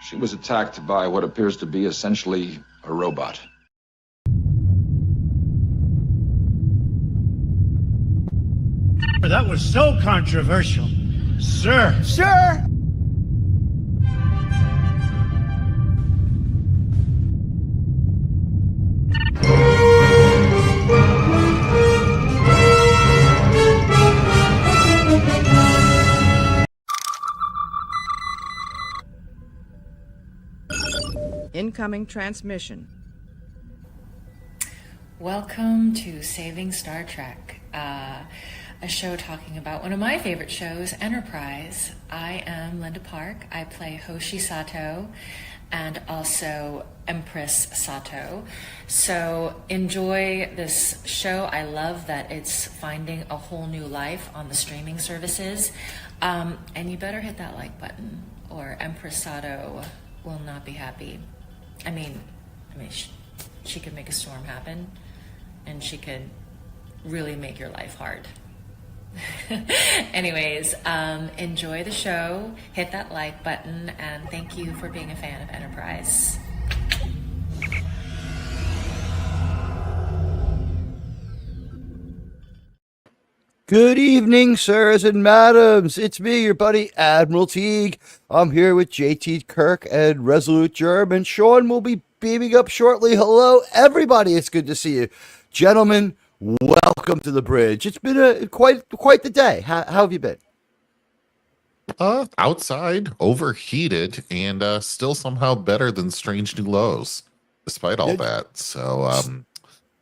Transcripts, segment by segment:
She was attacked by what appears to be essentially a robot. That was so controversial. Sir. Sir! Incoming transmission. Welcome to Saving Star Trek, a show talking about one of my favorite shows, Enterprise. I am Linda Park. I play Hoshi Sato and also Empress Sato. So enjoy this show. I love that it's finding a whole new life on the streaming services. And you better hit that like button or Empress Sato will not be happy. I mean, she could make a storm happen, and she could really make your life hard. Anyways, enjoy the show, hit that like button, and thank you for being a fan of Enterprise. Good evening, sirs and madams. It's me, your buddy Admiral Teague. I'm here with JT Kirk and Resolute Germ, and Sean will be beaming up shortly. Hello, everybody. It's good to see you. Gentlemen, welcome to the bridge. It's been quite the day. How have you been? Outside, overheated, and still somehow better than Strange New Lows, despite all that. So,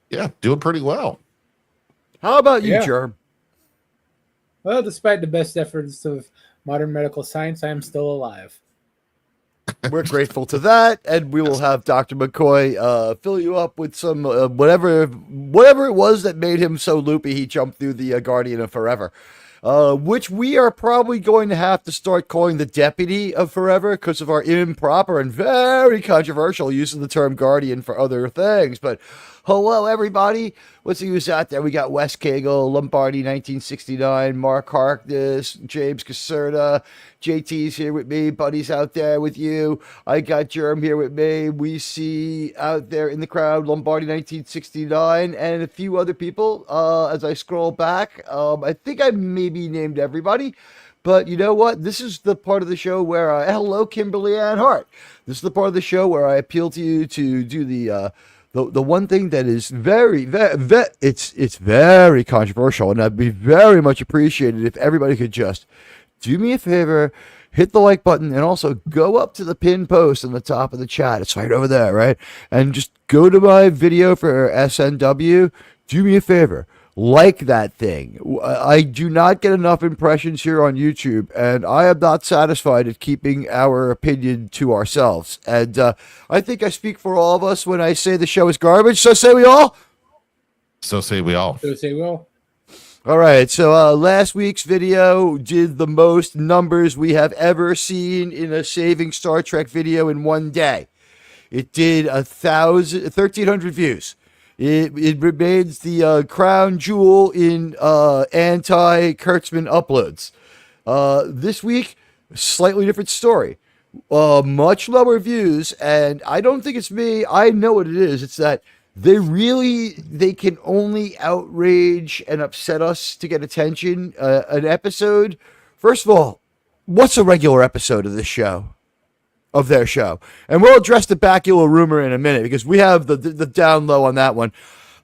yeah, doing pretty well. How about you, Germ? Well, despite the best efforts of modern medical science, I am still alive. We're grateful to that, and we will have Dr. McCoy fill you up with some whatever it was that made him so loopy he jumped through the Guardian of Forever, which we are probably going to have to start calling the Deputy of Forever because of our improper and very controversial use of the term Guardian for other things. But hello, everybody. What's the use out there? We got Wes Cagle, Lombardi 1969, Mark Harkness, James Caserta, JT's here with me, Buddy's out there with you. I got Germ here with me. We see out there in the crowd Lombardi 1969 and a few other people. As I scroll back, I think I maybe named everybody. But you know what? This is the part of the show where hello, Kimberly Ann Hart. This is the part of the show where I appeal to you to do the one thing that is it's very controversial, and I'd be very much appreciated if everybody could just do me a favor, hit the like button, and also go up to the pinned post on the top of the chat. It's right over there, right? And just go to my video for SNW. Do me a favor. Like that thing. I do not get enough impressions here on YouTube, and I am not satisfied at keeping our opinion to ourselves. And I think I speak for all of us when I say the show is garbage. So say we all. So say we all. So say we all. All right. So last week's video did the most numbers we have ever seen in a Saving Star Trek video in one day. It did 1,300 views. It remains the crown jewel in anti-Kurtzman uploads. This week, slightly different story. Much lower views, and I don't think it's me. I know what it is. It's that they can only outrage and upset us to get attention. An episode, first of all, what's a regular episode of this show? Of their show, and we'll address the Bakula rumor in a minute because we have the down low on that one.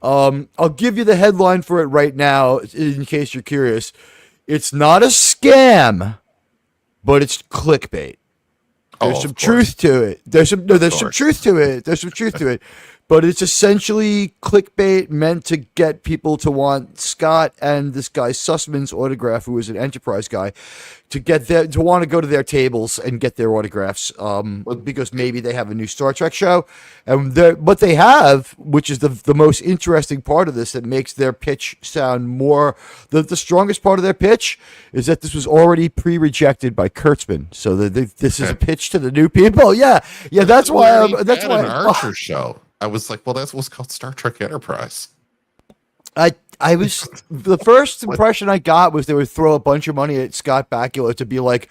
I'll give you the headline for it right now in case you're curious. It's not a scam, but it's clickbait. There's some truth to it. There's some truth to it. There's some truth to it. But it's essentially clickbait meant to get people to want Scott and this guy Sussman's autograph, who is an Enterprise guy, to want to go to their tables and get their autographs, because maybe they have a new Star Trek show, and what they have, which is the most interesting part of this that makes their pitch sound more the strongest part of their pitch is that this was already pre-rejected by Kurtzman, so this is a pitch to the new people. Yeah, that's why an Archer show. I was like, well, that's what's called Star Trek Enterprise. I was the first impression I got was they would throw a bunch of money at Scott Bakula to be like,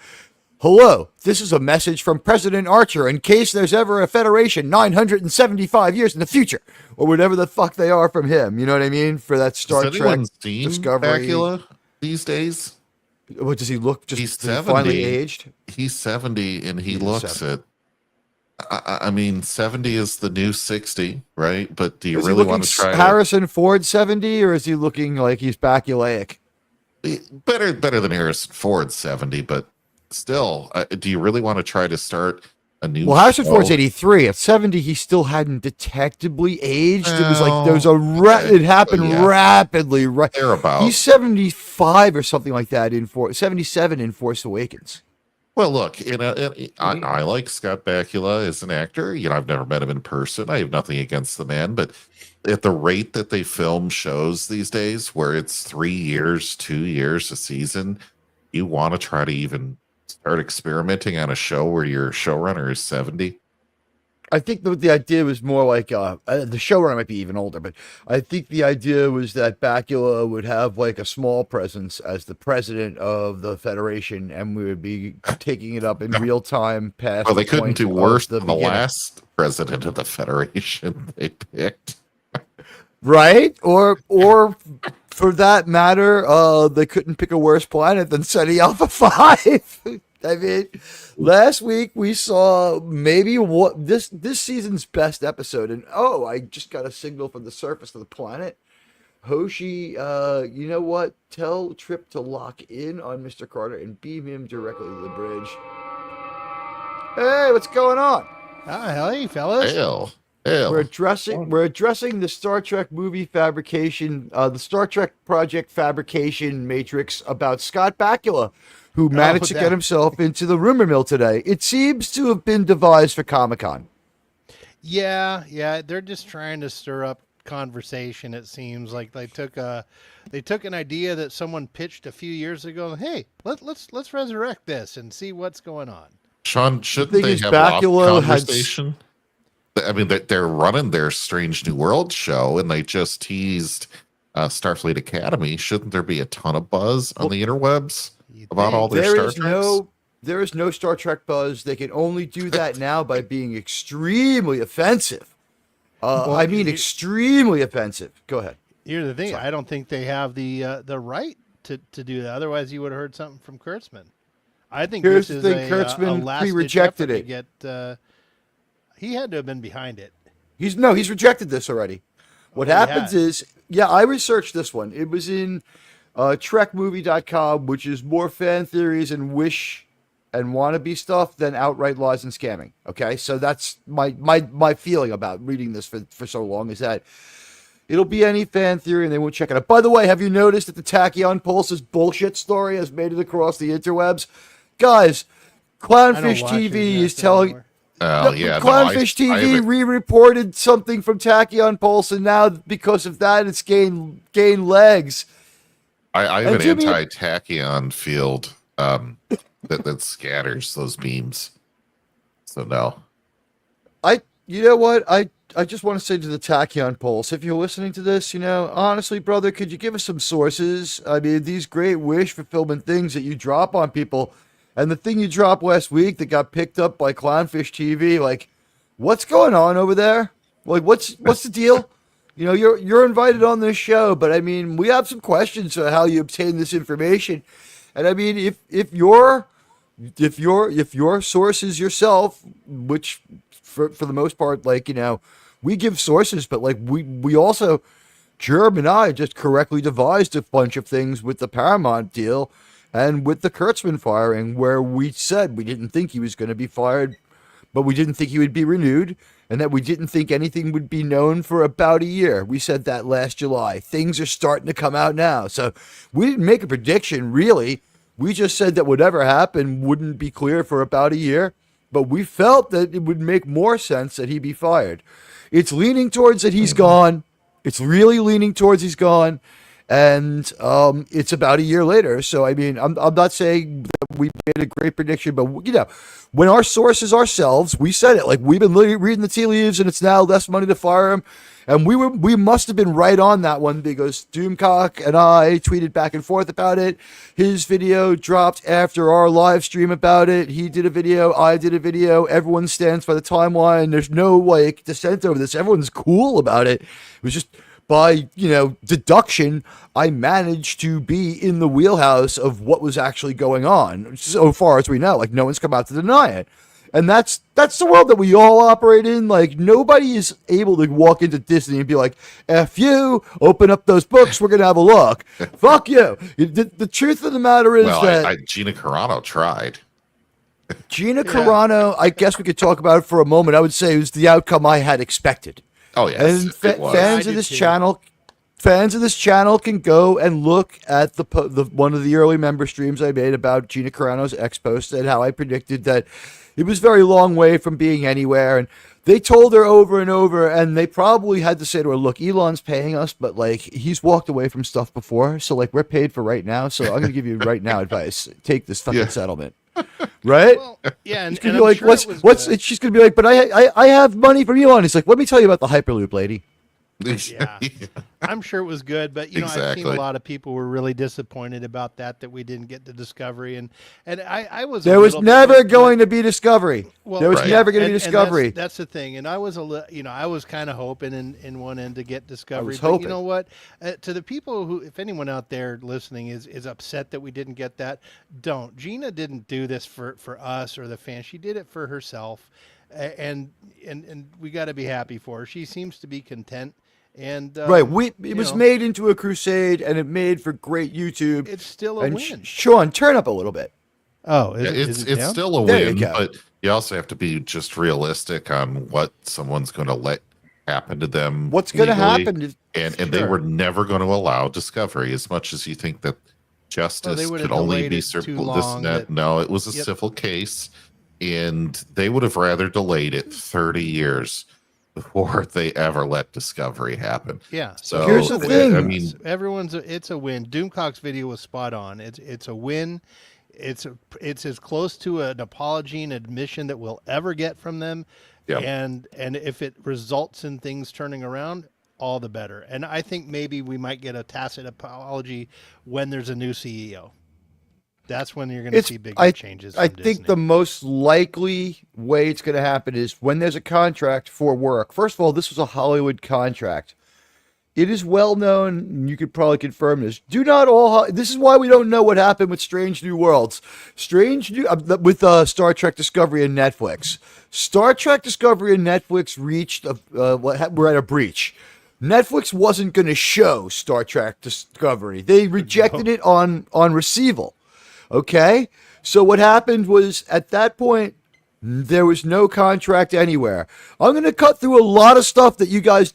Hello, this is a message from President Archer in case there's ever a Federation 975 years in the future, or whatever the fuck they are from him. You know what I mean? For that Star Has Trek anyone seen Discovery. Bakula these days? What does he look? Just He's finally 70. aged. He's 70, and he looks 70. it. I mean, 70 is the new 60, right? But do you Is he really looking want to try Harrison Ford 70, or is he looking like he's Baculaic? better than Harrison Ford 70? But still, do you really want to try to start a new? Well, Harrison show? Ford's 83. At 70, he still hadn't detectably aged. It was like there was okay. it happened Yeah. rapidly. Right, Thereabouts. he's 75 or something like that 77 in Force Awakens. Well, look, I like Scott Bakula as an actor. I've never met him in person. I have nothing against the man, but at the rate that they film shows these days, where it's 3 years, 2 years a season, you want to try to even start experimenting on a show where your showrunner is 70? I think the idea was more like the showrunner might be even older, but I think the idea was that Bakula would have like a small presence as the president of the Federation, and we would be taking it up in real time. Past Well, they the couldn't point do of worse the than the beginning. last president of the Federation they picked. Right? Or for that matter, they couldn't pick a worse planet than Ceti Alpha 5. I mean, last week we saw maybe what this season's best episode, and I just got a signal from the surface of the planet. Hoshi, you know what? Tell Trip to lock in on Mr. Carter and beam him directly to the bridge. Hey, what's going on? Hey, fellas. Hell. We're addressing the Star Trek movie fabrication, the Star Trek project fabrication matrix about Scott Bakula, who managed to get himself into the rumor mill today. It seems to have been devised for Comic-Con. Yeah, they're just trying to stir up conversation. It seems like they took an idea that someone pitched a few years ago. Hey, let's resurrect this and see what's going on. Sean, shouldn't they have a conversation? I mean, they're running their Strange New World show, and they just teased Starfleet Academy. Shouldn't there be a ton of buzz on the interwebs about all their Star Treks? There is no Star Trek buzz. They can only do that now by being extremely offensive. Extremely offensive. Go ahead. Here's the thing. Sorry. I don't think they have the right to do that. Otherwise, you would have heard something from Kurtzman. I think Here's this the is thing, a Kurtzman last-ditch rejected effort it. to get, he had to have been behind it. He's rejected this already. What happens is, I researched this one. It was in trekmovie.com, which is more fan theories and wish and wannabe stuff than outright lies and scamming. Okay, so that's my feeling about reading this for so long, is that it'll be any fan theory and they won't check it out. By the way, have you noticed that the Tachyon Pulse's bullshit story has made it across the interwebs? Guys, Clownfish TV is telling... Clownfish TV re-reported something from Tachyon Pulse, and now because of that, it's gained legs. I have an anti-tachyon field that scatters those beams. So no. You know what? I just want to say to the Tachyon Pulse, if you're listening to this, honestly, brother, could you give us some sources? I mean, these great wish fulfillment things that you drop on people, and the thing you dropped last week that got picked up by Clownfish TV, like, what's going on over there? Like, what's the deal? You're invited on this show, but I mean, we have some questions on how you obtain this information. And I mean, if your sources yourself, which for the most part, like, we give sources, but like we also, Gerb and I just correctly devised a bunch of things with the Paramount deal and with the Kurtzman firing, where we said we didn't think he was going to be fired, but we didn't think he would be renewed, and that we didn't think anything would be known for about a year. We said that last July. Things are starting to come out now. So we didn't make a prediction, really. We just said that whatever happened wouldn't be clear for about a year, but we felt that it would make more sense that he be fired. It's leaning towards that he's gone. It's really leaning towards he's gone. And it's about a year later. So, I mean, I'm not saying that we made a great prediction, but, when our sources ourselves, we said it. Like, we've been reading the tea leaves, and it's now less money to fire him. And we must have been right on that one because Doomcock and I tweeted back and forth about it. His video dropped after our live stream about it. He did a video. I did a video. Everyone stands by the timeline. There's no dissent over this. Everyone's cool about it. It was just by, deduction, I managed to be in the wheelhouse of what was actually going on so far as we know. Like, no one's come out to deny it. And that's the world that we all operate in. Like, nobody is able to walk into Disney and be like, F you, open up those books, we're going to have a look. Fuck you. The truth of the matter is Gina Carano tried. Gina Carano, I guess we could talk about it for a moment. I would say it was the outcome I had expected. Oh, yes. And fans of this channel can go and look at the one of the early member streams I made about Gina Carano's ex-post and how I predicted that it was very long way from being anywhere. And they told her over and over, and they probably had to say to her, look, Elon's paying us, but he's walked away from stuff before. So we're paid for right now. So I'm going to give you right now advice. Take this fucking settlement. Right? Well, yeah. And, she's going to be like, she's going to be like, but I have money from Elon. He's like, let me tell you about the Hyperloop, lady. Yeah, I'm sure it was good, but I've seen a lot of people were really disappointed about that we didn't get the Discovery, and I was. There was never going to be Discovery. Well, there was never going to be Discovery. And that's the thing, and I was I was kind of hoping in one end to get Discovery. But you know what? To the people who, if anyone out there listening is upset that we didn't get that, don't. Gina didn't do this for us or the fans. She did it for herself, and we got to be happy for her. She seems to be content. And right, it was made into a crusade, and it made for great YouTube. It's still a win. Sean, turn up a little bit. Oh, it's still a there win, but you also have to be just realistic on what someone's going to let happen to them. What's going to happen? And they were never going to allow Discovery, as much as you think that justice could only be No, it was a civil case, and they would have rather delayed it 30 years before they ever let Discovery happen. Yeah. So here's the thing. I mean, it's a win. Doomcock's video was spot on. It's a win. It's as close to an apology and admission that we'll ever get from them. Yep. And if it results in things turning around, all the better. And I think maybe we might get a tacit apology when there's a new CEO. That's when you're going to see bigger changes. I think the most likely way it's going to happen is when there's a contract for work. First of all, this was a Hollywood contract. It is well known, and you could probably confirm this. This is why we don't know what happened with Strange New Worlds. With Star Trek Discovery and Netflix. Star Trek Discovery and Netflix we're at a breach. Netflix wasn't going to show Star Trek Discovery. They rejected it on receival. Okay, so what happened was at that point, there was no contract anywhere. I'm going to cut through a lot of stuff that you guys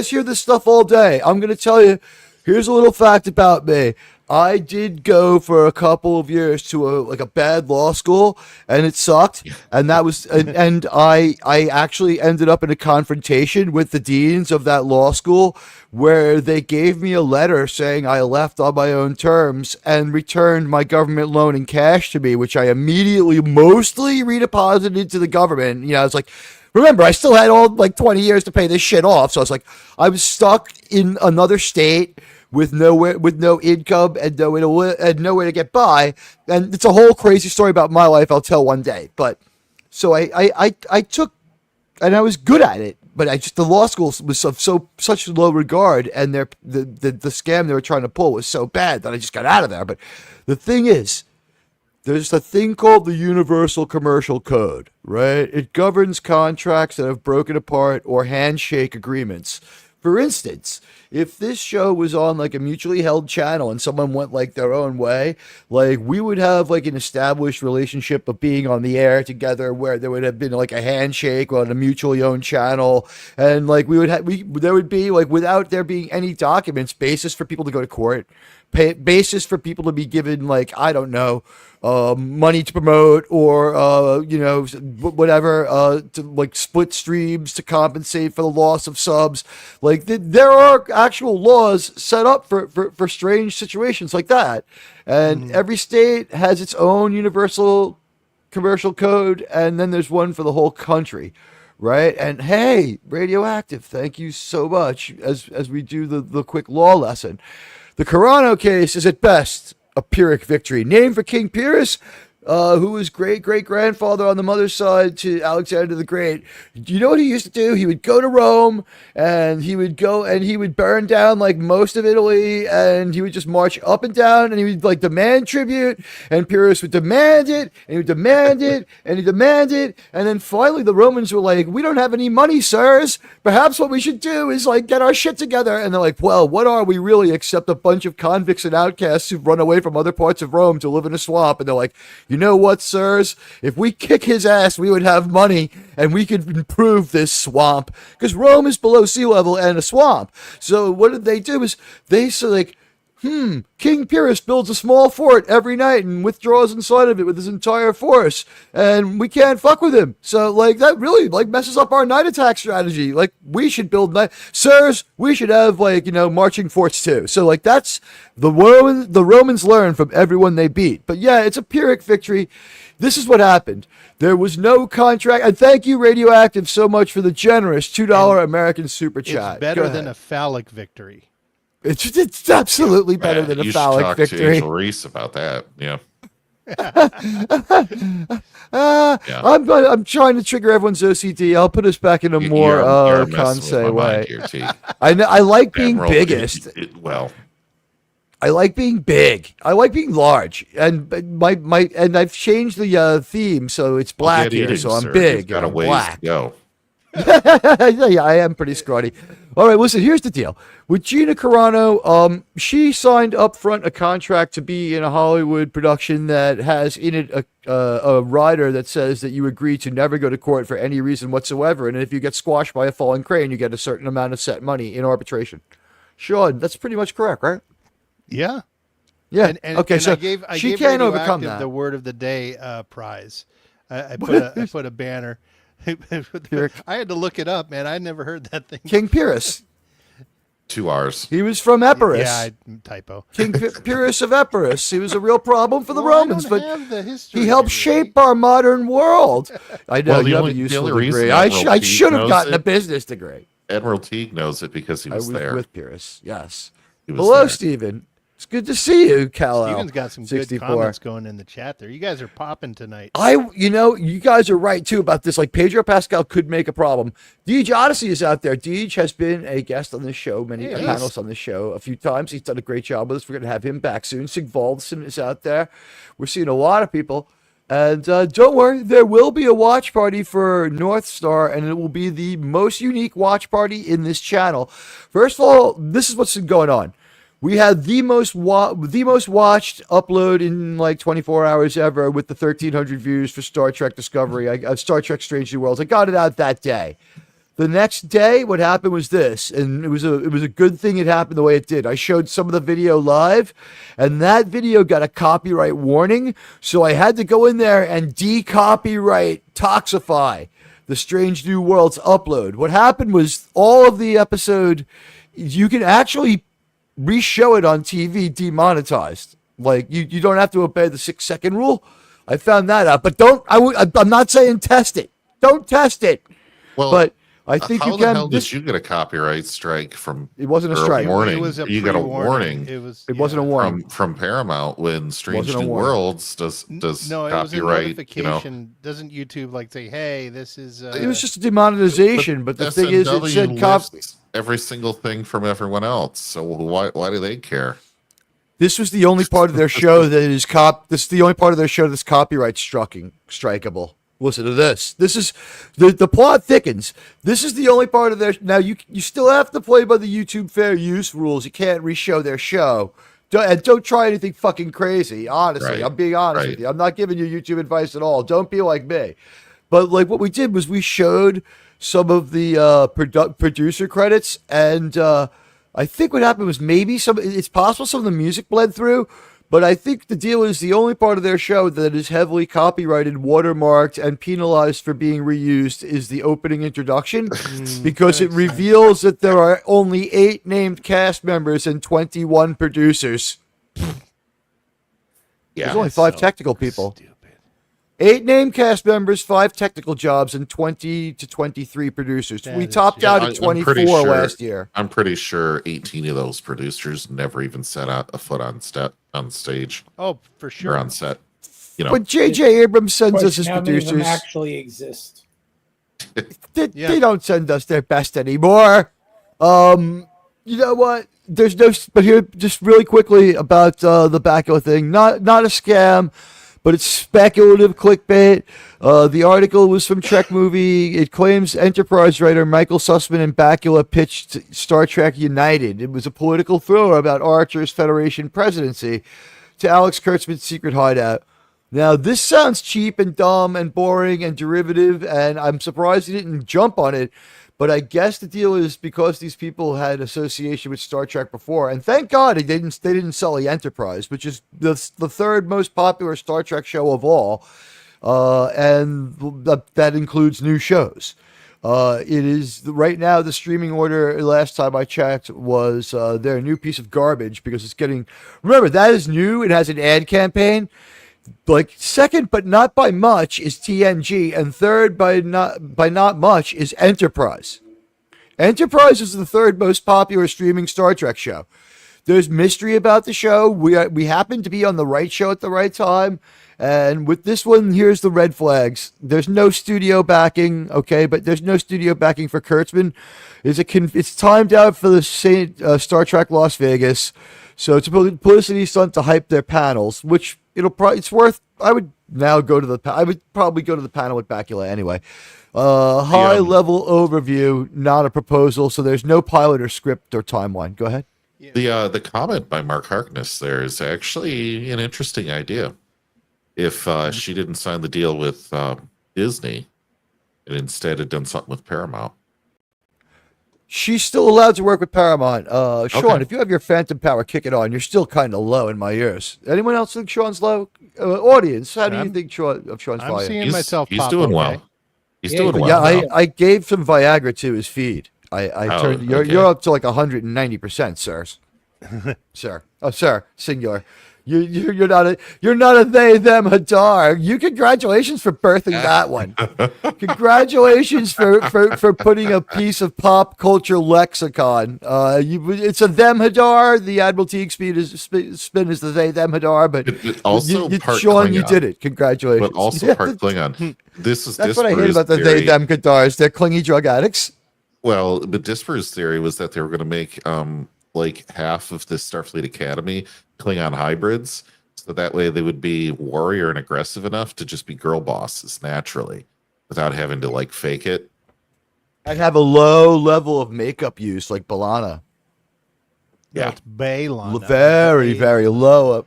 hear this stuff all day. I'm going to tell you, here's a little fact about me. I did go for a couple of years to a bad law school, and it sucked. And that was, and I actually ended up in a confrontation with the deans of that law school, where they gave me a letter saying I left on my own terms and returned my government loan in cash to me, which I immediately mostly redeposited to the government. I was like, remember, I still had all 20 years to pay this shit off. So I was like, I was stuck in another state with no income and nowhere to get by. And it's a whole crazy story about my life I'll tell one day. But so I took, and I was good at it, but the law school was of such low regard, and the scam they were trying to pull was so bad that I just got out of there. But the thing is, there's a thing called the Universal Commercial Code, right? It governs contracts that have broken apart or handshake agreements. For instance, if this show was on a mutually held channel and someone went their own way, we would have an established relationship of being on the air together, where there would have been a handshake on a mutually owned channel, and there would be without there being any documents, basis for people to go to court, basis for people to be given, like, I don't know, money to promote, or whatever, to like split streams to compensate for the loss of subs. Like there are actual laws set up for strange situations like that, and every state has its own universal commercial code, and then there's one for the whole country. Right. And hey, Radioactive, thank you so much as we do the quick law lesson. The Carano case is at best a Pyrrhic victory. Named for King Pyrrhus, who was great-great-grandfather on the mother's side to Alexander the Great. Do you know what he used to do? He would go to Rome, and he would burn down like most of Italy, and he would just march up and down, and he would like demand tribute, and Pyrrhus would demand it, and he would demand it, and he demanded, and then finally the Romans were like, we don't have any money, sirs. Perhaps what we should do is like get our shit together. And they're like, well, what are we really except a bunch of convicts and outcasts who've run away from other parts of Rome to live in a swamp? And they're like, you know what, sirs? If we kick his ass, we would have money and we could improve this swamp, because Rome is below sea level and a swamp. So what did they do is they said like, King Pyrrhus builds a small fort every night and withdraws inside of it with his entire force, and we can't fuck with him. So like that really like messes up our night attack strategy. Like we should build sirs, we should have like, marching forts too. So like that's the Romans learn from everyone they beat. But yeah, it's a Pyrrhic victory. This is what happened. There was no contract. And thank you, Radioactive, so much for the generous $2 American super chat. It's better than a phallic victory. It's absolutely better than a phallic victory. To Angel Reese about that. Yeah. I'm trying to trigger everyone's OCD. I'll put us back in a more Kansai way. I like being biggest. I like being big. I like being large, and and I've changed the theme, so it's black here. So I'm big. Got a ways black. to go. Yeah, I am pretty scrawny. All right, listen, here's the deal. With Gina Carano, she signed up front a contract to be in a Hollywood production that has in it a rider that says that you agree to never go to court for any reason whatsoever, and if you get squashed by a falling crane, you get a certain amount of set money in arbitration. Sean, that's pretty much correct, right? Yeah. Yeah. Okay, so I she gave can't overcome that. The word of the day prize. I put a banner. I had to look it up, man. I never heard that thing. King Pyrrhus. 2 R's. He was from Epirus. Yeah, typo. King Pyrrhus of Epirus. He was a real problem for the Romans, but he helped shape our modern world. I know you have a useful degree. I should have gotten a business degree. Admiral Teague knows it because he was there. With Pyrrhus, yes. Hello, Stephen. It's good to see you, Cal. Steven's got some 64. Good comments going in the chat there. You guys are popping tonight. You guys are right too about this. Like Pedro Pascal could make a problem. Deej Odyssey is out there. Deej has been a guest on this show, many panels on the show a few times. He's done a great job with us. We're going to have him back soon. Sigvaldson is out there. We're seeing a lot of people. And don't worry, there will be a watch party for North Star, and it will be the most unique watch party in this channel. First of all, this is what's going on. We had the most watched upload in like 24 hours ever with the 1,300 views for Star Trek Discovery, Star Trek Strange New Worlds. I got it out that day. The next day, what happened was this, and it was a good thing it happened the way it did. I showed some of the video live, and that video got a copyright warning, so I had to go in there and de-copyright Toxify the Strange New Worlds upload. What happened was all of the episode, you can actually re-show it on TV demonetized. Like you don't have to obey the 6-second rule. I found that out, but I'm not saying test it. Don't test it. Well, but I think you can. How the hell did you get a copyright strike from? It wasn't a strike. Warning. It was a you got a warning. It wasn't a warning from Paramount when Strange New Worlds does no, copyright. It was a notification. Doesn't YouTube like say, hey, this is? It was just a demonetization, but the thing is, it said copy. Every single thing from everyone else. So why do they care? This was the only part of their show that is This is the only part of their show that's copyright strikeable. Listen to this. This is the plot thickens. This is the only part of their. Now you still have to play by the YouTube fair use rules. You can't re-show their show. Don't try anything fucking crazy. Honestly, right. I'm being honest with you. I'm not giving you YouTube advice at all. Don't be like me. But like what we did was we showed some of the producer credits, and I think what happened was maybe it's possible some of the music bled through, but I think the deal is the only part of their show that is heavily copyrighted, watermarked, and penalized for being reused is the opening introduction, because it reveals that there are only 8 named cast members and 21 producers. Yeah, There's only 5 technical people. Stupid. 8 named cast members, 5 technical jobs, and 20 to 23 producers. That We is topped just- out I'm at 24 pretty sure- last year. I'm pretty sure 18 of those producers never even set out a foot on stage Oh, for or sure. on set. You know, But J.J. Abrams sends us his Question, how many of them producers. actually exist? They don't send us their best anymore. You know what? There's no. But here, just really quickly about the Bakula thing. Not a scam, but it's speculative clickbait. The article was from Trek Movie. It claims Enterprise writer Michael Sussman and Bakula pitched Star Trek United. It was a political thriller about Archer's Federation presidency to Alex Kurtzman's secret hideout. Now, this sounds cheap and dumb and boring and derivative, and I'm surprised he didn't jump on it. But I guess the deal is because these people had association with Star Trek before, and thank God they didn't sell the Enterprise, which is the third most popular Star Trek show of all, and that includes new shows. It is right now the streaming order. Last time I checked was their new piece of garbage because it's getting. Remember that is new. It has an ad campaign. Like second, but not by much, is TNG, and third by not much is Enterprise. Enterprise is the third most popular streaming Star Trek show. There's mystery about the show. We happen to be on the right show at the right time, and with this one, here's the red flags. There's no studio backing, okay, but there's no studio backing for Kurtzman. It's timed out for the Star Trek Las Vegas, so it's a publicity stunt to hype their panels, which. It's worth. I would probably go to the panel with Bakula anyway. High level overview, not a proposal. So there's no pilot or script or timeline. Go ahead. the comment by Mark Harkness there is actually an interesting idea. If she didn't sign the deal with Disney and instead had done something with Paramount. She's still allowed to work with Paramount. Sean, Okay. if you have your phantom power, kick it on. You're still kind of low in my ears. Anyone else think Sean's low? Audience, how do you think of Sean's I'm volume? seeing myself He's pop doing okay. well. He's Yeah, doing but well. Yeah, now. I gave some Viagra to his feed. I turned. okay. You're up to like 190%, sirs. Sir. Oh, sir. Singular. You're not a they them hadar. Congratulations for birthing that one. Congratulations for putting a piece of pop culture lexicon. It's a them hadar. The Admiral Teague spin is the they them hadar, but It also part Sean, you Klingon, did it. Congratulations. but also part Klingon. That's That's what I hate about the they them hadars. They're clingy drug addicts. Well, the Disper's theory was that they were going to make like half of the Starfleet Academy Klingon hybrids, so that way they would be warrior and aggressive enough to just be girl bosses naturally, without having to like fake it. And have a low level of makeup use, like Balana. Yeah, it's Baylon. Very, very low.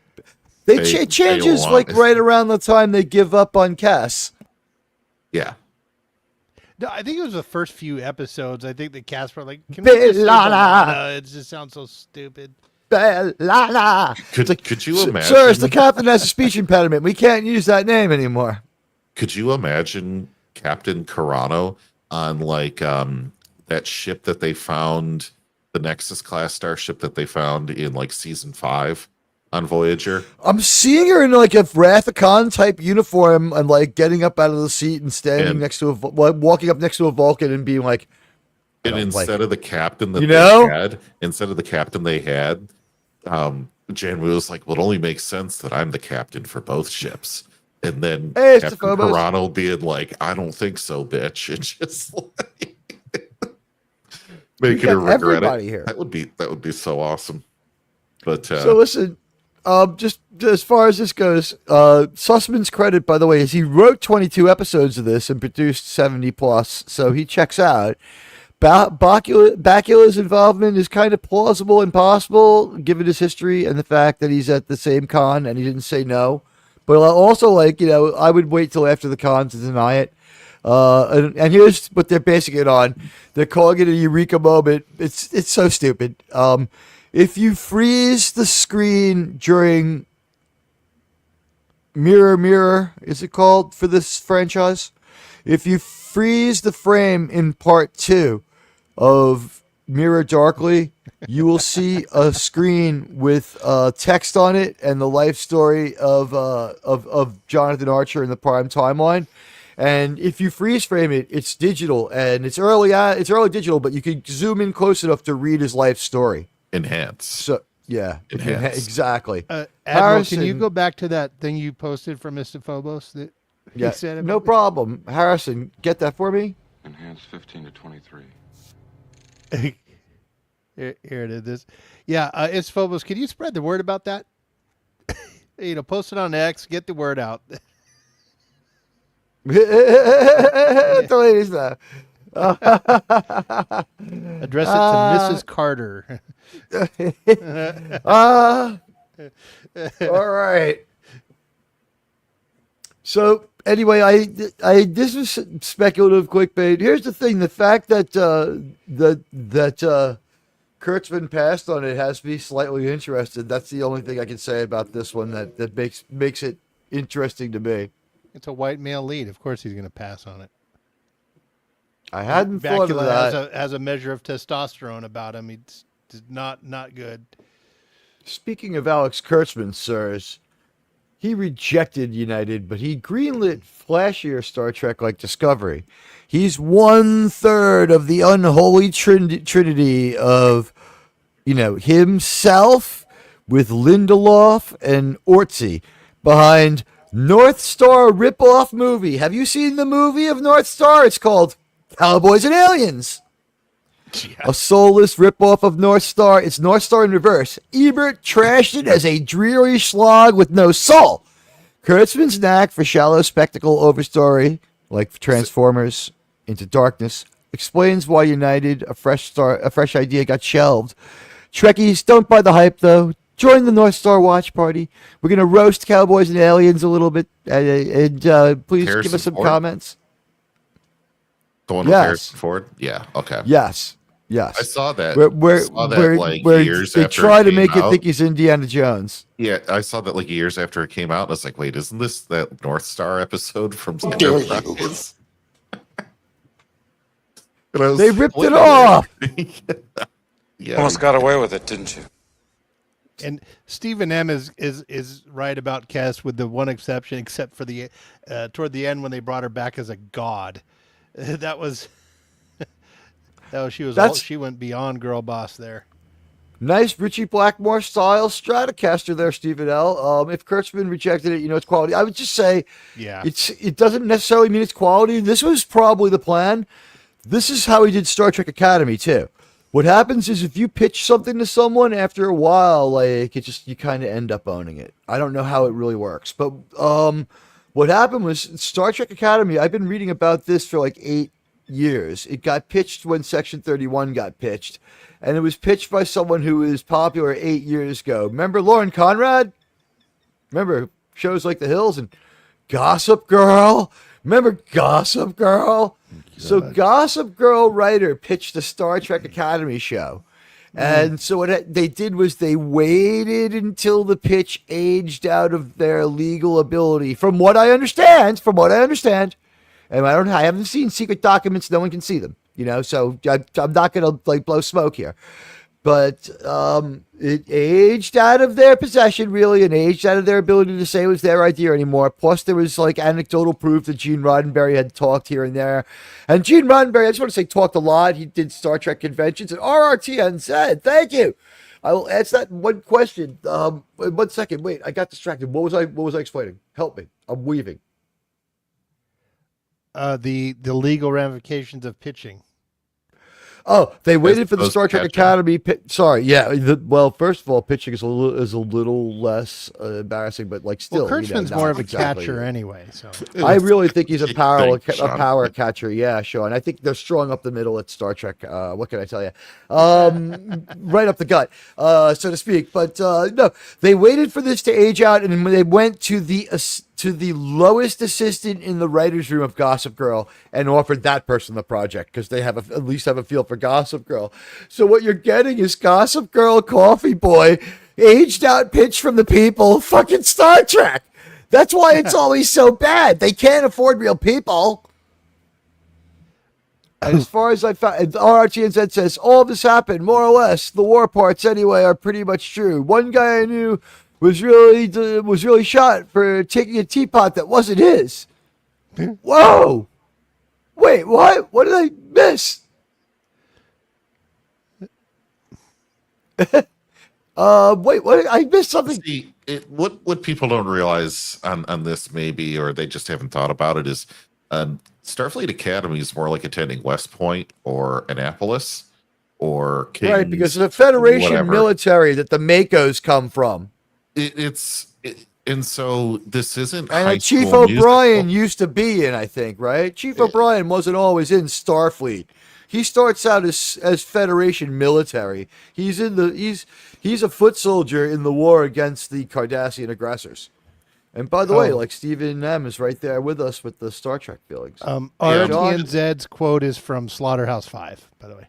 It changes Baylon. like right around the time they give up on Cass. Yeah, No, I think it was the first few episodes. I think the cast were like, "Can we just say Baylana. Balana?" It just sounds so stupid. Balana. could you imagine? Sir, the captain has a speech impediment. We can't use that name anymore. Could you imagine Captain Carano on like that ship that they found, the Nexus class starship that they found in like season 5 on Voyager? I'm seeing her in like a Wrath of Khan type uniform and like getting up out of the seat and standing next to walking up next to a Vulcan and being like, And instead of the captain that they had, Janeway was like, well, it only makes sense that I'm the captain for both ships. And then Hey, Captain Phobos. Carano being like, I don't think so, bitch. It's just like making her got regret everybody it. here. That would be so awesome. But So listen, just as far as this goes, Sussman's credit, by the way, is he wrote 22 episodes of this and produced 70 plus, so he checks out. Bakula's involvement is kind of plausible and possible, given his history and the fact that he's at the same con and he didn't say no. But also, like, I would wait till after the con to deny it. And here's what they're basing it on. They're calling it a eureka moment. It's so stupid. If you freeze the screen during Mirror Mirror, is it called for this franchise? If you freeze the frame in part 2 of Mirror Darkly, you will see a screen with text on it and the life story of Jonathan Archer in the Prime timeline. And if you freeze frame it, it's digital and it's early digital, but you can zoom in close enough to read his life story. Enhance. So yeah, Enhance. exactly. Admiral, Harrison, can you go back to that thing you posted from Mr. Phobos that he said about no problem. Harrison, get that for me. Enhance 15 to 23. Here it is. Yeah, it's Phobos. Can you spread the word about that? Post it on X. Get the word out. The ladies know. Address it to Mrs. Carter. All right. So anyway, I this is speculative clickbait. Here's the thing: the fact that Kurtzman passed on it has me slightly interested. That's the only thing I can say about this one that makes it interesting to me. It's a white male lead. Of course, he's going to pass on it. I hadn't thought of Bakula that. has a measure of testosterone about him. He's not good. Speaking of Alex Kurtzman, sirs, he rejected United, but he greenlit flashier Star Trek like Discovery. He's 1/3 of the unholy trinity of, himself with Lindelof and Ortsy behind North Star ripoff movie. Have you seen the movie of North Star? It's called Cowboys and Aliens. Yeah. A soulless ripoff of North Star. It's North Star in reverse. Ebert trashed it as a dreary slog with no soul. Kurtzman's knack for shallow spectacle overstory, like Transformers Into Darkness, explains why United, a fresh idea, got shelved. Trekkies, don't buy the hype, though. Join the North Star watch party. We're going to roast Cowboys and Aliens a little bit, and please Harrison give us some Ford? comments. The one with Harrison Ford? Yeah, okay. Yes. I saw that. Where Years they after try it to came make out. it think he's Indiana Jones. Yeah, I saw that years after it came out. I was like, wait, isn't this that North Star episode from Enterprise? They ripped it off. Yeah, Almost got away with it, didn't you? And Stephen M is right about Cass with the one exception, except for the toward the end when they brought her back as a god. She went beyond girl boss there. Nice Richie Blackmore style Stratocaster there, Stephen L. If Kurtzman rejected it, it's quality. I would just say, it doesn't necessarily mean it's quality. This was probably the plan. This is how he did Star Trek Academy too. What happens is if you pitch something to someone, after a while, you kind of end up owning it. I don't know how it really works, but what happened was Star Trek Academy. I've been reading about this for 8 years. It got pitched when Section 31 got pitched, and it was pitched by someone who was popular 8 years ago. Remember Lauren Conrad? Remember shows like The Hills and Gossip Girl? Remember Gossip Girl? So Gossip Girl writer pitched a Star Trek Academy show. And so what they did was they waited until the pitch aged out of their legal ability. From what I understand, and I haven't seen secret documents, no one can see them, so I'm not going to blow smoke here. But it aged out of their possession, really, and aged out of their ability to say it was their idea anymore. Plus, there was anecdotal proof that Gene Roddenberry had talked here and there. And Gene Roddenberry, I just want to say, talked a lot. He did Star Trek conventions, and RRTN said, thank you. I will answer that one question. 1 second. Wait, I got distracted. What was I explaining? Help me. I'm weaving. The legal ramifications of pitching. Oh, they waited for the Star Trek catching. Academy. Sorry, yeah. Well, first of all, pitching is a little less embarrassing, but still, Kurtzman's more of a catcher anyway. So I really think he's a power Sean. catcher. Yeah, Sean. I think they're strong up the middle at Star Trek. What can I tell you? Right up the gut, so to speak. But no, they waited for this to age out, and when they went to the to the lowest assistant in the writer's room of Gossip Girl and offered that person the project because they have at least have a feel for Gossip Girl. So what you're getting is Gossip Girl, Coffee Boy, aged out pitch from the people, fucking Star Trek. That's why it's always so bad. They can't afford real people. As far as I found, RRTNZ says, all of this happened, more or less. The war parts, anyway, are pretty much true. One guy I knew was really shot for taking a teapot that wasn't his. Whoa! Wait, what? What did I miss? Wait, what? I missed something. See, what people don't realize on this maybe, or they just haven't thought about it, is Starfleet Academy is more like attending West Point or Annapolis or Kings, right, because of the Federation whatever. Military that the Makos come from. And so this isn't. And high Chief school O'Brien musical. used to be in, I think, right? Chief O'Brien wasn't always in Starfleet. He starts out as Federation military. He's a foot soldier in the war against the Cardassian aggressors. And by the way, like Stephen M is right there with us with the Star Trek feelings. RTNZ's quote is from Slaughterhouse 5, by the way.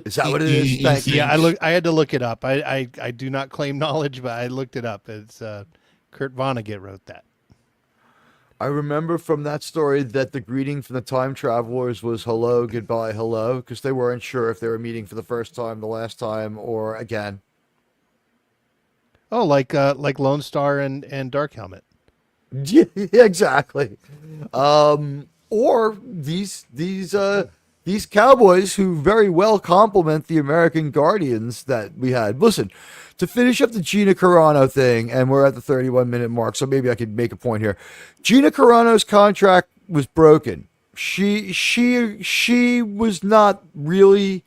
Is that what it is? Thank you. Yeah, I had to look it up. I do not claim knowledge, but I looked it up. It's Kurt Vonnegut wrote that. I remember from that story that the greeting from the time travelers was hello, goodbye, hello, because they weren't sure if they were meeting for the first time, the last time, or again. Oh, like Lone Star and Dark Helmet. Yeah, exactly. Or these cowboys who very well complement the American Guardians that we had. Listen, to finish up the Gina Carano thing, and we're at the 31-minute mark, so maybe I could make a point here. Gina Carano's contract was broken. She was not really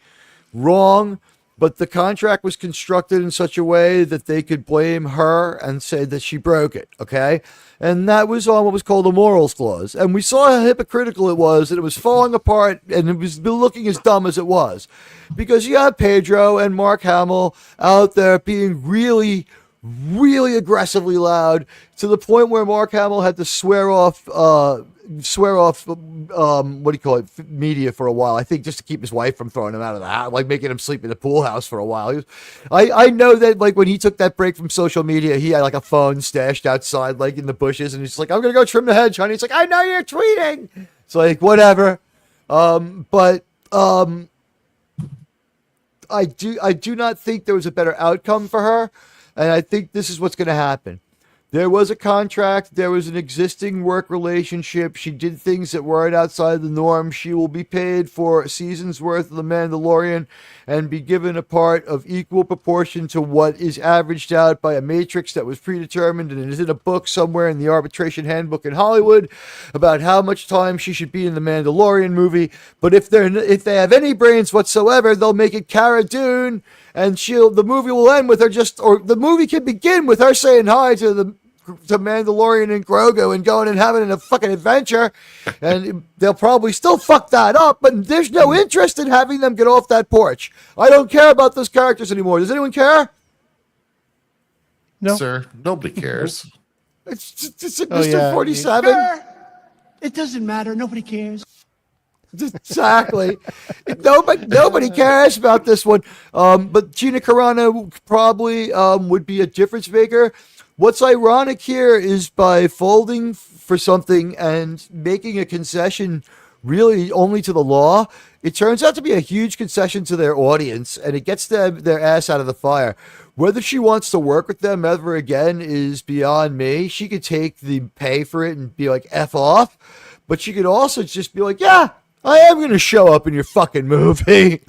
wrong, but the contract was constructed in such a way that they could blame her and say that she broke it, okay? And that was on what was called a morals clause. And we saw how hypocritical it was, and it was falling apart, and it was looking as dumb as it was. Because you have Pedro and Mark Hamill out there being really, really aggressively loud to the point where Mark Hamill had to swear off what do you call it, media for a while, I think, just to keep his wife from throwing him out of the house, like making him sleep in the pool house for a while. I know that, like, when he took that break from social media, he had like a phone stashed outside, like in the bushes, and he's like, I'm gonna go trim the hedge, honey. He's like, I know you're tweeting. It's like, whatever. I do not think there was a better outcome for her, and I think this is what's going to happen. There was a contract. There was an existing work relationship. She did things that weren't outside the norm. She will be paid for a season's worth of The Mandalorian and be given a part of equal proportion to what is averaged out by a matrix that was predetermined and is in a book somewhere in the arbitration handbook in Hollywood about how much time she should be in The Mandalorian movie. But if they have any brains whatsoever, they'll make it Cara Dune, and the movie will end with her the movie can begin with her saying hi to Mandalorian and Grogu and going and having a fucking adventure, and they'll probably still fuck that up, but there's no interest in having them get off that porch. I don't care about those characters anymore. Does anyone care? No, sir, nobody cares. It's Mr. 47. It doesn't matter. Nobody cares. Exactly. Nobody cares about this one. But Gina Carano probably would be a difference maker. What's ironic here is by folding for something and making a concession really only to the law, it turns out to be a huge concession to their audience, and it gets their ass out of the fire. Whether she wants to work with them ever again is beyond me. She could take the pay for it and be like, F off, but she could also just be like, yeah, I am going to show up in your fucking movie.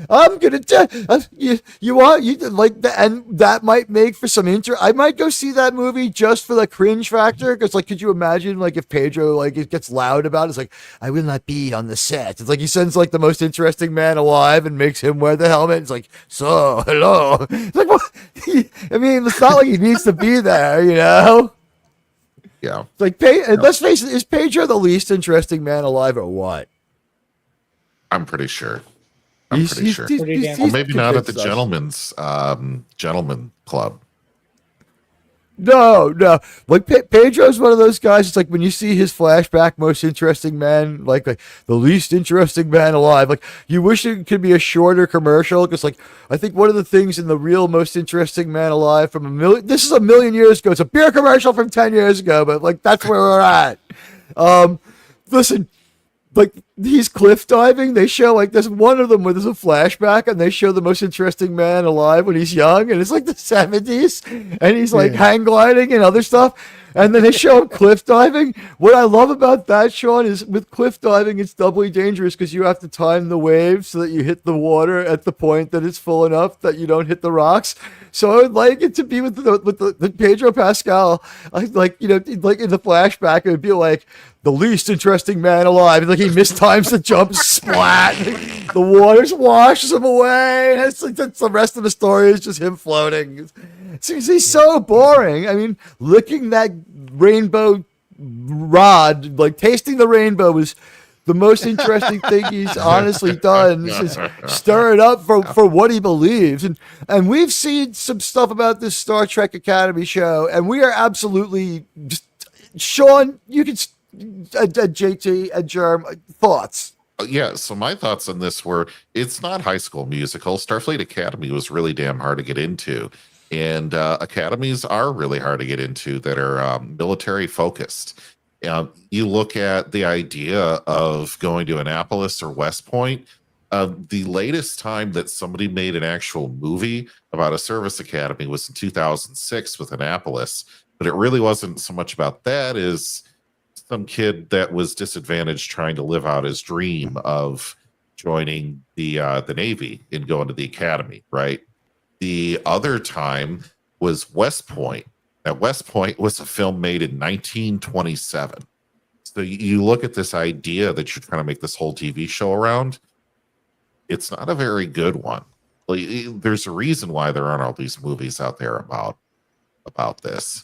I'm gonna you like that, and that might make for some I might go see that movie just for the cringe factor, because like, could you imagine like if Pedro like it gets loud about it, it's like, I will not be on the set. It's like he sends like the most interesting man alive and makes him wear the helmet. It's like, so hello. It's like, what? I mean, it's not like he needs to be there, you know? Yeah. It's like, let's face it, is Pedro the least interesting man alive or what? I'm pretty sure. Pretty sure. He's well, maybe not at the us. gentleman club. No. Like Pedro's one of those guys. It's like when you see his flashback, most interesting man, like the least interesting man alive. Like you wish it could be a shorter commercial because, like, I think one of the things in the real most interesting man alive from this is a million years ago. It's a beer commercial from 10 years ago, but like that's where we're at. Listen. Like he's cliff diving. They show like there's one of them where there's a flashback and they show the most interesting man alive when he's young and it's like the 70s and he's like hang gliding and other stuff. And then they show him cliff diving. What I love about that, Sean, is with cliff diving, it's doubly dangerous because you have to time the wave so that you hit the water at the point that it's full enough that you don't hit the rocks. So I would like it to be with the Pedro Pascal, like, you know, like in the flashback, it would be like the least interesting man alive. Like he mistimes the jump, splat. The water washes him away. It's like that's the rest of the story is just him floating. He's so boring. I mean, licking that rainbow rod, like tasting the rainbow, was the most interesting thing he's honestly done. Is stir it up for what he believes. And we've seen some stuff about this Star Trek Academy show, and we are absolutely just Sean. You can JT and Germ thoughts. Yeah, so my thoughts on this were it's not High School Musical. Starfleet Academy was really damn hard to get into. And academies are really hard to get into that are military focused. You look at the idea of going to Annapolis or West Point. The latest time that somebody made an actual movie about a service academy was in 2006 with Annapolis. But it really wasn't so much about that as some kid that was disadvantaged trying to live out his dream of joining the Navy and going to the academy, right? The other time was West Point. Now, West Point was a film made in 1927. So you look at this idea that you're trying to make this whole TV show around, it's not a very good one. Like, there's a reason why there aren't all these movies out there about this.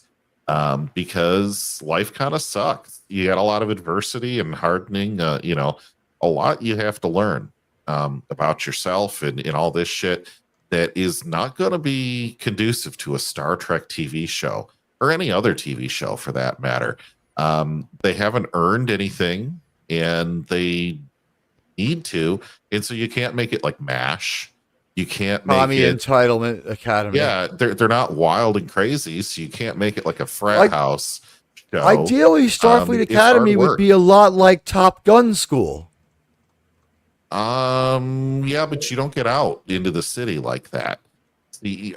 Because life kind of sucks. You got a lot of adversity and hardening, a lot you have to learn about yourself and all this shit. That is not going to be conducive to a Star Trek TV show or any other TV show for that matter. They haven't earned anything and they need to. And so you can't make it like MASH. You can't make Tommy it Entitlement Academy. Yeah, they're not wild and crazy, so you can't make it like a frat house show. Ideally, Starfleet Academy would be a lot like Top Gun School. Yeah, but you don't get out into the city like that. See,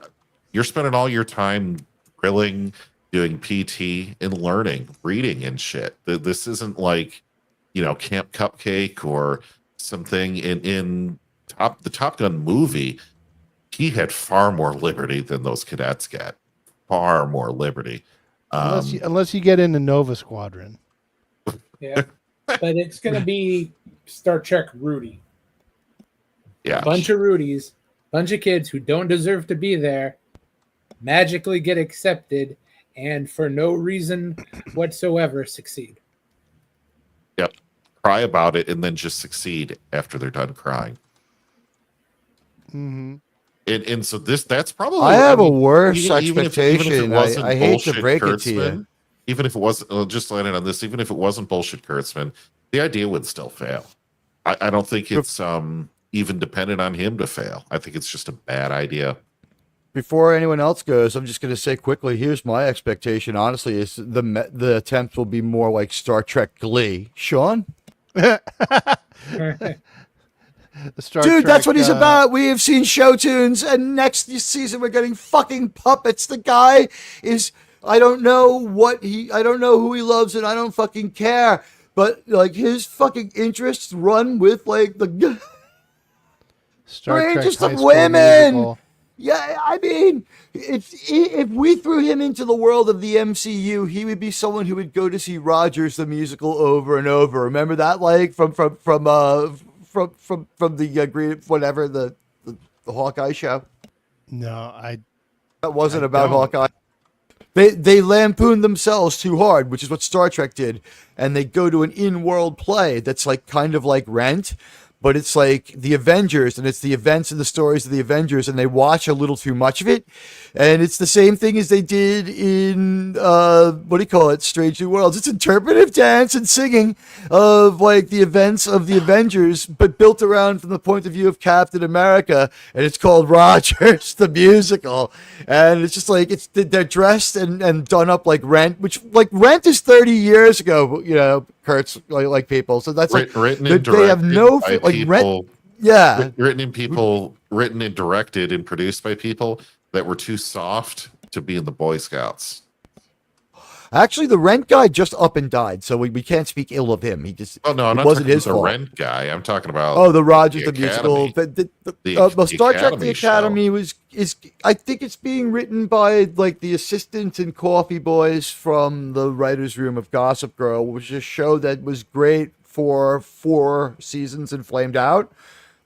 you're spending all your time drilling, doing PT, and learning, reading and shit. This isn't like, Camp Cupcake or something in the Top Gun movie. He had far more liberty than those cadets get. Far more liberty. Unless you get into Nova Squadron. Yeah, but it's going to be Star Trek Rudy. Yeah. A bunch of Rudies, bunch of kids who don't deserve to be there, magically get accepted, and for no reason whatsoever succeed. Yep. Cry about it and then just succeed after they're done crying. Mm-hmm. And so that's probably... I have a worse expectation. I hate to break it to you. Even if it wasn't... just landing on this, even if it wasn't bullshit Kurtzman, the idea would still fail. I don't think it's even dependent on him to fail. I think it's just a bad idea. Before anyone else goes, I'm just going to say quickly, here's my expectation, honestly, is the attempt will be more like Star Trek Glee. Sean? Dude, that's what he's about. We have seen show tunes, and next season we're getting fucking puppets. The guy is, I don't know who he loves, and I don't fucking care. But like his fucking interests run with like the strangest of women. Musical. Yeah, I mean, if we threw him into the world of the MCU, he would be someone who would go to see Rogers the musical over and over. Remember that, like from the whatever the Hawkeye show. No, that wasn't about Hawkeye. They lampoon themselves too hard, which is what Star Trek did, and they go to an in-world play that's like kind of like Rent, but it's like the Avengers, and it's the events and the stories of the Avengers, and they watch a little too much of it. And it's the same thing as they did in what do you call it? Strange New Worlds. It's interpretive dance and singing of like the events of the Avengers, but built around from the point of view of Captain America, and it's called Rogers the Musical. And it's just like they're dressed and done up like Rent, which like Rent is 30 years ago, you know, Kurt's like people. So that's like written and they have no directed by like people, Rent. Yeah, written and directed and produced by people that were too soft to be in the Boy Scouts. actually, the Rent guy just up and died, so we can't speak ill of him. He just Oh no, I'm it not wasn't talking his about the fault. Rent guy. I'm talking about Oh, the Rogers the Academy. musical. Well, Star Trek the Academy show. Academy is I think it's being written by like the assistants and coffee boys from the writers' room of Gossip Girl, which is a show that was great for 4 seasons and flamed out,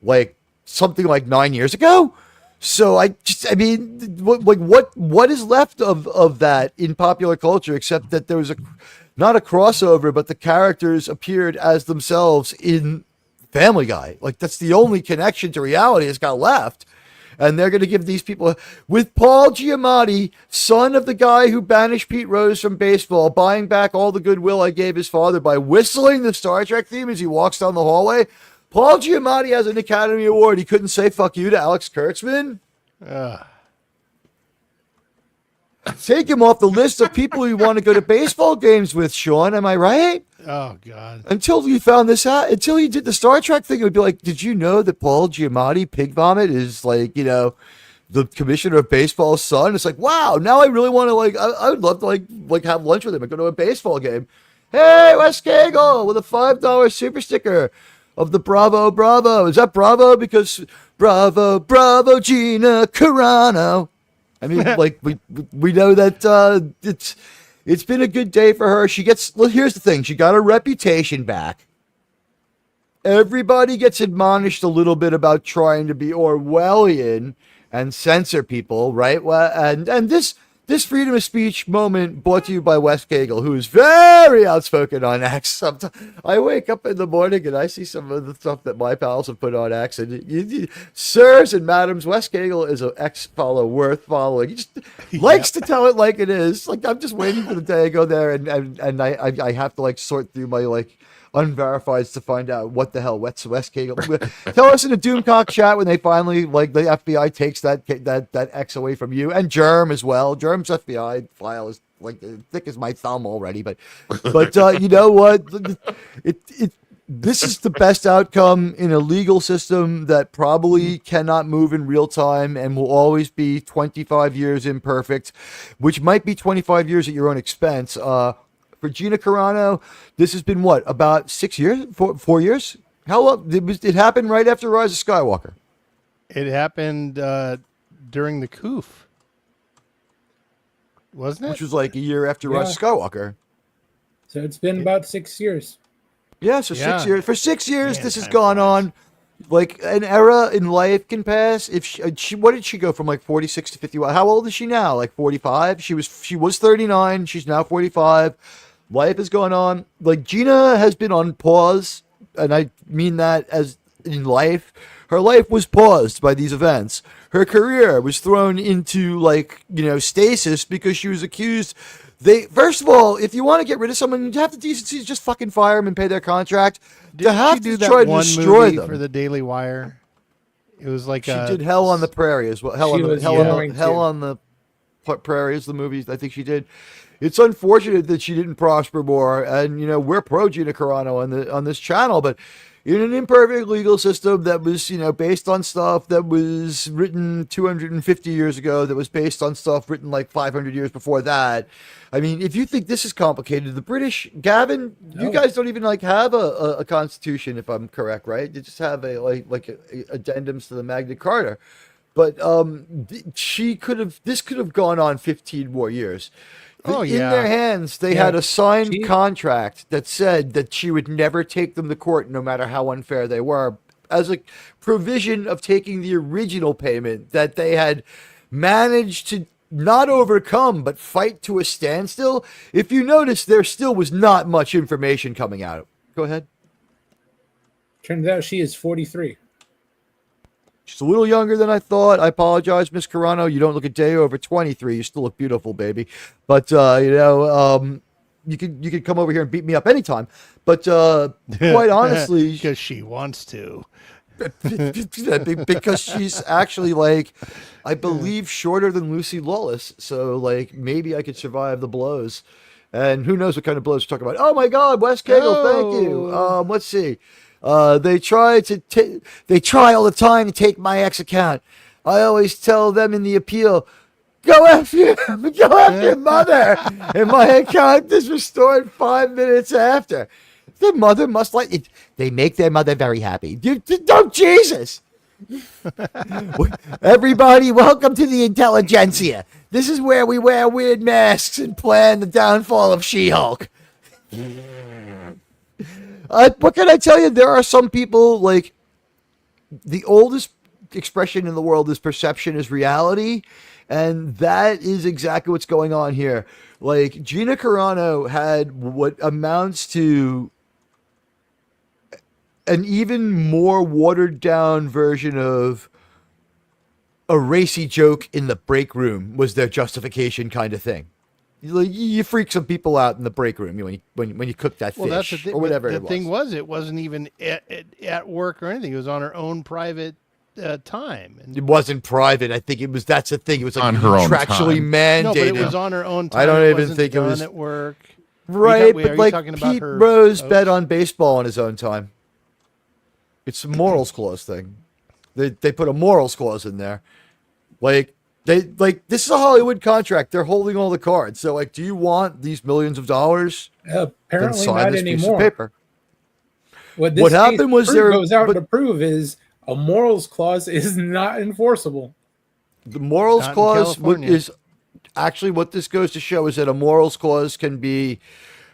like something like 9 years ago. So I mean, what is left of that in popular culture, except that there was not a crossover, but the characters appeared as themselves in Family Guy. Like that's the only connection to reality that's got left. And they're going to give these people, with Paul Giamatti, son of the guy who banished Pete Rose from baseball, buying back all the goodwill I gave his father by whistling the Star Trek theme as he walks down the hallway. Paul Giamatti has an Academy Award. He couldn't say fuck you to Alex Kurtzman. Take him off the list of people you want to go to baseball games with, Sean. Am I right? Oh God. Until you found this out, until you did the Star Trek thing, it would be like, did you know that Paul Giamatti, Pig Vomit, is like, you know, the commissioner of baseball's son? It's like, wow, now I really want to like, I would love to like have lunch with him and go to a baseball game. Hey, Wes Cagle with a $5 super sticker of the Bravo Bravo. Is that Bravo? Because Bravo Bravo Gina Carano. I mean, like we know that it's been a good day for her. She gets, well, here's the thing. She got her reputation back. Everybody gets admonished a little bit about trying to be Orwellian and censor people, right? Well, and this freedom of speech moment brought to you by Wes Cagle, who is very outspoken on X. Sometimes I wake up in the morning and I see some of the stuff that my pals have put on X. And sirs and madams, Wes Cagle is an X follow worth following. He just likes to tell it like it is. Like I'm just waiting for the day I go there and I have to like sort through my like unverifieds to find out what the hell Wes Cagle. Tell us in the Doomcock chat when they finally like the FBI takes that X away from you, and Germ as well. Germ's FBI file is like thick as my thumb already, but you know what? This is the best outcome in a legal system that probably cannot move in real time and will always be 25 years imperfect, which might be 25 years at your own expense. For Gina Carano, this has been what, about 6 years, 4 years? How long? It happened right after Rise of Skywalker. It happened during the COOF, wasn't it? Which was like a year after Rise of Skywalker. So it's been about 6 years. Yeah, so 6 years. For 6 years, Man, this has time gone flies. on. Like an era in life can pass. If she what did she go from like 46 to 51? How old is she now? Like 45? She was 39. She's now 45. Life has gone on. Like Gina has been on pause, and I mean that as in life. Her life was paused by these events. Her career was thrown into like, you know, stasis because she was accused. First of all, if you want to get rid of someone, you have the decency to just fucking fire them and pay their contract. Did have she do to that try to one destroy movie them. for the Daily Wire? It was like She did Hell on the Prairie as well. Hell on the Prairie is the movie I think she did. It's unfortunate that she didn't prosper more, and you know we're pro Gina Carano on this channel, but in an imperfect legal system that was, you know, based on stuff that was written 250 years ago, that was based on stuff written like 500 years before that. I mean, if you think this is complicated, the British, Gavin, you guys don't even like have a constitution, if I'm correct, right? You just have a addendums to the Magna Carta. But this could have gone on 15 more years. Oh, In yeah. their hands, they had a signed contract that said that she would never take them to court, no matter how unfair they were, as a provision of taking the original payment that they had managed to not overcome, but fight to a standstill. If you notice, there still was not much information coming out. Go ahead. Turns out she is 43. She's a little younger than I thought. I apologize, Miss Carano. You don't look a day over 23. You still look beautiful, baby. But you could come over here and beat me up anytime. But quite honestly, because she wants to. because she's actually, like, I believe, shorter than Lucy Lawless. So, like, maybe I could survive the blows. And who knows what kind of blows we're talking about. Oh my God, Wes Cagle, thank you. Let's see. They try all the time to take my ex account. I always tell them in the appeal, go after your mother. And my account is restored 5 minutes after. The mother must like it. They make their mother very happy. Oh, Jesus. Everybody, welcome to the intelligentsia. This is where we wear weird masks and plan the downfall of She-Hulk. What can I tell you? There are some people, like, the oldest expression in the world is perception is reality, and that is exactly what's going on here. Like, Gina Carano had what amounts to an even more watered down version of a racy joke in the break room was their justification kind of thing. You freak some people out in the break room when you cook that fish, that's the thing, or whatever the it was. thing was, it wasn't even at work or anything. It was on her own private time. And it wasn't private. I think that's the thing. It was like On her own contractually time. mandated. No, but it was on her own time. I don't It even wasn't think it done was at work. right. Are But you like talking about Pete her Rose post? bet on baseball on his own time. It's a morals clause thing. They put a morals clause in there. Like this is a Hollywood contract. They're holding all the cards. So like, do you want these millions of dollars? Apparently Then sign not this piece of anymore. paper. What happened was there goes out to prove is a morals clause is not enforceable. The morals Not in clause California. is actually what this goes to show is that a morals clause can be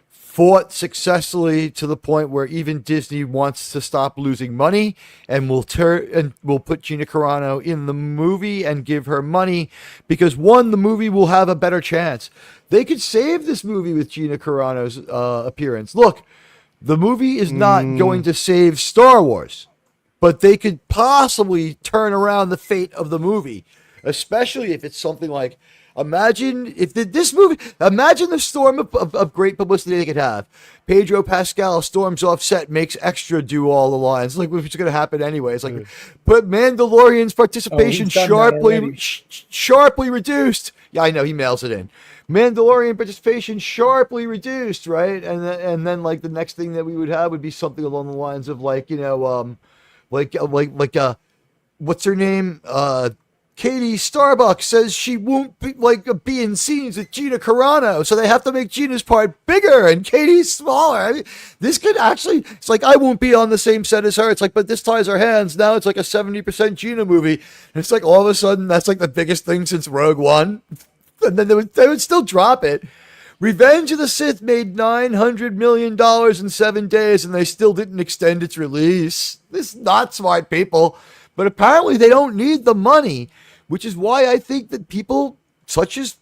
fought successfully to the point where even Disney wants to stop losing money and will put Gina Carano in the movie and give her money because one, the movie will have a better chance. They could save this movie with Gina Carano's appearance. Look, the movie is not going to save Star Wars, but they could possibly turn around the fate of the movie, especially if it's something like, imagine the storm of great publicity they could have. Pedro Pascal storms off set, makes Extra do all the lines. Like, it's going to happen anyway. It's like, but Mandalorian's participation sharply reduced. Yeah, I know, he mails it in. Mandalorian participation sharply reduced, right? And then like the next thing that we would have would be something along the lines of like, what's her name? Katie Starbuck says she won't be in scenes with Gina Carano, so they have to make Gina's part bigger and Katie's smaller. I mean, this could actually, it's like, I won't be on the same set as her. It's like, but this ties our hands. Now it's like a 70% Gina movie. And it's like, all of a sudden, that's like the biggest thing since Rogue One. And then they would still drop it. Revenge of the Sith made $900 million in 7 days, and they still didn't extend its release. This is not smart people. But apparently they don't need the money, which is why I think that people such as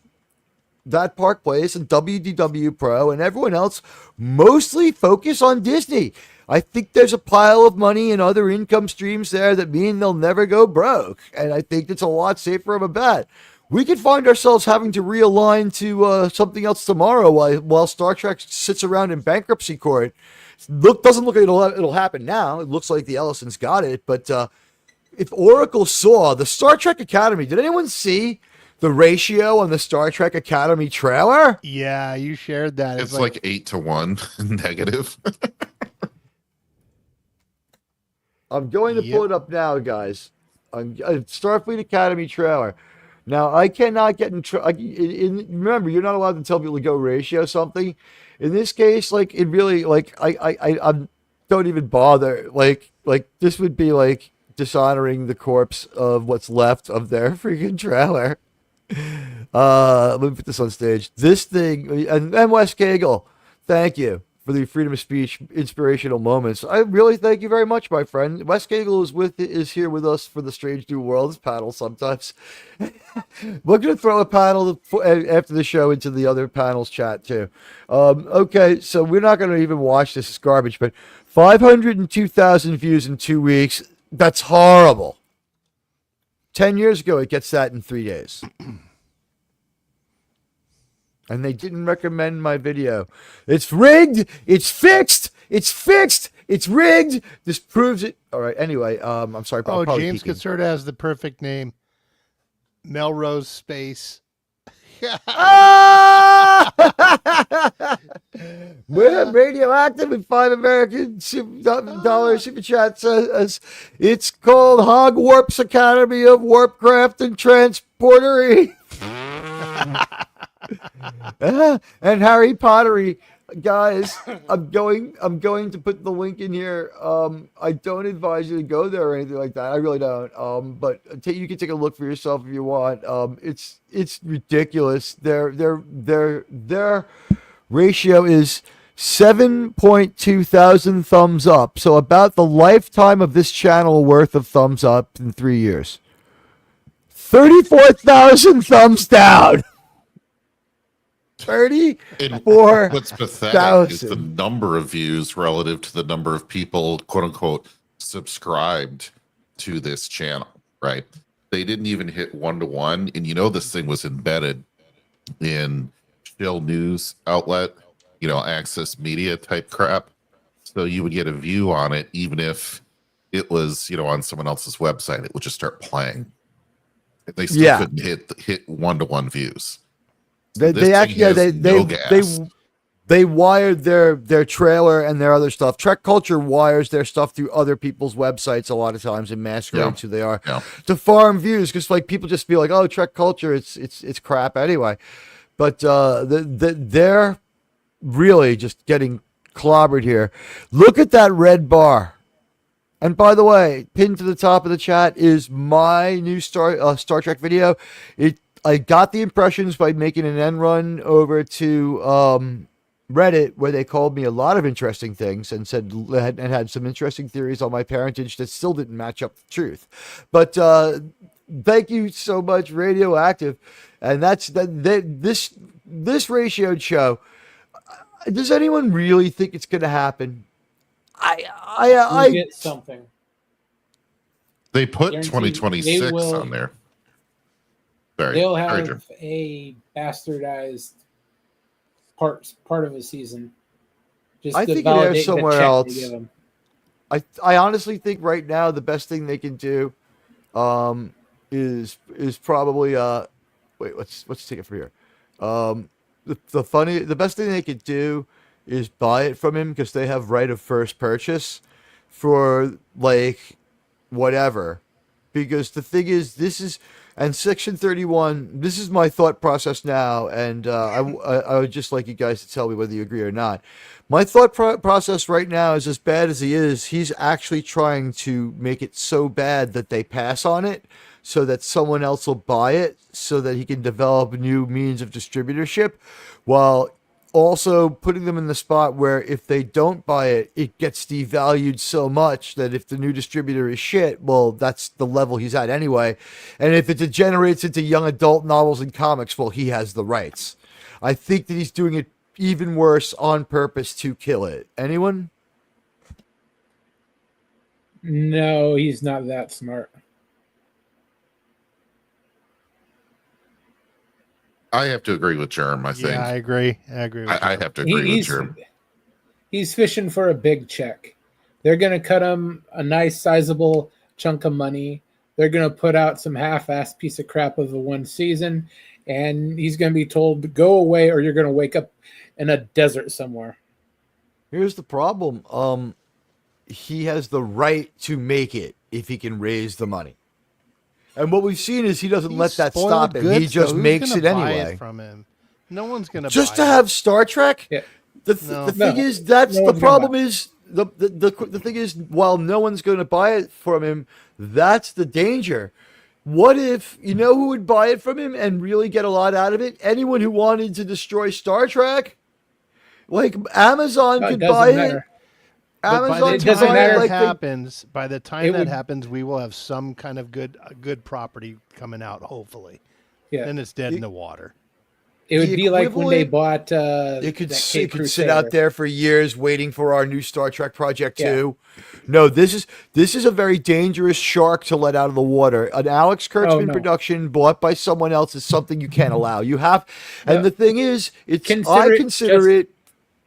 That Park Place and WDW Pro and everyone else mostly focus on Disney. I think there's a pile of money and other income streams there that mean they'll never go broke. And I think it's a lot safer of a bet. We could find ourselves having to realign to something else tomorrow while Star Trek sits around in bankruptcy court. Doesn't look like it'll happen now. It looks like the Ellisons got it, but if Oracle saw the Star Trek Academy, did anyone see the ratio on the Star Trek Academy trailer? Yeah, you shared that. It's like 8-1 negative. I'm going to pull it up now, guys. Starfleet Academy trailer. Now, I cannot get remember, you're not allowed to tell people to go ratio something. In this case, like, it really, like, I don't even bother. Like this would be like dishonoring the corpse of what's left of their freaking trailer. Let me put this on stage. This thing, and Wes Cagle, thank you for the freedom of speech inspirational moments. I really thank you very much, my friend. Wes Cagle is here with us for the Strange New Worlds panel sometimes. We're going to throw a panel after the show into the other panels chat too. Okay, so we're not going to even watch this. It's garbage, but 502,000 views in 2 weeks. That's horrible. 10 years ago, it gets that in 3 days. And they didn't recommend my video. It's rigged. It's fixed. It's fixed. It's rigged. This proves it. All right. Anyway, I'm sorry. Oh, James Caserta has the perfect name. Melrose Space. We're radioactive with $5 American dollar super chats. It's called Hogwarts Academy of Warpcraft and Transportery. And Harry Pottery. Guys, I'm going to put the link in here. I don't advise you to go there or anything like that. I really don't. But you can take a look for yourself if you want. It's ridiculous. Their ratio is 7.2 thousand thumbs up. So about the lifetime of this channel worth of thumbs up in 3 years. 34,000 thumbs down. 34,000. What's pathetic is the number of views relative to the number of people, quote unquote, subscribed to this channel, right? They didn't even hit 1-to-1. And this thing was embedded in Shill News outlet, Access Media type crap. So you would get a view on it, even if it was, on someone else's website, it would just start playing. They still couldn't hit 1-to-1 views. They actually they wired their trailer and their other stuff. Trek Culture wires their stuff through other people's websites a lot of times and masquerades who they are to farm views, because like people just be like, oh, Trek Culture, it's crap anyway. But they're really just getting clobbered here. Look at that red bar. And by the way, pinned to the top of the chat is my new Star Trek video. I got the impressions by making an end run over to Reddit, where they called me a lot of interesting things and said and had some interesting theories on my parentage that still didn't match up with the truth. But thank you so much, Radioactive. And this ratioed show. Does anyone really think it's going to happen? I get something. They put Guaranteed 2026 on there. They'll have a bastardized part of a season. Just I think it airs somewhere else. I honestly think right now the best thing they can do is probably wait, let's take it from here. The best thing they could do is buy it from him, because they have right of first purchase for like whatever. Because the thing is, and Section 31, this is my thought process now, and I would just like you guys to tell me whether you agree or not. My thought process right now is, as bad as he is, he's actually trying to make it so bad that they pass on it, so that someone else will buy it, so that he can develop new means of distributorship, while also putting them in the spot where if they don't buy it, it gets devalued so much that if the new distributor is shit, well, that's the level he's at anyway. And if it degenerates into young adult novels and comics, well, he has the rights. I think that he's doing it even worse on purpose to kill it. Anyone? No, he's not that smart. I have to agree with Germ, I think. Yeah, I agree. I have to agree with Germ. He's fishing for a big check. They're going to cut him a nice sizable chunk of money. They're going to put out some half-assed piece of crap of the one season, and he's going to be told to go away or you're going to wake up in a desert somewhere. Here's the problem. He has the right to make it if he can raise the money. And what we've seen is he doesn't let that stop him. He just makes it anyway. From him. No one's going to just to have Star Trek. Yeah. The thing is, that's the problem. Is the thing is, while no one's going to buy it from him, that's the danger. What if who would buy it from him and really get a lot out of it? Anyone who wanted to destroy Star Trek, like Amazon could buy it. Amazon, by the time that happens, that happens, we will have some kind of good property coming out. Hopefully, yeah. Then it's dead in the water. It would the be like when they equivalent- bought It could, that it Cape could sit out Crusader. there for years waiting for our new Star Trek project Yeah. too. No, this is a very dangerous shark to let out of the water. An Alex Kurtzman no. production bought by someone else is something you can't allow. You have, and No. the thing is, Consider I it consider just- it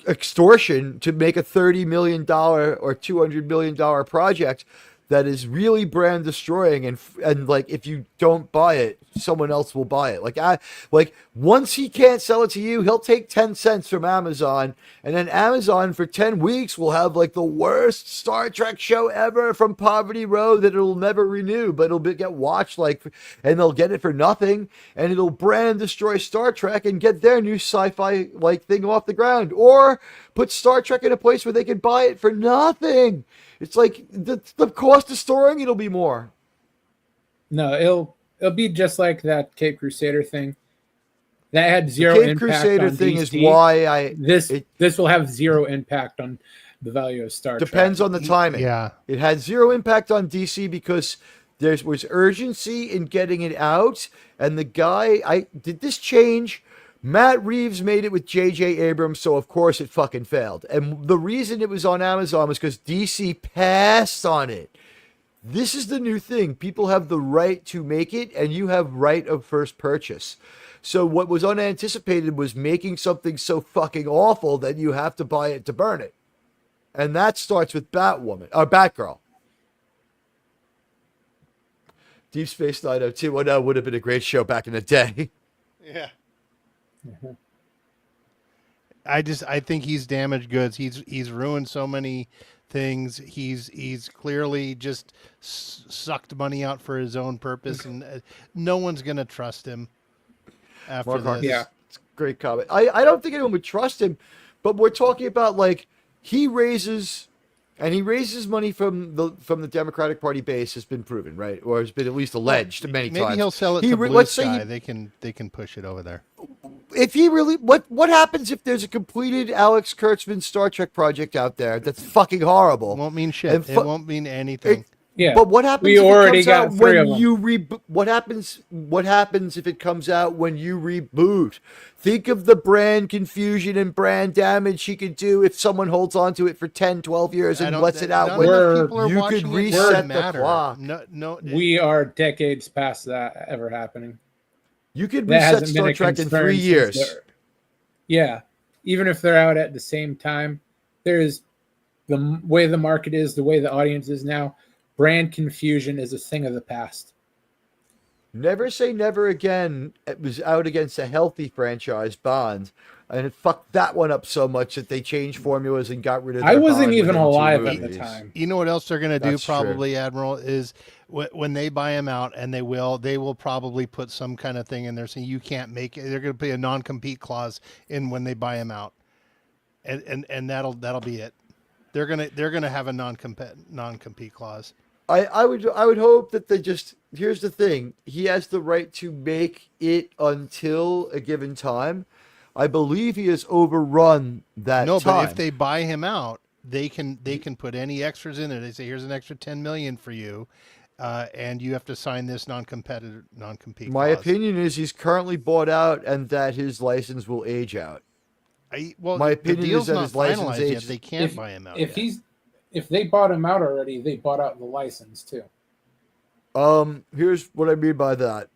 extortion to make a $30 million or $200 million project that is really brand destroying, and like if you don't buy it, someone else will buy it. Like once he can't sell it to you, he'll take 10 cents from Amazon, and then Amazon for 10 weeks will have like the worst Star Trek show ever from Poverty Row that it'll never renew, but get watched and they'll get it for nothing, and it'll brand destroy Star Trek and get their new sci-fi like thing off the ground, or put Star Trek in a place where they can buy it for nothing. It's like the cost of storing it'll be more. No, it'll be just like that Cape Crusader thing. That had zero Cape impact Crusader on thing DC. is why this will have zero impact on the value of Star Trek. depends on the timing. Yeah. It had zero impact on DC because there was urgency in getting it out, and the guy did this change. Matt Reeves made it with J.J. Abrams, so of course it fucking failed. And the reason it was on Amazon was because DC passed on it. This is the new thing. People have the right to make it, and you have right of first purchase. So what was unanticipated was making something so fucking awful that you have to buy it to burn it. And that starts with Batgirl. Deep Space 90210 would have been a great show back in the day. Yeah. I think he's damaged goods. He's ruined so many things. He's clearly just sucked money out for his own purpose, and no one's gonna trust him after Mark this. Harkness, it's a great comment. I don't think anyone would trust him, but we're talking about like he raises money from the Democratic Party base, has been proven, right? Or has been at least alleged many times. Maybe he'll sell it to Blue let's say Sky. They can push it over there. if he really what happens if there's a completed Alex Kurtzman Star Trek project out there that's fucking horrible? It won't mean shit. It won't mean anything. Yeah, But what happens we if already it comes got out three when of them. you what happens if it comes out when you reboot? Think of the brand confusion and brand damage he could do if someone holds on to it for 10, 12 years and lets it out none when of the people are you watching could it. reset Doesn't the matter. clock. No, We are decades past that ever happening. You could That reset hasn't been Star a Trek in concern 3 since years. Yeah, even if they're out at the same time, there's the way the market is, the way the audience is now. Brand confusion is a thing of the past. Never Say Never Again. It was out against a healthy franchise, Bond, and it fucked that one up so much that they changed formulas and got rid of. I their wasn't Bond even within 2 alive at the movies. time. You know what else they're going to do? That's true. Probably, Admiral, is when they buy him out, and they will probably put some kind of thing in there saying you can't make it. They're going to put a non-compete clause in when they buy him out, and that'll be it. They're gonna have a non-compete clause. I would hope that they just, here's the thing, he has the right to make it until a given time. I believe he has overrun that No, time. but if they buy him out, they can put any extras in there. They say here's an extra $10 million for you, and you have to sign this non-compete. My clause. opinion is he's currently bought out and that his license will age out. My opinion the deal's is that not his license finalized yet. ages. They can't buy him out. If they bought him out already, they bought out the license too. Here's what I mean by that.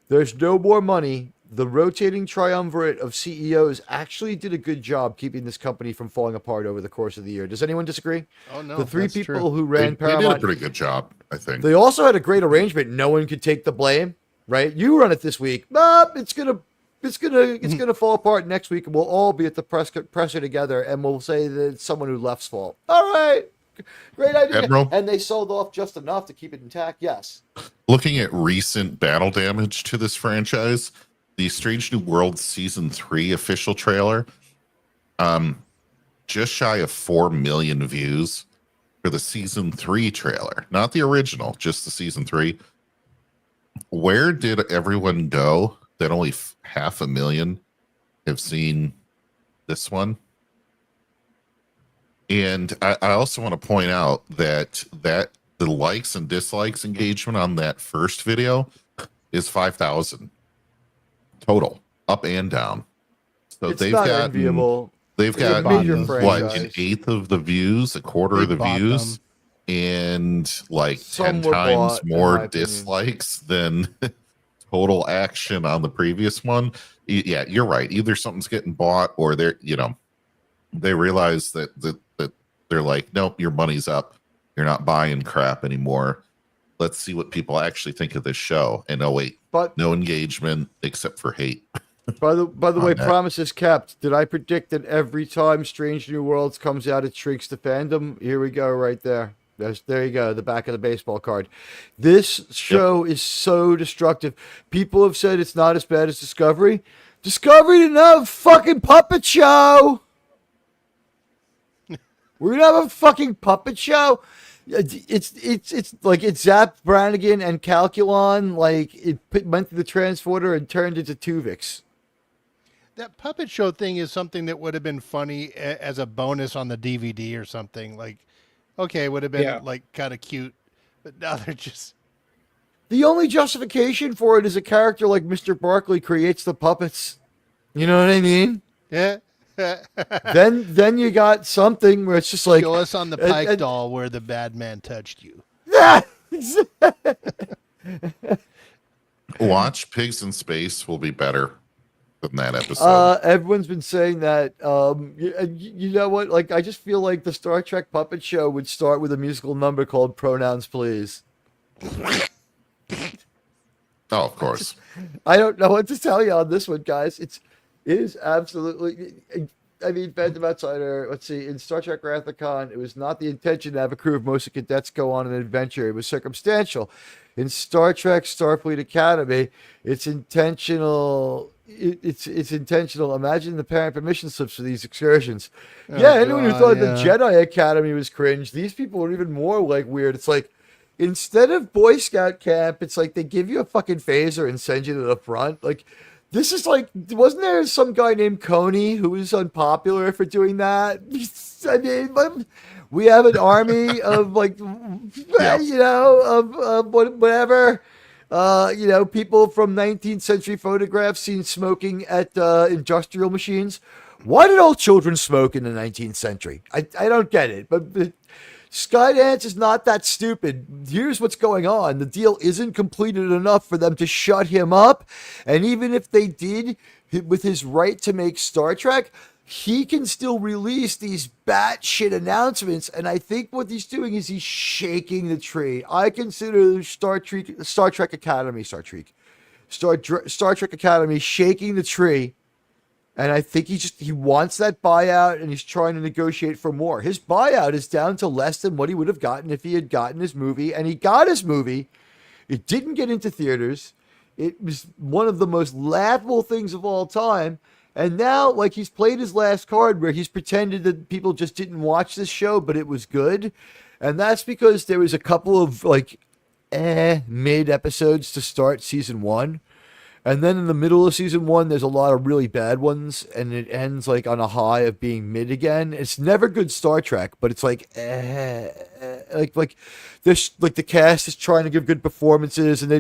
There's no more money. The rotating triumvirate of CEOs actually did a good job keeping this company from falling apart over the course of the year. Does anyone disagree? Oh no, The three that's people true. who ran They did Paramount, a pretty good job, I think. they also had a great arrangement. No one could take the blame, right? You run it this week. It's gonna fall apart next week, and we'll all be at the presser together, and we'll say that it's someone who left's fault. All right, great idea. Admiral? And they sold off just enough to keep it intact. Yes. Looking at recent battle damage to this franchise, the Strange New World Season 3 official trailer, just shy of 4 million views for the Season 3 trailer. Not the original, just the Season 3. Where did everyone go that only 500,000 have seen this one? And I also want to point out that the likes and dislikes engagement on that first video is 5,000 total, up and down. So It's not enviable. they've It's a gotten major what, franchise. an eighth of the views, a quarter They of the bought views, them. and like Some 10 were times bought, in my more opinion. dislikes than total action on the previous one. Yeah, you're right. Either something's getting bought, or they realize that they're like, nope, your money's up. You're not buying crap anymore. Let's see what people actually think of this show. And oh wait, But no engagement except for hate. by the way, that. promises kept. Did I predict that every time Strange New Worlds comes out, it shrinks the fandom? Here we go, right there. There you go, the back of the baseball card. This show is so destructive. People have said it's not as bad as Discovery. Discovery didn't have a fucking puppet show. We're gonna have a fucking puppet show. It's like it's Zap Brannigan and Calculon. Like went through the transporter and turned into Tuvix. That puppet show thing is something that would have been funny as a bonus on the DVD or something. Like, okay, it would have been like kind of cute, but now they're just. The only justification for it is a character like Mr. Barkley creates the puppets. You know what I mean? Yeah. then you got something where it's just like, show us on the Pike doll where the bad man touched you. Watch Pigs in Space will be better than that episode. Everyone's been saying that. You know what? Like, I just feel like the Star Trek puppet show would start with a musical number called "Pronouns Please." Oh, of course. I don't know what to tell you on this one, guys. It is absolutely. I mean, Phantom Outsider. Let's see. In Star Trek Wrath of Khan, it was not the intention to have a crew of mostly cadets go on an adventure. It was circumstantial. In Star Trek Starfleet Academy, it's intentional. It's intentional. Imagine the parent permission slips for these excursions. Anyone who thought the Jedi Academy was cringe, these people are even more like weird. It's like, instead of Boy Scout camp, it's like they give you a fucking phaser and send you to the front. Like, this is like, wasn't there some guy named Coney who was unpopular for doing that? I mean, we have an army of like, you know, of whatever. People from 19th century photographs seen smoking at industrial machines. Why did all children smoke in the 19th century? I don't get it. But Skydance is not that stupid. Here's what's going on. The deal isn't completed enough for them to shut him up. And even if they did, with his right to make Star Trek, he can still release these batshit announcements. And I think what he's doing is he's shaking the tree. I consider Star Trek Academy shaking the tree. And I think he wants that buyout, and he's trying to negotiate for more. His buyout is down to less than what he would have gotten if he had gotten his movie, and he got his movie. It didn't get into theaters. It was one of the most laughable things of all time. And now, like, he's played his last card where he's pretended that people just didn't watch this show, but it was good. And that's because there was a couple of, like, mid episodes to start season one. And then in the middle of season one, there's a lot of really bad ones, and it ends like on a high of being mid again. It's never good Star Trek, but it's like, like this, like the cast is trying to give good performances, and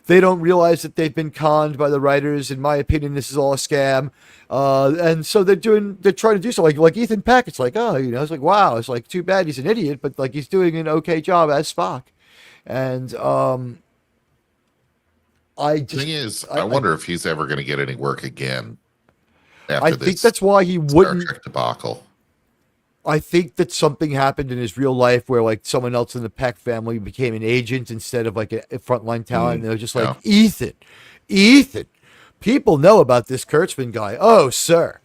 they don't realize that they've been conned by the writers. In my opinion, this is all a scam, and so they're trying to do something like Ethan Peck. It's like, it's like, wow, it's like too bad he's an idiot, but like he's doing an okay job as Spock, and Thing is, I wonder if he's ever going to get any work again. After I this think that's why he Star wouldn't. Trek debacle. I think that something happened in his real life where like someone else in the Peck family became an agent instead of like a frontline talent. And they were just like, Ethan, people know about this Kurtzman guy. Oh, sir.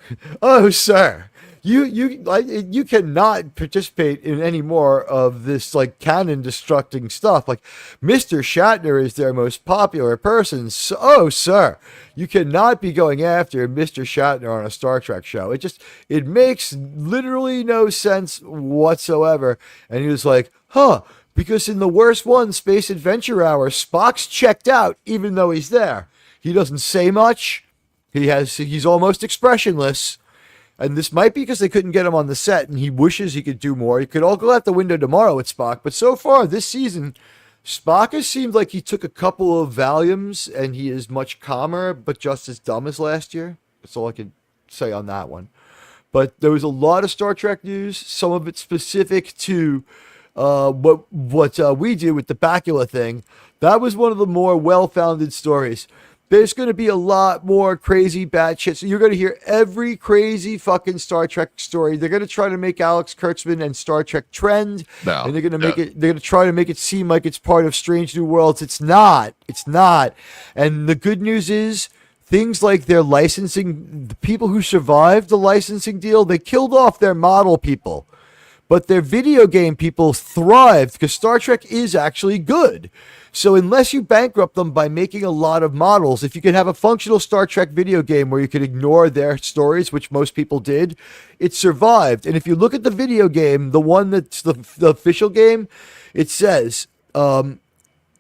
You cannot participate in any more of this like canon destructing stuff. Like Mr. Shatner is their most popular person. So, oh, sir, you cannot be going after Mr. Shatner on a Star Trek show. It makes literally no sense whatsoever. And he was like, because in the worst one, Space Adventure Hour, Spock's checked out even though he's there. He doesn't say much. He's almost expressionless. And this might be because they couldn't get him on the set, and he wishes he could do more. He could all go out the window tomorrow with Spock. But so far this season, Spock has seemed like he took a couple of Valiums, and he is much calmer, but just as dumb as last year. That's all I can say on that one. But there was a lot of Star Trek news, some of it specific to what we do with the Bakula thing. That was one of the more well-founded stories. There's going to be a lot more crazy batshit. So you're going to hear every crazy fucking Star Trek story. They're going to try to make Alex Kurtzman and Star Trek trend. No, and they're going to make it. They're going to try to make it seem like it's part of Strange New Worlds. It's not. It's not. And the good news is, things like their licensing, the people who survived the licensing deal, they killed off their model people. But their video game people thrived because Star Trek is actually good. So unless you bankrupt them by making a lot of models, if you could have a functional Star Trek video game where you could ignore their stories, which most people did, it survived. And if you look at the video game, the one that's the official game, it says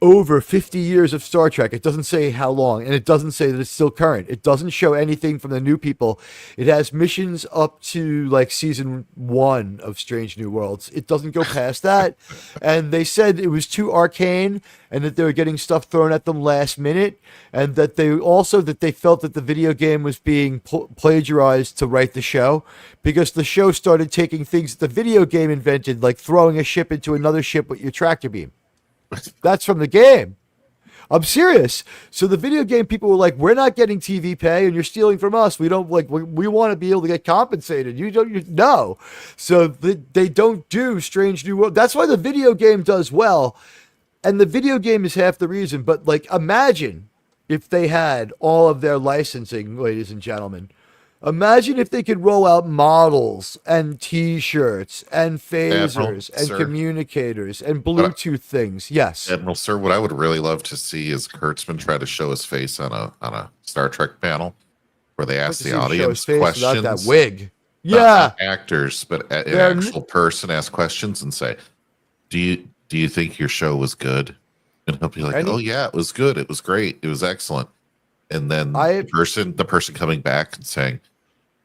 over 50 years of Star Trek. It doesn't say how long, and it doesn't say that it's still current. It doesn't show anything from the new people. It has missions up to like season 1 of Strange New Worlds. It doesn't go past that. And they said it was too arcane and that they were getting stuff thrown at them last minute, and that they felt that the video game was being plagiarized to write the show, because the show started taking things that the video game invented, like throwing a ship into another ship with your tractor beam. That's from the game. I'm serious. So the video game people were like, we're not getting TV pay and you're stealing from us. We don't we want to be able to get compensated. No. So they don't do Strange New World. That's why the video game does well. And the video game is half the reason. But like, imagine if they had all of their licensing, ladies and gentlemen. Imagine if they could roll out models and T-shirts and phasers and communicators and Bluetooth things. Yes, Admiral Sir, what I would really love to see is Kurtzman try to show his face on a Star Trek panel where they ask the audience questions. Without that wig. Not actors, but an actual person ask questions and say, "Do you think your show was good?" And he'll be like, "Oh yeah, it was good. It was great. It was excellent." And then the person coming back and saying,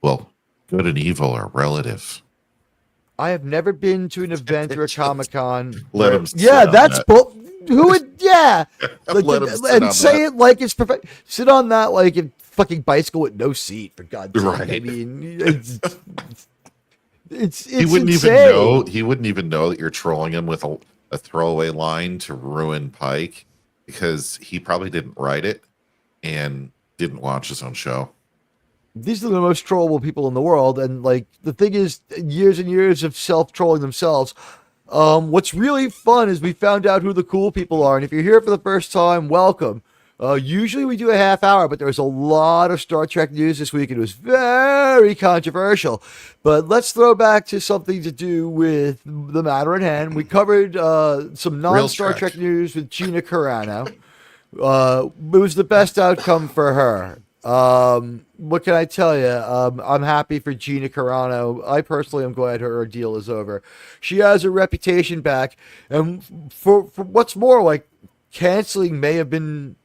well, good and evil are relative. I have never been to an event or a Comic-Con. Let him that's who would, and say it like it's perfect. Sit on that like a fucking bicycle with no seat, for God's sake. Right. I mean, it's he wouldn't insane. even know that you're trolling him with a throwaway line to ruin Pike, because he probably didn't write it and didn't watch his own show. These are the most trollable people in the world, and like the thing is, years and years of self-trolling themselves. What's really fun is we found out who the cool people are, and if you're here for the first time, welcome. Usually we do a half hour, but there was a lot of Star Trek news this week, and it was very controversial. But let's throw back to something to do with the matter at hand. We covered some non-Star Trek news with Gina Carano. It was the best outcome for her. What can I tell you? I'm happy for Gina Carano. I personally am glad her ordeal is over. She has her reputation back, and for what's more, like, canceling may have been.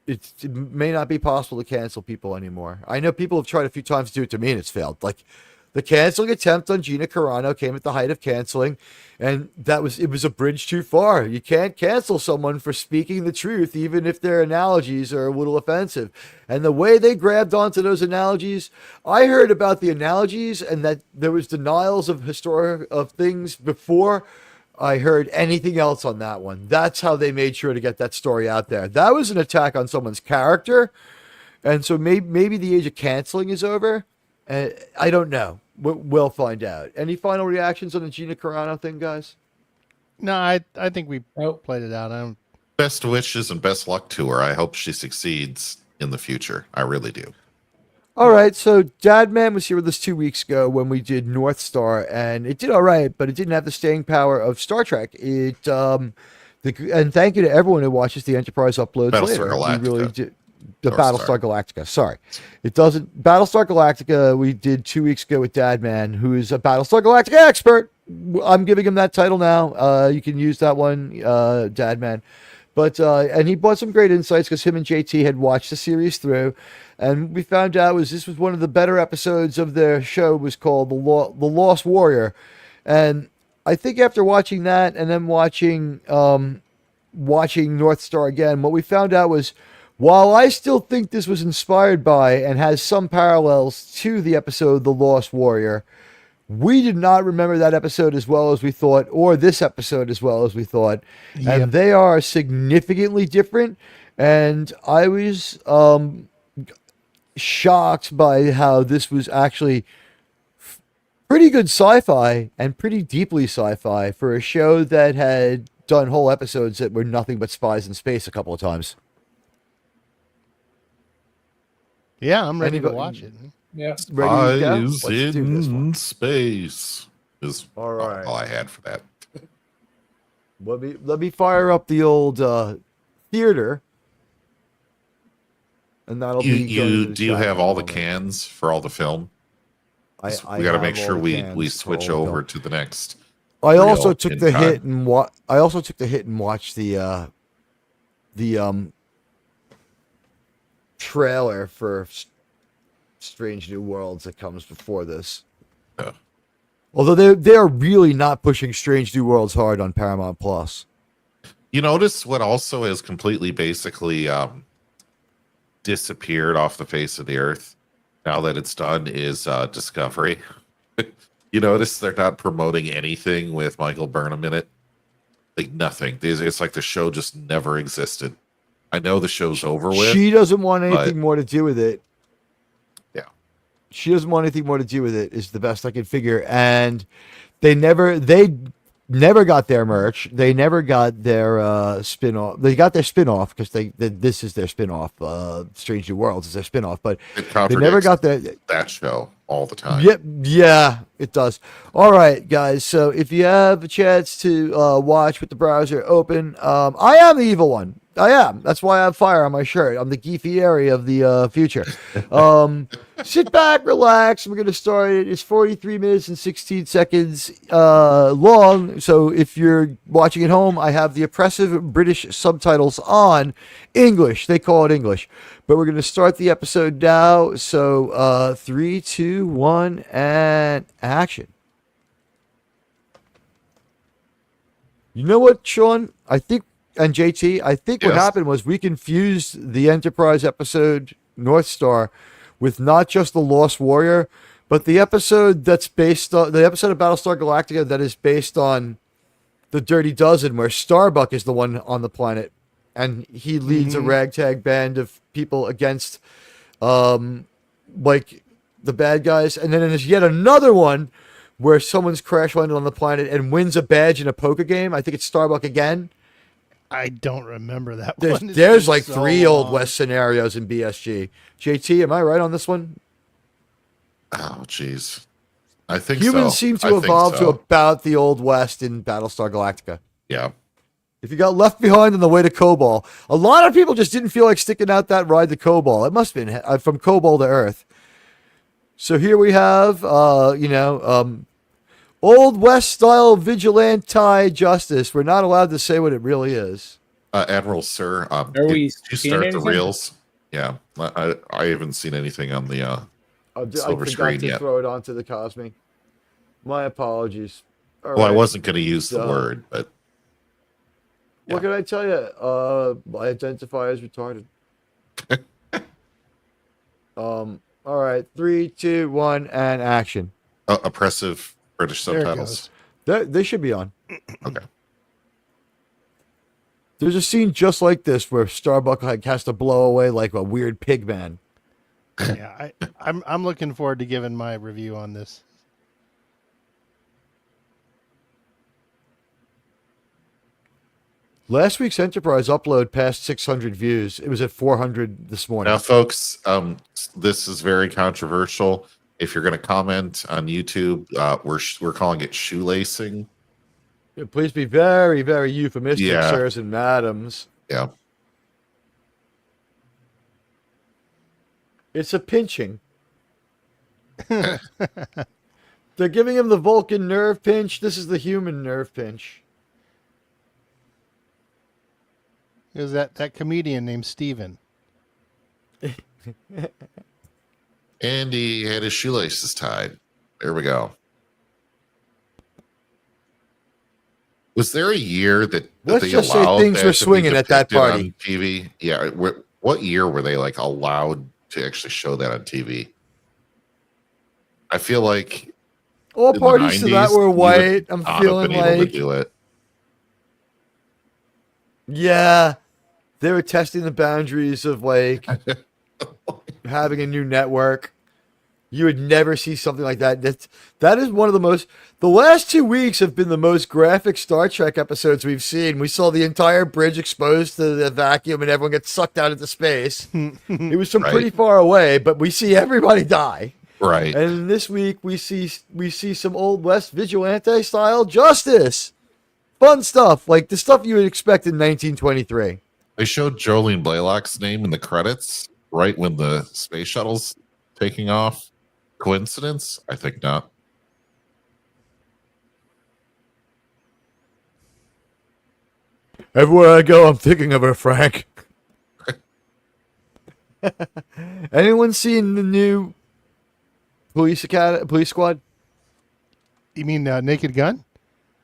It may not be possible to cancel people anymore. I know people have tried a few times to do it to me, and it's failed. Like, the canceling attempt on Gina Carano came at the height of canceling, and it was a bridge too far. You can't cancel someone for speaking the truth, even if their analogies are a little offensive. And the way they grabbed onto those analogies, I heard about the analogies and that there was denials of things before I heard anything else on that one. That's how they made sure to get that story out there. That was an attack on someone's character, and so maybe the age of canceling is over. I don't know. We'll find out. Any final reactions on the Gina Carano thing, guys? No, I think we played it out. Best wishes and best luck to her. I hope she succeeds in the future. I really do. All right, so Dadman was here with us 2 weeks ago when we did North Star, and it did all right, but it didn't have the staying power of Star Trek. And thank you to everyone who watches the Enterprise uploads later. Galactica. We really did. The Battlestar Galactica. Sorry. It doesn't. Battlestar Galactica, we did 2 weeks ago with Dadman, who is a Battlestar Galactica expert. I'm giving him that title now. You can use that one, Dadman. But, and he brought some great insights because him and JT had watched the series through. And we found out this was one of the better episodes of their show. It was called The Lost Warrior. And I think after watching that and then watching North Star again, what we found out was While I still think this was inspired by and has some parallels to the episode The Lost Warrior, we did not remember that episode as well as we thought, or this episode as well as we thought. Yep. And they are significantly different. And I was shocked by how this was actually pretty good sci-fi and pretty deeply sci-fi for a show that had done whole episodes that were nothing but spies in space a couple of times. Yeah, I'm ready to Anybody- watch it. Yeah. Ready to go? Eyes Let's do this one. in space is All right. all I had for that. Let me fire up the old theater, and that'll be. Do you have all the cans for all the film? We got to make sure we switch over to the next. I also reel took in the time. hit and I also took the hit and watched the trailer for Strange New Worlds that comes before this. Yeah. Although they are really not pushing Strange New Worlds hard on Paramount Plus. You notice what also has completely basically disappeared off the face of the earth now that it's done is Discovery. You notice they're not promoting anything with Michael Burnham in it. Like nothing. It's like the show just never existed. I know the show's over with. She doesn't want anything but- more to do with it. Yeah. She doesn't want anything more to do with it is the best I can figure. And they never got their merch. They never got their spin-off. They got their spin-off because this is their spin-off. Strange New Worlds is their spin-off, but It they never contradicts got their that show all the time. Yep, yeah, it does. All right, guys. So if you have a chance to watch with the browser open, I am the evil one. I am. That's why I have fire on my shirt. I'm the geefy area of the future. Sit back, relax. We're going to start it. It's 43 minutes and 16 seconds long. So if you're watching at home, I have the oppressive British subtitles on English. They call it English. But we're going to start the episode now. So 3, 2, 1, and action. You know what, Sean? I think, and JT, I think what Yes. happened was we confused the Enterprise episode North Star with not just the Lost Warrior, but the episode that's based on the episode of Battlestar Galactica that is based on the Dirty Dozen, where Starbuck is the one on the planet, and he leads a ragtag band of people against, like the bad guys. And then there's yet another one where someone's crash landed on the planet and wins a badge in a poker game. I think it's Starbuck again. I don't remember that There's, one. It's there's been like so 3 Old long. West scenarios in BSG. JT, am I right on this one? Oh, jeez. I think Humans so. seem I to think evolve to so. about the Old West in Battlestar Galactica. Yeah. If you got left behind on the way to Kobol, a lot of people just didn't feel like sticking out that ride to Kobol. It must have been from Kobol to Earth. So here we have, Old West style vigilante justice. We're not allowed to say what it really is. Admiral Sir, we did you seeing start the anything? reels? Yeah. I haven't seen anything on the I silver forgot screen to yet. throw it onto the Cosme. My apologies. All Well, I right. wasn't going to use the So- word, but What can I tell you? I identify as retarded. All right, 3, 2, 1, and action. oppressive British There it subtitles. They should be on. Okay. There's a scene just like this where Starbuck like has to blow away like a weird pig man. Yeah, I'm looking forward to giving my review on this. Last week's Enterprise upload passed 600 views. It was at 400 this morning. Now, folks, this is very controversial. If you're going to comment on YouTube, we're calling it shoelacing. Please be very, very euphemistic, Yeah. sirs and madams. Yeah. It's a pinching. They're giving him the Vulcan nerve pinch. This is the human nerve pinch. It was that comedian named Steven. And he had his shoelaces tied. There we go. Was there a year that Let's they just say allowed things that were to be swinging at that depicted party. on TV? Yeah. What What year were they like allowed to actually show that on TV? I feel like All in the parties to that 90s, were you would white. I'm not have feeling been able to like, do it. yeah, they were testing the boundaries of like having a new network. You would never see something like that. That is one of the most. The last 2 weeks have been the most graphic Star Trek episodes we've seen. We saw the entire bridge exposed to the vacuum, and everyone gets sucked out into space. It was from Right. pretty far away, but we see everybody die. Right. And this week we see some old West vigilante style justice, fun stuff like the stuff you would expect in 1923. They showed Jolene Blaylock's name in the credits right when the space shuttle's taking off. Coincidence? I think not. Everywhere I go, I'm thinking of her, Frank. Anyone seen the new police squad? You mean Naked Gun?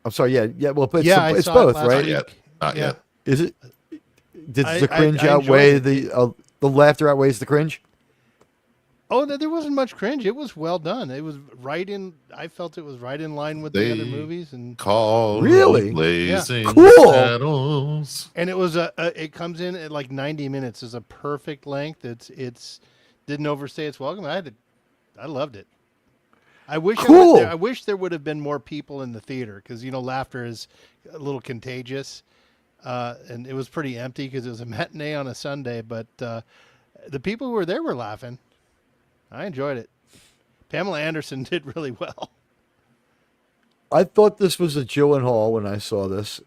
I'm sorry, yeah. Well, but Yeah, I it's saw it both, last right? Not week. yet. Not Yeah. yet. Is it? Does I- the cringe I outweigh enjoyed the laughter outweighs the cringe? Oh, there wasn't much cringe. It was well done. It was right in. I felt it was right in line with the other They- movies, and Call Really? blazing Cool. saddles. it was it comes in at like 90 minutes. Is a perfect length. It's didn't overstay its welcome. I loved it. I wish Cool. I wish there would have been more people in the theater because laughter is a little contagious, and it was pretty empty because it was a matinee on a Sunday. But the people who were there were laughing. I enjoyed it. Pamela Anderson did really well. I thought this was a Gyllenhaal when I saw this.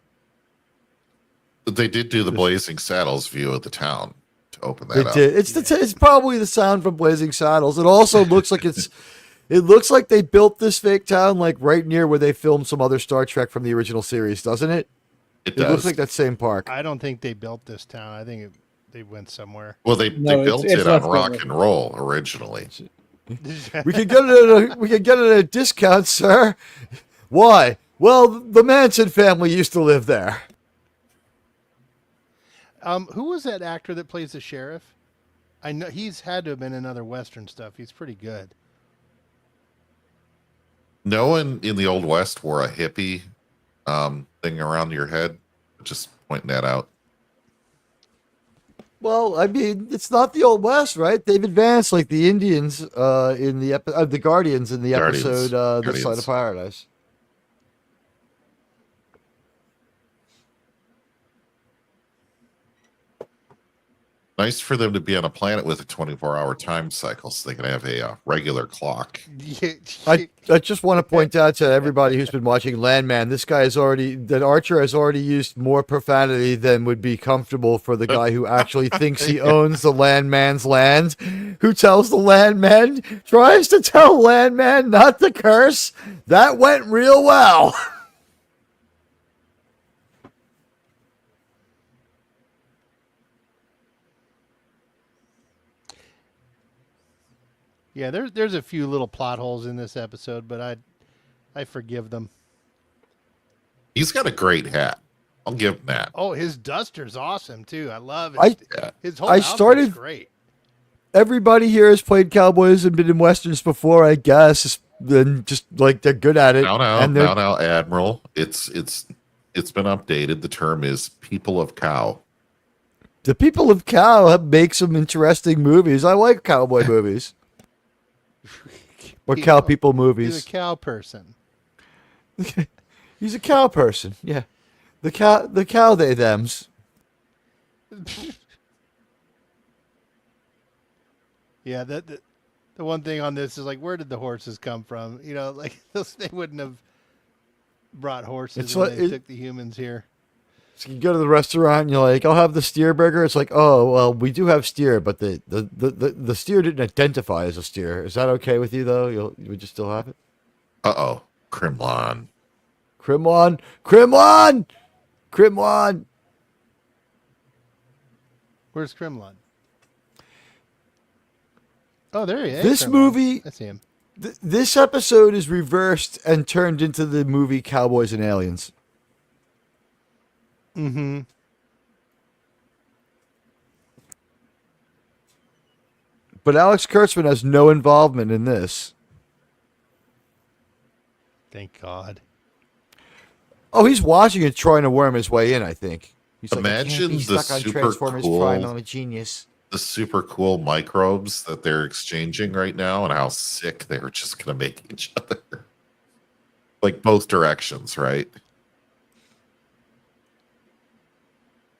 But they did do the blazing saddles view of the town to open that It up. did. It's probably the sound from Blazing Saddles. It also looks like it looks like they built this fake town like right near where they filmed some other Star Trek from the original series, doesn't it? It It looks does. like that same park. I don't think they built this town. I think they went somewhere. Well, they No, built it's it on left rock over. and roll originally. We could get it at a discount, sir. Why? Well, the Manson family used to live there. Who was that actor that plays the sheriff? I know he's had to have been in other Western stuff. He's pretty good. No one in the Old West wore a hippie thing around your head. Just pointing that out. Well, I mean, it's not the Old West, right? They've advanced like the Indians in the Guardians in the Guardians. episode "This Side Guardians. of Paradise." Nice for them to be on a planet with a 24-hour time cycle so they can have a regular clock. I just want to point out to everybody who's been watching Landman, that Archer has already used more profanity than would be comfortable for the guy who actually thinks he owns the Landman's land, who tells the Landman, tries to tell Landman not to curse. That went real well. Yeah, there's a few little plot holes in this episode, but I forgive them. He's got a great hat. I'll give him that. Oh, his duster's awesome too. I love it. His whole I outfit's started- great. Everybody here has played cowboys and been in westerns before, I guess. Then just like they're good at it. Now, Admiral. It's been updated. The term is people of cow. The people of Cow make some interesting movies. I like cowboy movies. Or cow people He's movies. a cow person. He's a cow person. Yeah. The cow they thems. Yeah, the one thing on this is like, where did the horses come from? Like they wouldn't have brought horses It's when like- they took the humans here. So you go to the restaurant and you're like, I'll have the steer burger. It's like, oh, well, we do have steer, but the steer didn't identify as a steer. Is that okay with you, though? Would you still have it? Uh-oh. Krimlon. Krimlon! Krimlon! Krimlon! Where's Krimlon? Oh, there he is. This Krimlon. movie- I see him. This episode is reversed and turned into the movie Cowboys and Aliens. Mm-hmm. But Alex Kurtzman has no involvement in this. Thank God. Oh, he's watching it, trying to worm his way in, I think. He's like, I can't Imagine be the stuck on super Transformers cool- Prime. I'm a genius. The super cool microbes that they're exchanging right now and how sick they're just going to make each other. Like both directions, right?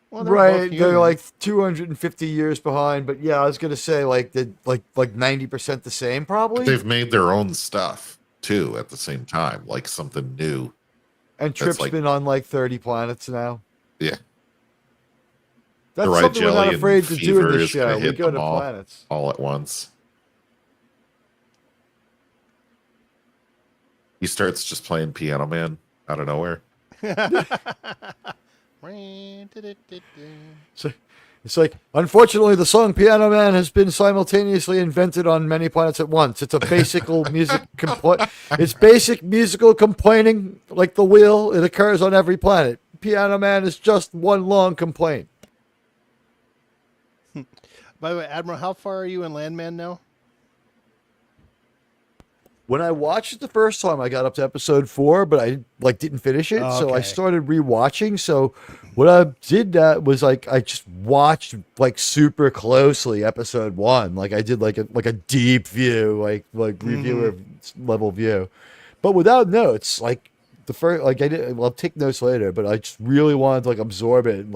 Well, they're Right, both they're human. like 250 years behind, but yeah, I was gonna say like 90% the same, probably. They've made their own stuff too at the same time, like something new. And that's Trip's like- been on like 30 planets now. Yeah. That's The right something we're not jelly and afraid to do in fever this is gonna show. We hit go them to all. planets. All at once. He starts just playing Piano Man out of nowhere. So it's like, unfortunately, the song "Piano Man" has been simultaneously invented on many planets at once. It's a basic It's basic musical complaining, like the wheel. It occurs on every planet. Piano Man is just one long complaint. By the way, Admiral, how far are you in Landman now? When I watched it the first time, I got up to episode 4, but I didn't finish it. Oh, So I okay. started rewatching. So what I did was I just watched super closely episode 1. Like I did like a deep view, like reviewer level view, but without notes. Like the first, I did. Well, I'll take notes later, but I just really wanted to absorb it. And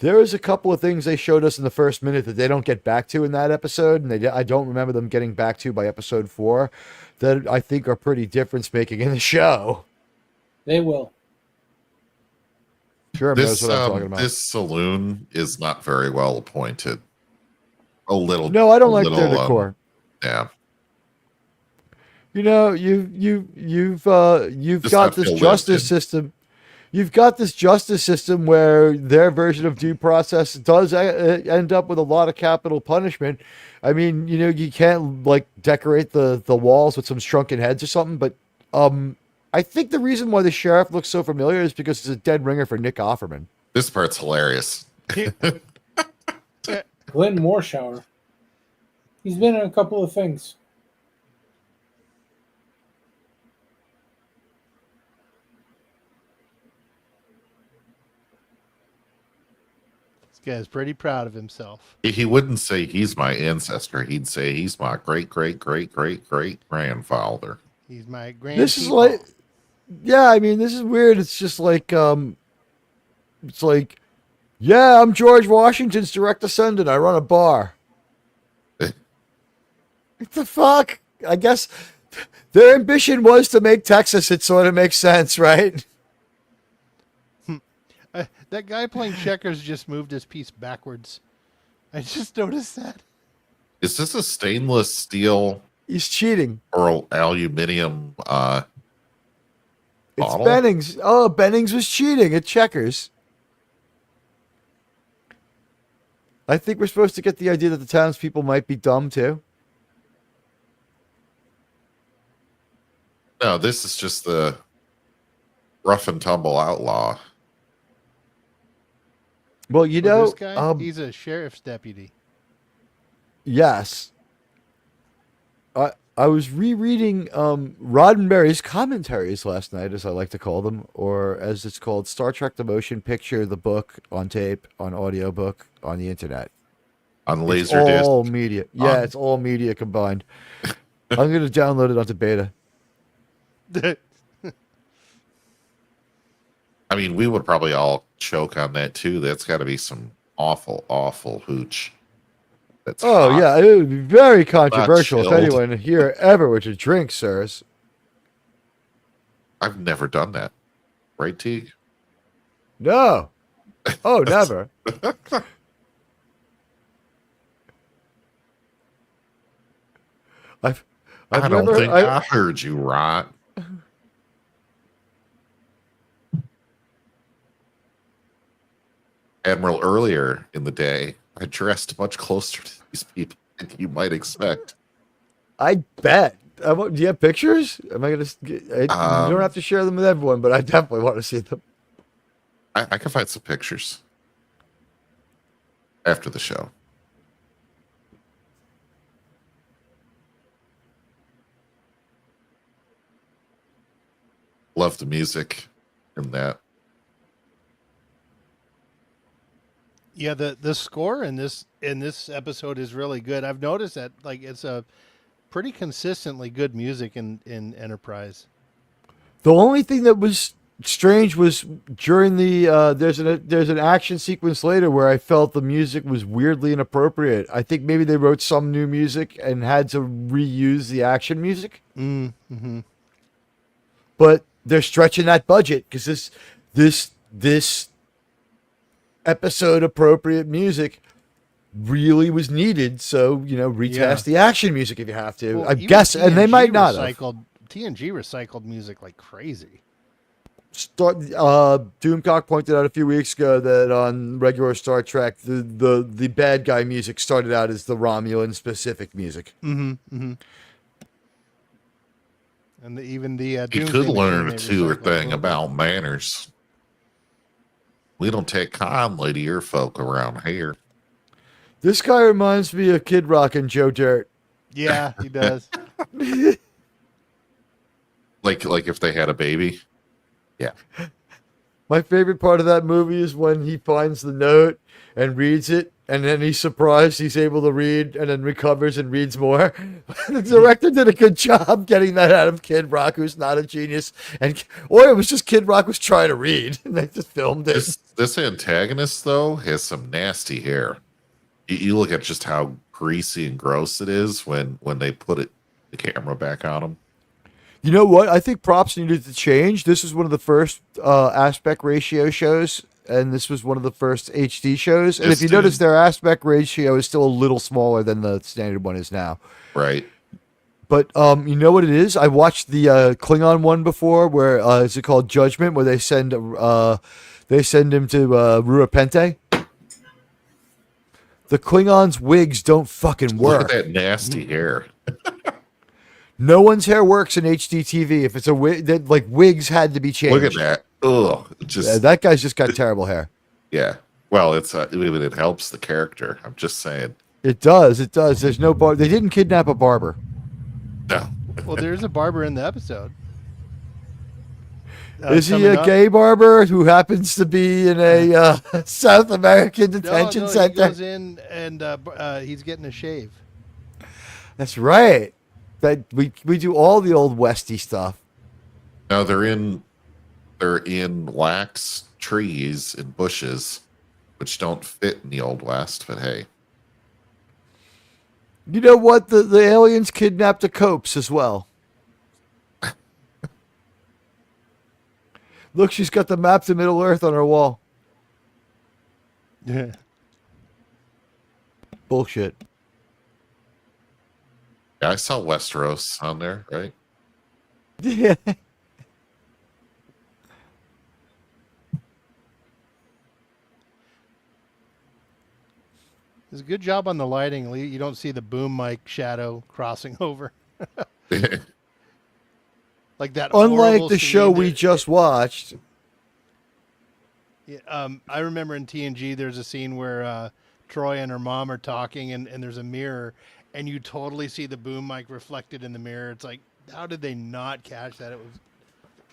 there was a couple of things they showed us in the first minute that they don't get back to in that episode, and I don't remember them getting back to by episode 4, that I think are pretty difference making in the show. They will. Sure, knows what I'm talking about. This saloon is not very well appointed. A little. No, I don't a like little, their decor. Yeah. You know, you've got not this feel justice lived in. system. You've got this justice system where their version of due process does end up with a lot of capital punishment. I mean, you can't decorate the walls with some shrunken heads or something, but I think the reason why the sheriff looks so familiar is because it's a dead ringer for Nick Offerman. This part's hilarious. Glenn Morshower. He's been in a couple of things. This guy's pretty proud of himself. He wouldn't say he's my ancestor. He'd say he's my great great great great great grandfather. He's my grand. This is like, yeah, I mean, this is weird. It's just it's like, yeah, I'm George Washington's direct descendant. I run a bar. What the fuck? I guess their ambition was to make Texas. It sort of makes sense, right? That guy playing checkers just moved his piece backwards. I just noticed that. Is this a stainless steel He's cheating. or aluminium It's bottle? Bennings. Oh, Bennings was cheating at checkers. I think we're supposed to get the idea that the townspeople might be dumb too. No, this is just the rough and tumble outlaw. Well, This guy, he's a sheriff's deputy. yes. I was rereading Roddenberry's commentaries last night, as I like to call them, or as it's called, Star Trek: The Motion Picture, the book on tape, on audiobook, on the internet. On It's Laserdisc. all media. Yeah, On- it's all media combined. I'm going to download it onto beta. I mean, we would probably all choke on that too. That's got to be some awful, awful hooch. That's Oh, hot. yeah, it would be very controversial if chilled. anyone here ever were to drink, sirs. I've never done that. Right, Teague? No. Oh, never. I've I don't never, think I heard you right. Admiral, earlier in the day, I dressed much closer to these people than you might expect. I bet. Do you have pictures? Am I going to? You don't have to share them with everyone, but I definitely want to see them. I can find some pictures after the show. Love the music in that. Yeah, the score in this episode is really good. I've noticed that like it's a pretty consistently good music in Enterprise. The only thing that was strange was during the there's an action sequence later where I felt the music was weirdly inappropriate. I think maybe they wrote some new music and had to reuse the action music. Mm-hmm. But they're stretching that budget because this episode appropriate music really was needed. So retest the action music if you have to. Well, I even guess, and they TNG might not have. TNG recycled music like crazy. Doomcock pointed out a few weeks ago that on regular Star Trek, the bad guy music started out as the Romulan specific music. Mm-hmm. And even the You Doomsday could learn Machine, a they two or recycled thing a little about manners. We don't take kindly to your folk around here. This guy reminds me of Kid Rock and Joe Dirt. bit. Yeah, he does. Like if they had a baby. Yeah. My favorite part of that movie is when he finds the note and reads it, and then he's surprised he's able to read, and then recovers and reads more. The director did a good job getting that out of Kid Rock, who's not a genius, or it was just Kid Rock was trying to read, and they just filmed it. This antagonist though has some nasty hair. You look at just how greasy and gross it is when they put the camera back on him. You know what? I think props needed to change. This was one of the first aspect ratio shows, and this was one of the first HD shows. And if you notice, their aspect ratio is still a little smaller than the standard one is now. Right. But you know what it is? I watched the Klingon one before, where is it called Judgment, where they send him to Ruapente. The Klingons' wigs don't fucking work. Look at that nasty hair. No one's hair works in HD TV. If it's a wig, like wigs had to be changed. Look at that. Ugh. That guy's just got terrible hair. Yeah. Well, it helps the character. I'm just saying. It does. There's no bar. They didn't kidnap a barber. No. Well, there's a barber in the episode. Is he a gay barber who happens to be in a South American detention center? He goes in and he's getting a shave. That's right. That we do all the old Westy stuff. No, they're in lax trees and bushes, which don't fit in the Old West. But hey, you know what? The aliens kidnapped the Copes as well. Look, she's got the maps of Middle Earth on her wall. Yeah. Bullshit. yeah, I saw Westeros on there, right? Yeah. It's a good job on the lighting. You don't see the boom mic shadow crossing over. Like that. Unlike the show we just watched. Yeah, I remember in TNG, there's a scene where Troy and her mom are talking, and there's a mirror, and you totally see the boom mic reflected in the mirror. It's like, how did they not catch that? It was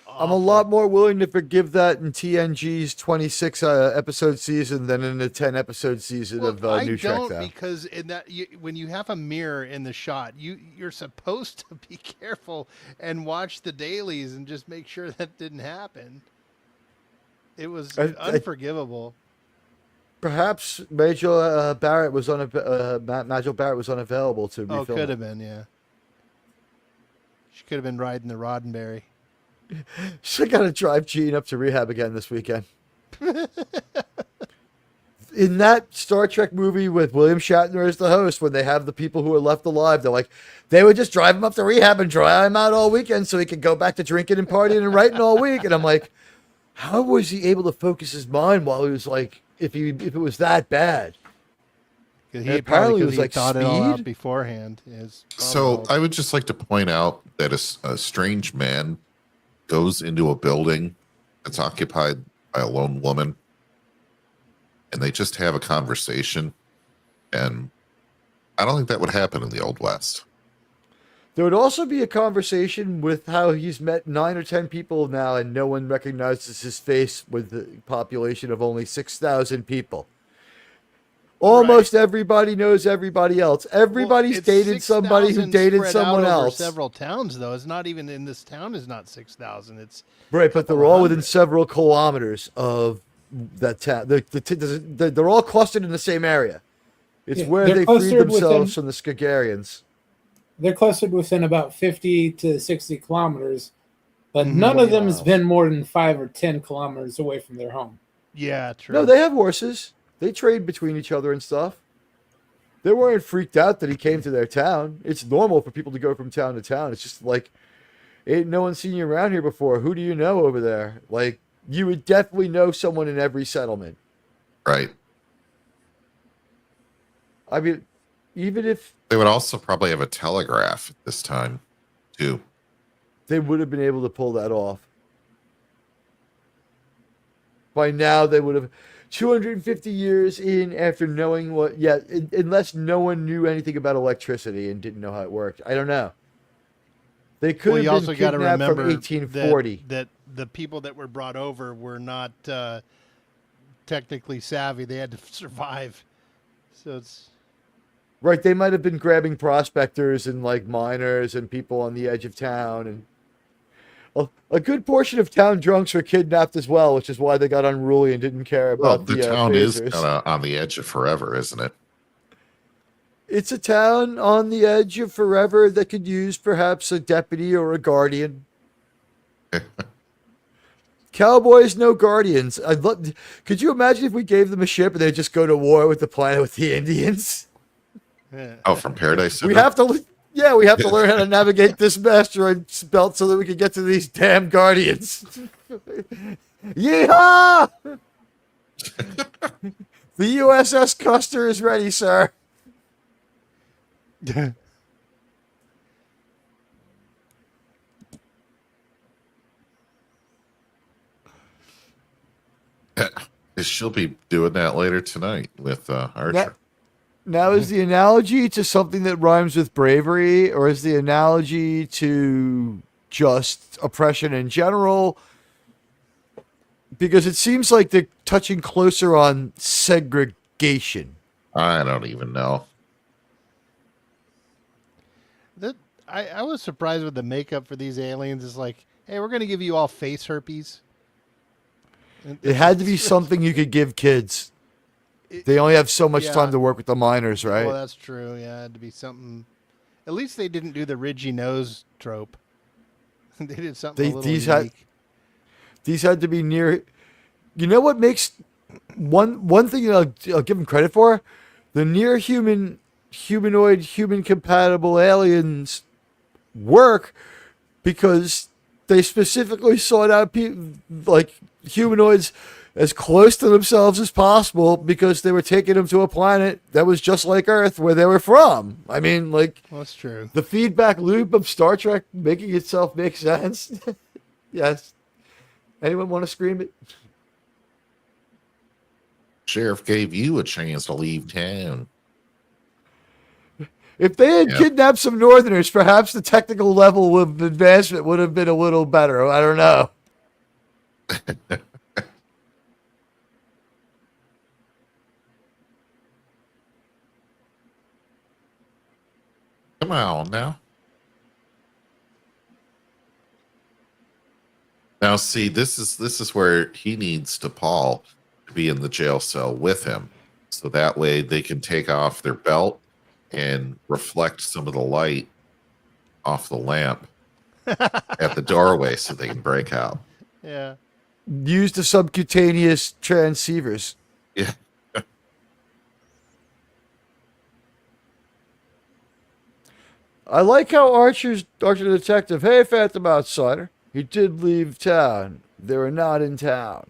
awful. I'm a lot more willing to forgive that in TNG's 26 episode season than in the 10 episode season of New Trek. I don't, though. because in that when you have a mirror in the shot, you're supposed to be careful and watch the dailies and just make sure that didn't happen. It was unforgivable. Perhaps Major Barrett was Major Barrett was unavailable to refilm. Oh, could have been, yeah. She could have been riding the Roddenberry. She got to drive Gene up to rehab again this weekend. In that Star Trek movie with William Shatner as the host, when they have the people who are left alive, they would just drive him up to rehab and dry him out all weekend so he could go back to drinking and partying and writing all week. And I'm like, how was he able to focus his mind while he was like, if it was that bad? He apparently was like thought speed? it all out beforehand. So I would just like to point out that a strange man goes into a building that's occupied by a lone woman, and they just have a conversation. And I don't think that would happen in the Old West. There would also be a conversation with how he's met 9 or 10 people now and no one recognizes his face with the population of only 6,000 people. Almost everybody knows everybody else. Everybody's dated somebody who dated someone else. Several towns, though. It's not even in this town. Is not 6,000. It's right, but they're all within several kilometers of that town. They're all clustered in the same area. It's where they freed themselves from the Skagarians. They're clustered within about 50 to 60 kilometers, but none of them has been more than 5 or 10 kilometers away from their home. Yeah, true. No, they have horses. They trade between each other and stuff. They weren't freaked out that he came to their town. It's normal for people to go from town to town. It's just like, ain't no one seen you around here before. Who do you know over there? Like, you would definitely know someone in every settlement. Right. I mean, even if... They would also probably have a telegraph at this time, too. They would have been able to pull that off. By now, they would have... 250 years in after knowing what... Yeah, unless no one knew anything about electricity and didn't know how it worked. I don't know. They could have been kidnapped from 1840. That the people that were brought over were not technically savvy. They had to survive. So it's... Right, they might have been grabbing prospectors and like miners and people on the edge of town, and a good portion of town drunks were kidnapped as well, which is why they got unruly and didn't care about the town is kind of on the edge of forever, isn't it? It's a town on the edge of forever that could use perhaps a deputy or a guardian. Cowboys, no guardians. Could you imagine if we gave them a ship and they just go to war with the planet with the Indians? Oh, from Paradise City? We have to learn how to navigate this asteroid belt so that we can get to these damn guardians. Yeehaw! The USS Custer is ready, sir. She'll be doing that later tonight with Archer. Now, is the analogy to something that rhymes with bravery, or is the analogy to just oppression in general? Because it seems like they're touching closer on segregation. I don't even know. I was surprised with the makeup for these aliens. It's like, hey, we're going to give you all face herpes. It had to be something you could give kids. They only have so much time to work with the miners, right? Well, that's true. Yeah, it had to be something. At least they didn't do the ridgy nose trope. They did something a little unique. These had to be near. You know what makes one thing that I'll give them credit for? The near humanoid, human compatible aliens work because they specifically sought out people like humanoids as close to themselves as possible because they were taking them to a planet that was just like Earth where they were from. I mean, like, well, that's true. The feedback loop of Star Trek making itself make sense. Yes. Anyone want to scream it? Sheriff gave you a chance to leave town. If they had kidnapped some Northerners, perhaps the technical level of advancement would have been a little better. I don't know. Come on now. Now, see, this is where he needs Paul to be in the jail cell with him, so that way they can take off their belt and reflect some of the light off the lamp at the doorway, so they can break out. Yeah. Use the subcutaneous transceivers. Yeah. I like how Archer the detective. Hey, Phantom Outsider. He did leave town. They were not in town.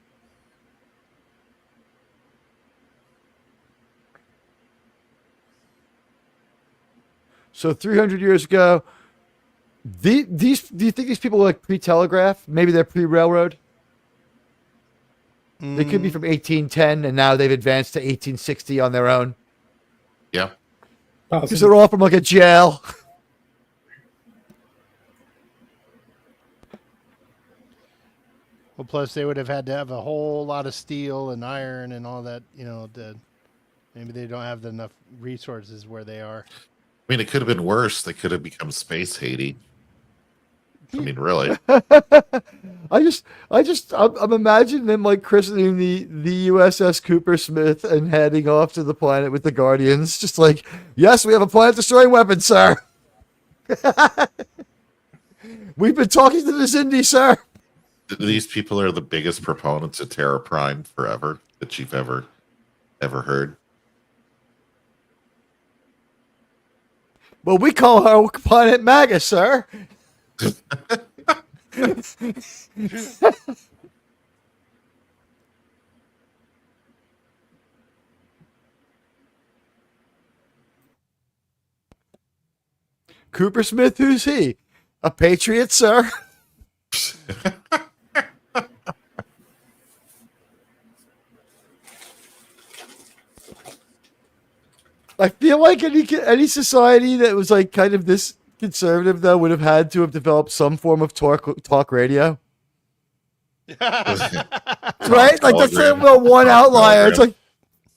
So 300 years ago, do you think these people were like pre-telegraph? Maybe they're pre-railroad? They could be from 1810, and now they've advanced to 1860 on their own. Yeah. Because they're all from like a jail. Well, plus they would have had to have a whole lot of steel and iron and all that. Maybe they don't have enough resources where they are. I mean, it could have been worse. They could have become space Haiti. I mean, really. I'm imagining them like christening the USS Cooper Smith and heading off to the planet with the Guardians. Just like, yes, we have a planet destroying weapon, sir. We've been talking to the Zindi, sir. These people are the biggest proponents of Terra Prime forever that you've ever heard. Well, we call our planet MAGA, sir. Cooper Smith, who's he? A patriot, sir? I feel like any society that was like kind of this conservative though would have had to have developed some form of talk radio. Right? Like that's the one outlier. It's like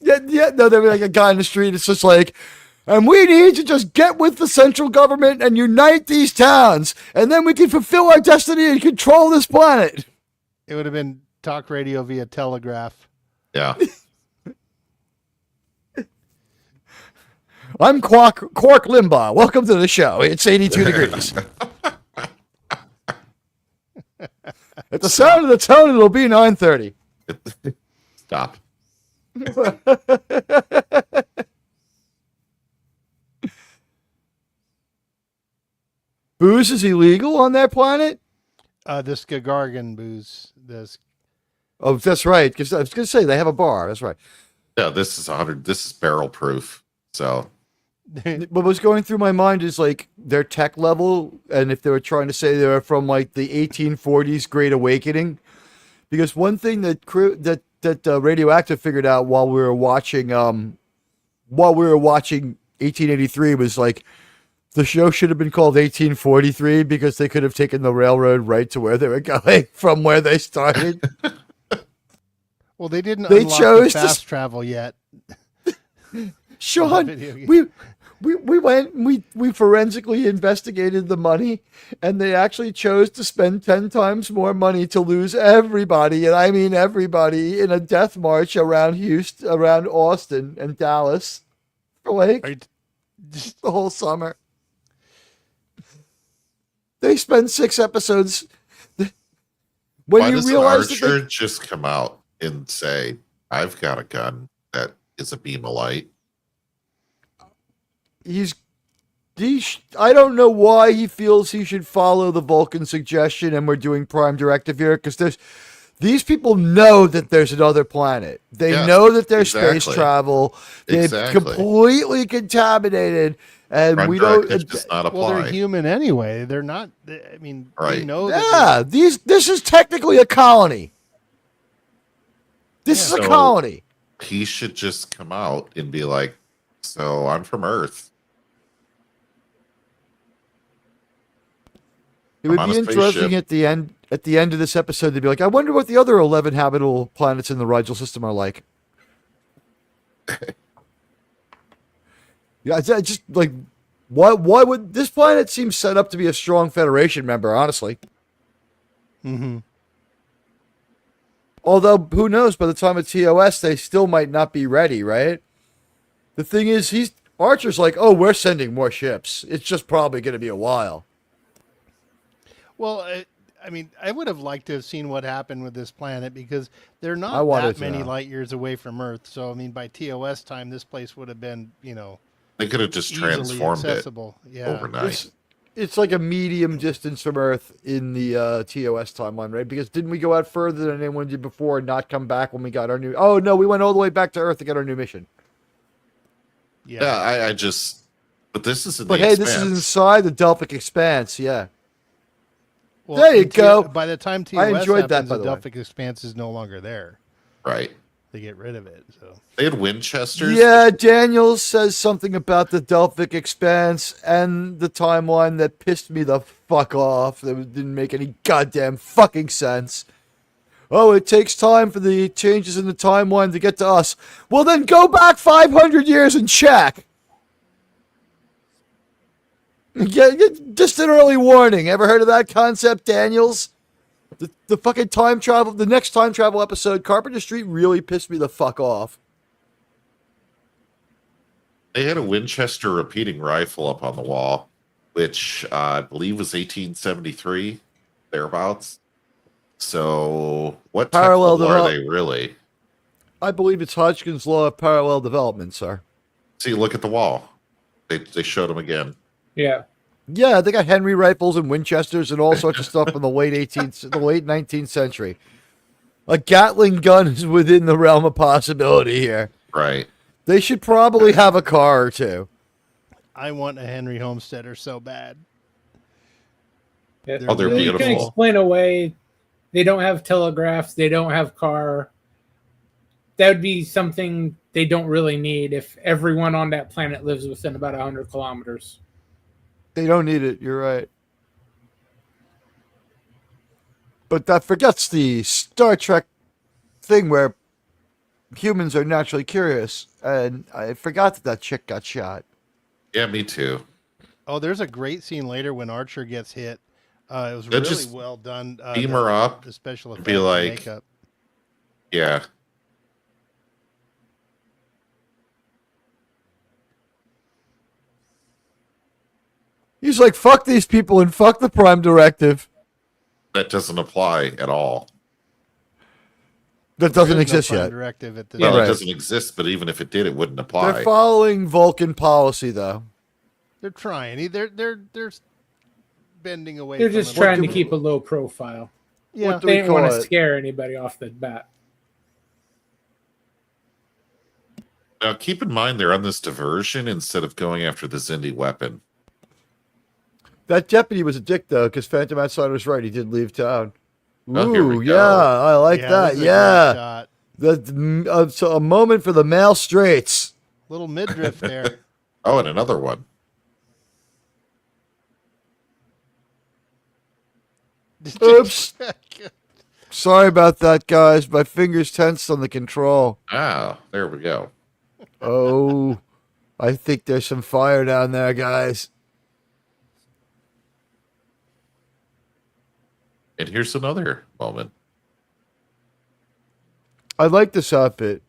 no, there'd be like a guy in the street. It's just like, and we need to just get with the central government and unite these towns, and then we can fulfill our destiny and control this planet. It would have been talk radio via telegraph. Yeah. I'm Quark Limbaugh. Welcome to the show. It's 82 degrees. At the sound of the tone, it'll be 9:30. Stop. Booze is illegal on that planet? This Gagargan booze. Oh, that's right. Because I was going to say they have a bar. That's right. Yeah, this is 100. This is barrel proof. So what was going through my mind is like their tech level, and if they were trying to say they were from like the 1840s Great Awakening, because one thing that Radioactive figured out while we were watching 1883 was like the show should have been called 1843 because they could have taken the railroad right to where they were going from where they started. Well, they didn't. They chose fast travel yet. Sean, we went and we forensically investigated the money, and they actually chose to spend 10 times more money to lose everybody, and I mean everybody, in a death march around Houston, around Austin and Dallas for like the whole summer. They spend 6 episodes. Why does an archer just come out and say, "I've got a gun that is a beam of light"? I don't know why he feels he should follow the Vulcan suggestion and we're doing Prime Directive here, because these people know that there's another planet. They know that there's space travel. They've completely contaminated, and Prime we don't. Does not apply. Well, they're human anyway. They're not. I mean, right? They know this is technically a colony. This is a colony. He should just come out and be like, "So I'm from Earth." It would be interesting at the end of this episode to be like, I wonder what the other 11 habitable planets in the Rigel system are like. Yeah, it's just like, why would this planet seem set up to be a strong Federation member, honestly? Mm-hmm. Although, who knows, by the time of TOS, they still might not be ready, right? The thing is, Archer's like, oh, we're sending more ships. It's just probably going to be a while. Well, I mean, I would have liked to have seen what happened with this planet, because they're not that many light years away from Earth. So, I mean, by TOS time, this place would have been, they could have just transformed accessible. Overnight. It's like a medium distance from Earth in the TOS timeline, right? Because didn't we go out further than anyone did before and not come back when we got our new... Oh, no, we went all the way back to Earth to get our new mission. Yeah, I just... But this is this is inside the Delphic Expanse, yeah. Well, there you go. By the time TOS I enjoyed happens, that, by the the way. Delphic Expanse is no longer there. Right. They get rid of it. So they had Winchesters. Yeah, Daniel says something about the Delphic Expanse and the timeline that pissed me the fuck off. That didn't make any goddamn fucking sense. oh, it takes time for the changes in the timeline to get to us. Well, then go back 500 years and check. Just an early warning. Ever heard of that concept, Daniels? The fucking time travel, the next time travel episode, Carpenter Street really pissed me the fuck off. They had a Winchester repeating rifle up on the wall, which I believe was 1873, thereabouts. So, what Parallel technical are they really? I believe it's Hodgkin's law of parallel development, sir. See, look at the wall. They showed them again. Yeah. Yeah, they got Henry rifles and Winchesters and all sorts of stuff from the late 19th century. A Gatling gun is within the realm of possibility here. Right. They should probably have a car or two. I want a Henry Homesteader so bad. Yeah. Oh, they're You can beautiful. explain away. They don't have telegraphs. They don't have car. That would be something they don't really need if everyone on that planet lives within about 100 kilometers. They don't need it. You're right. But that forgets the Star Trek thing where humans are naturally curious. And I forgot that chick got shot. Yeah, me too. Oh, there's a great scene later when Archer gets hit. It was They'll really just well done. beam her up the special and effects be and like- makeup. Yeah. He's like, fuck these people and fuck the Prime Directive. That doesn't apply at all. That doesn't There is no exist Prime yet. Directive at this Well, Right. it doesn't exist, but even if it did, it wouldn't apply. They're following Vulcan policy, though. They're trying. They're bending away. They're from just it. trying to keep a low profile. Yeah. What do They we didn't want call to it? scare anybody off the bat. Now, keep in mind they're on this diversion instead of going after the Zindi weapon. That deputy was a dick, though, because Phantom Outsider was right. He did leave town. Oh, here we Ooh, go. yeah, I like Yeah, that. this is a great Yeah. shot. So a moment for the male straights. Little midriff there. Oh, and another one. Oops. Sorry about that, guys. My fingers tensed on the control. Ah, there we go. Oh, I think there's some fire down there, guys. And here's another moment. I like this outfit.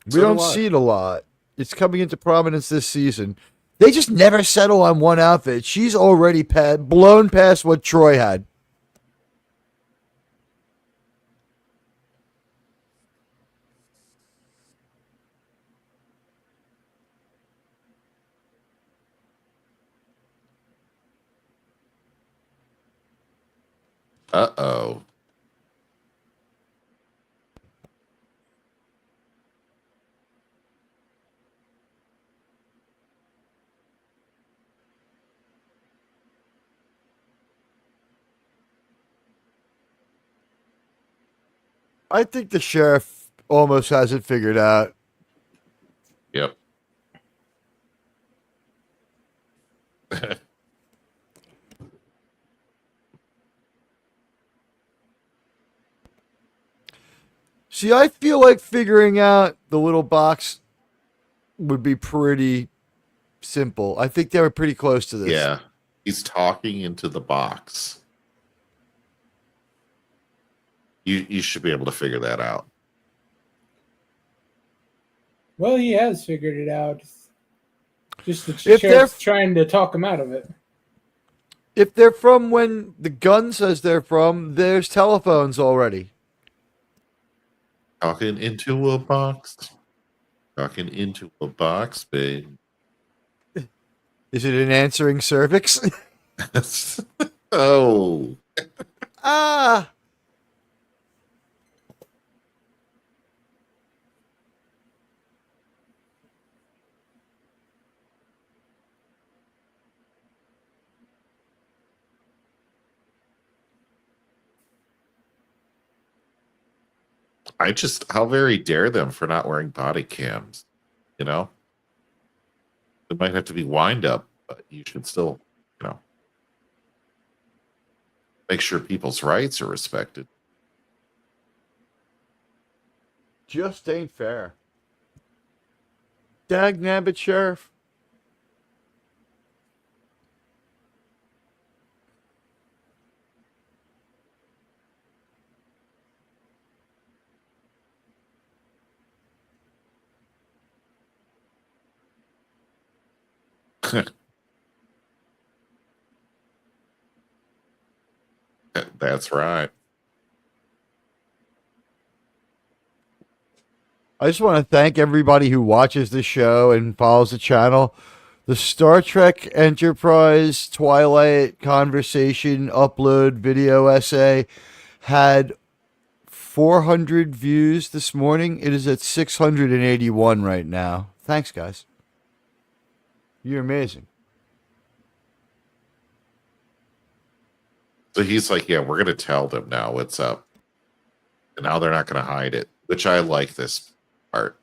We So don't do I. see it a lot. It's coming into prominence this season. They just never settle on one outfit. She's already blown past what Troy had. Uh-oh. I think the sheriff almost has it figured out. Yep. See, I feel like figuring out the little box would be pretty simple. I think they were pretty close to this. Yeah. He's talking into the box. You should be able to figure that out. Well, he has figured it out. Just the If sheriff's they're- trying to talk him out of it. If they're from when the gun says they're from, there's telephones already. Talking into a box. Talking into a box, babe. Is it an answering cervix? Oh. Ah! How very dare them for not wearing body cams, you know? It might have to be wind up, but you should still, make sure people's rights are respected. Just ain't fair. Dag nabbit, Sheriff. That's right. I just want to thank everybody who watches the show and follows the channel. The Star Trek Enterprise Twilight Conversation Upload video essay had 400 views this morning. It is at 681 right now. Thanks, guys. You're amazing. So he's like, yeah, we're going to tell them now what's up. And now they're not going to hide it, which I like this part.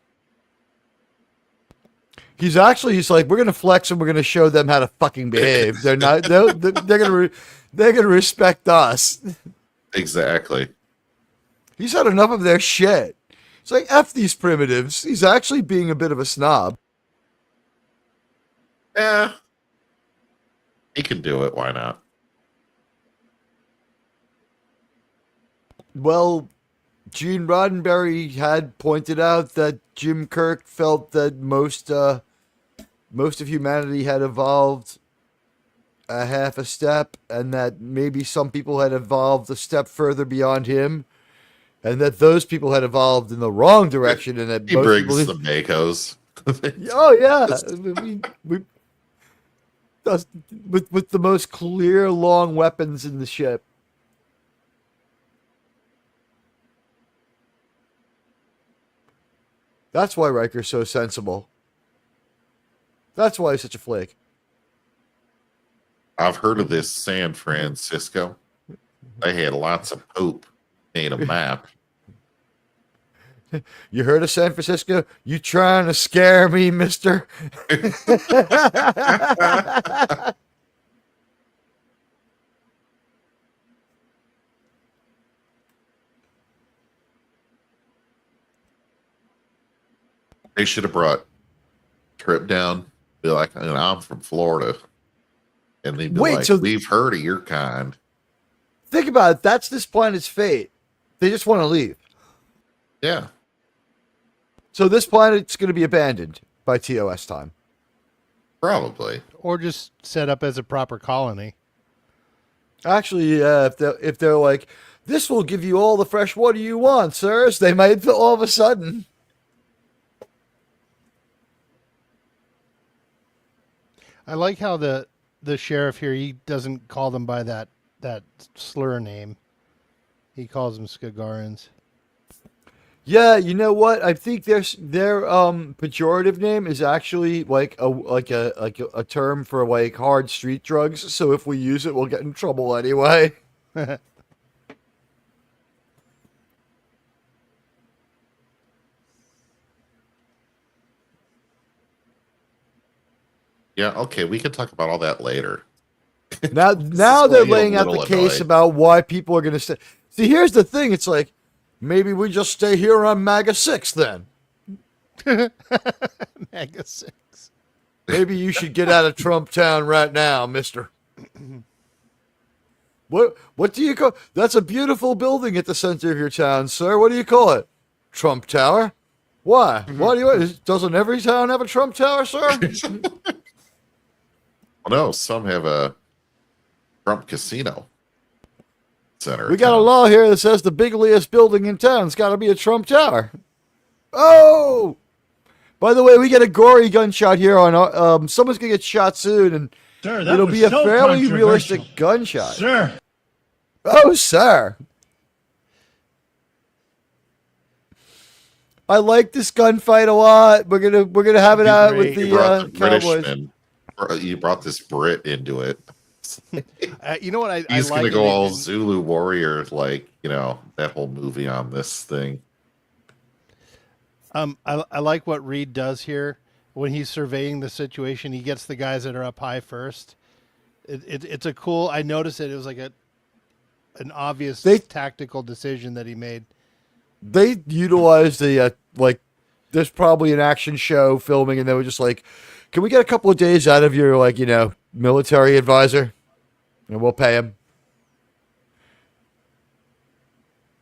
He's like, we're gonna flex and we're gonna show them how to fucking behave. They're not. They're gonna respect us. Exactly. He's had enough of their shit. It's like F these primitives. He's actually being a bit of a snob. Yeah. He can do it. Why not? Well, Gene Roddenberry had pointed out that Jim Kirk felt that most of humanity had evolved a half a step, and that maybe some people had evolved a step further beyond him, and that those people had evolved in the wrong direction, and that He most brings people... the Makos. Oh yeah, we with the most clear long weapons in the ship. That's why Riker's so sensible. That's why he's such a flake. I've heard of this San Francisco. They had lots of poop. Made a map. You heard of San Francisco? You trying to scare me, mister? They should have brought Trip down. Be like, I'm from Florida. And they'd be like, so we've heard of your kind. think about it. That's this planet's fate. They just want to leave. Yeah. So this planet's going to be abandoned by TOS time. Probably. Or just set up as a proper colony. Actually, if they're like, this will give you all the fresh water you want, sirs, they might all of a sudden. I like how the sheriff here, he doesn't call them by that slur name. He calls them Skagarans. Yeah, you know what? I think their pejorative name is actually like a term for like hard street drugs. So if we use it, we'll get in trouble anyway. Yeah, okay, we can talk about all that later. Now they're getting a laying out the little case annoyed. about why people are going to stay. See, here's the thing. It's like, maybe we just stay here on MAGA 6 then. Mega 6. Maybe you should get out of Trump Town right now, mister. What do you call... That's a beautiful building at the center of your town, sir. What do you call it? Trump Tower? Why? Why do you... Doesn't every town have a Trump Tower, sir? Well, no, some have a Trump casino center. We got a law here that says the bigliest building in town's got to be a Trump Tower. Oh! By the way, we get a gory gunshot here on... someone's going to get shot soon, and Sir, that it'll was be a so fairly controversial. realistic gunshot. Sir. Oh, sir. I like this gunfight a lot. We're gonna have it out with You brought the the Cowboys. Britishman. You brought this Brit into it. You know what? I He's like going to go it all in- Zulu warrior, like, that whole movie on this thing. I like what Reed does here when he's surveying the situation. He gets the guys that are up high first. It's a cool. I noticed it. It was like an obvious tactical decision that he made. They utilized the like. There's probably an action show filming, and they were just like, "Can we get a couple of days out of your military advisor, and we'll pay him."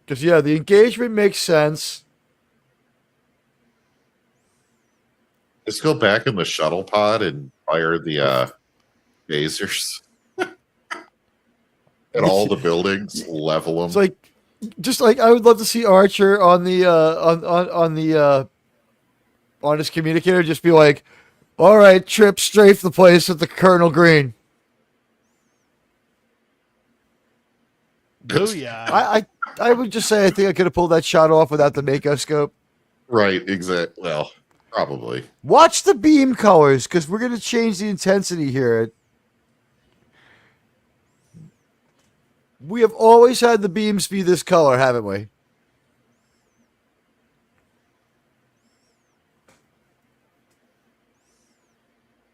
Because the engagement makes sense. Let's go back in the shuttle pod and fire the phasers at all the buildings, level them. It's like, just like I would love to see Archer on the on his communicator, just be like, "All right, Trip, strafe the place with the Colonel Green." Booyah. I would just say I think I could have pulled that shot off without the Mako scope. Right, exactly. Well, probably. Watch the beam colors, because we're going to change the intensity here. We have always had the beams be this color, haven't we?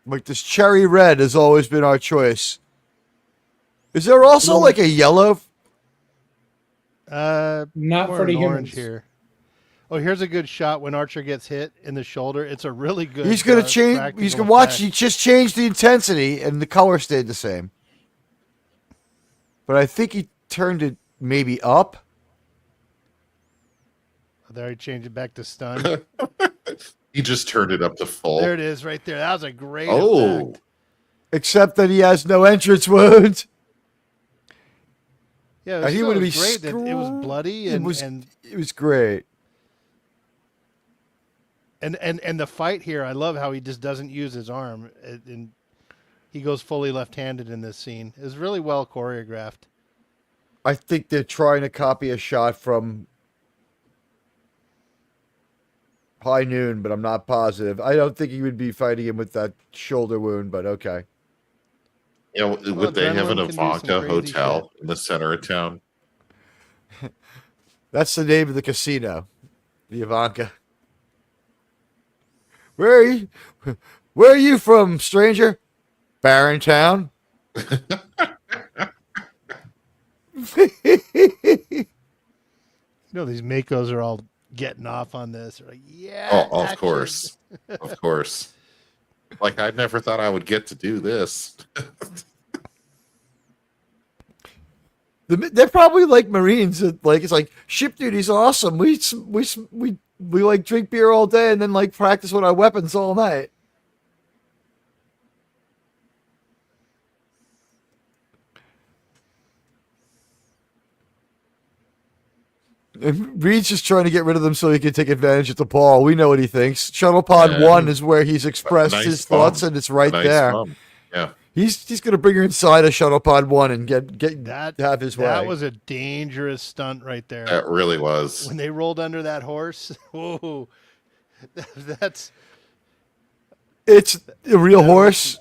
Like this cherry red has always been our choice. Is there also like a yellow? Not more for the an orange humans. here. Oh, here's a good shot when Archer gets hit in the shoulder. It's a really good. He's going to change. practical He's going to watch. effect. He just changed the intensity, and the color stayed the same. But I think he turned it maybe up. There, he changed it back to stun. He just turned it up to full. There it is, right there. That was a great. Oh, effect. Except that he has no entrance wound. Yeah, And he would be great. That it was bloody and It was great. and the fight here. I love how he just doesn't use his arm, and he goes fully left-handed in this scene. It's really well choreographed. I think they're trying to copy a shot from High Noon, but I'm not positive. I don't think he would be fighting him with that shoulder wound, but okay. Would they have an adrenaline can do some Ivanka crazy hotel shit. in the center of town? That's the name of the casino, the Ivanka. Where are you from, stranger? Barrentown. These Makos are all getting off on this. They're like, yeah. Oh, of action. course. Of course. Like, I never thought I would get to do this. They're probably like Marines. Like it's like ship duty's awesome. We like drink beer all day and then like practice with our weapons all night. And Reed's just trying to get rid of them so he can take advantage of the ball. We know what he thinks. Shuttle Pod 1 is where he's expressed Nice his bum. thoughts, and it's right Nice there. bum. Yeah. He's going to bring her inside of Shuttle Pod 1 and have his way. That was a dangerous stunt right there. That really was. When they rolled under that horse. Whoa. It's a real horse.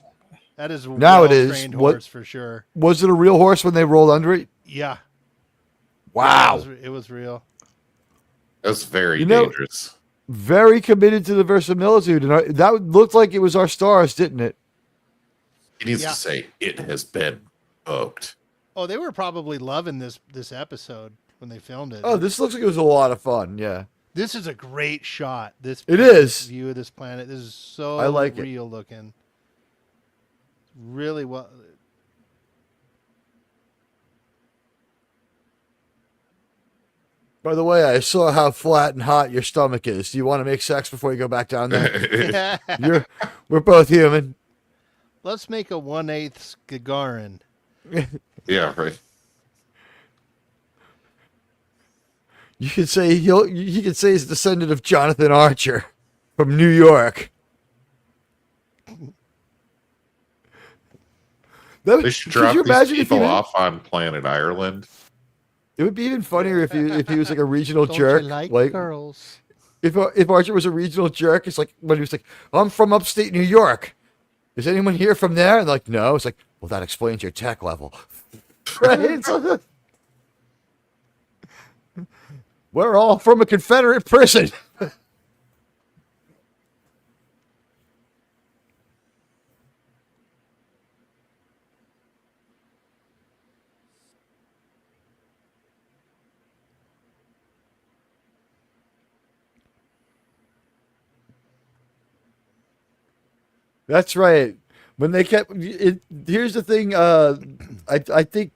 That is a Now it is. well-trained What- horse for sure. Was it a real horse when they rolled under it? Yeah. Wow. It was real. That's very You know- dangerous. Very committed to the verisimilitude. And that looked like it was our stars, didn't it? He needs Yeah. to say, it has been booked. Oh, they were probably loving this episode when they filmed it. Oh, this looks like it was a lot of fun. Yeah. This is a great shot. It is. View of this planet. This is so I like it. real looking. Really well. By the way, I saw how flat and hot your stomach is. Do you want to make sex before you go back down there? We're both human. Let's make a 1/8 Gagarin. Yeah, right. You could say he could say he's a descendant of Jonathan Archer from New York. They should drop you these imagine if people he off on planet Ireland. It would be even funnier if he was like a regional Don't jerk. you like Like girls? if Archer was a regional jerk, it's like when he was like, "I'm from upstate New York. Is anyone here from there?" And like, no. It's like, well, that explains your tech level. Right? We're all from a Confederate prison. That's right. When they kept it, here's the thing. I think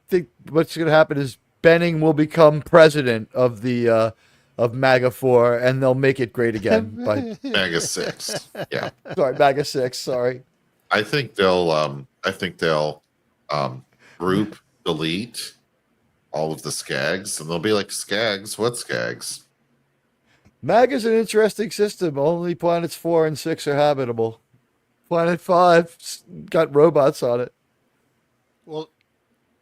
what's going to happen is Benning will become president of the of MAGA 4, and they'll make it great again. By Mega 6. Yeah. sorry, MAGA 6. Sorry. I think they'll group delete all of the Skags, and they'll be like, Skags, what Skags? MAGA's an interesting system. Only planets 4 and 6 are habitable. Planet 5's got robots on it. Well,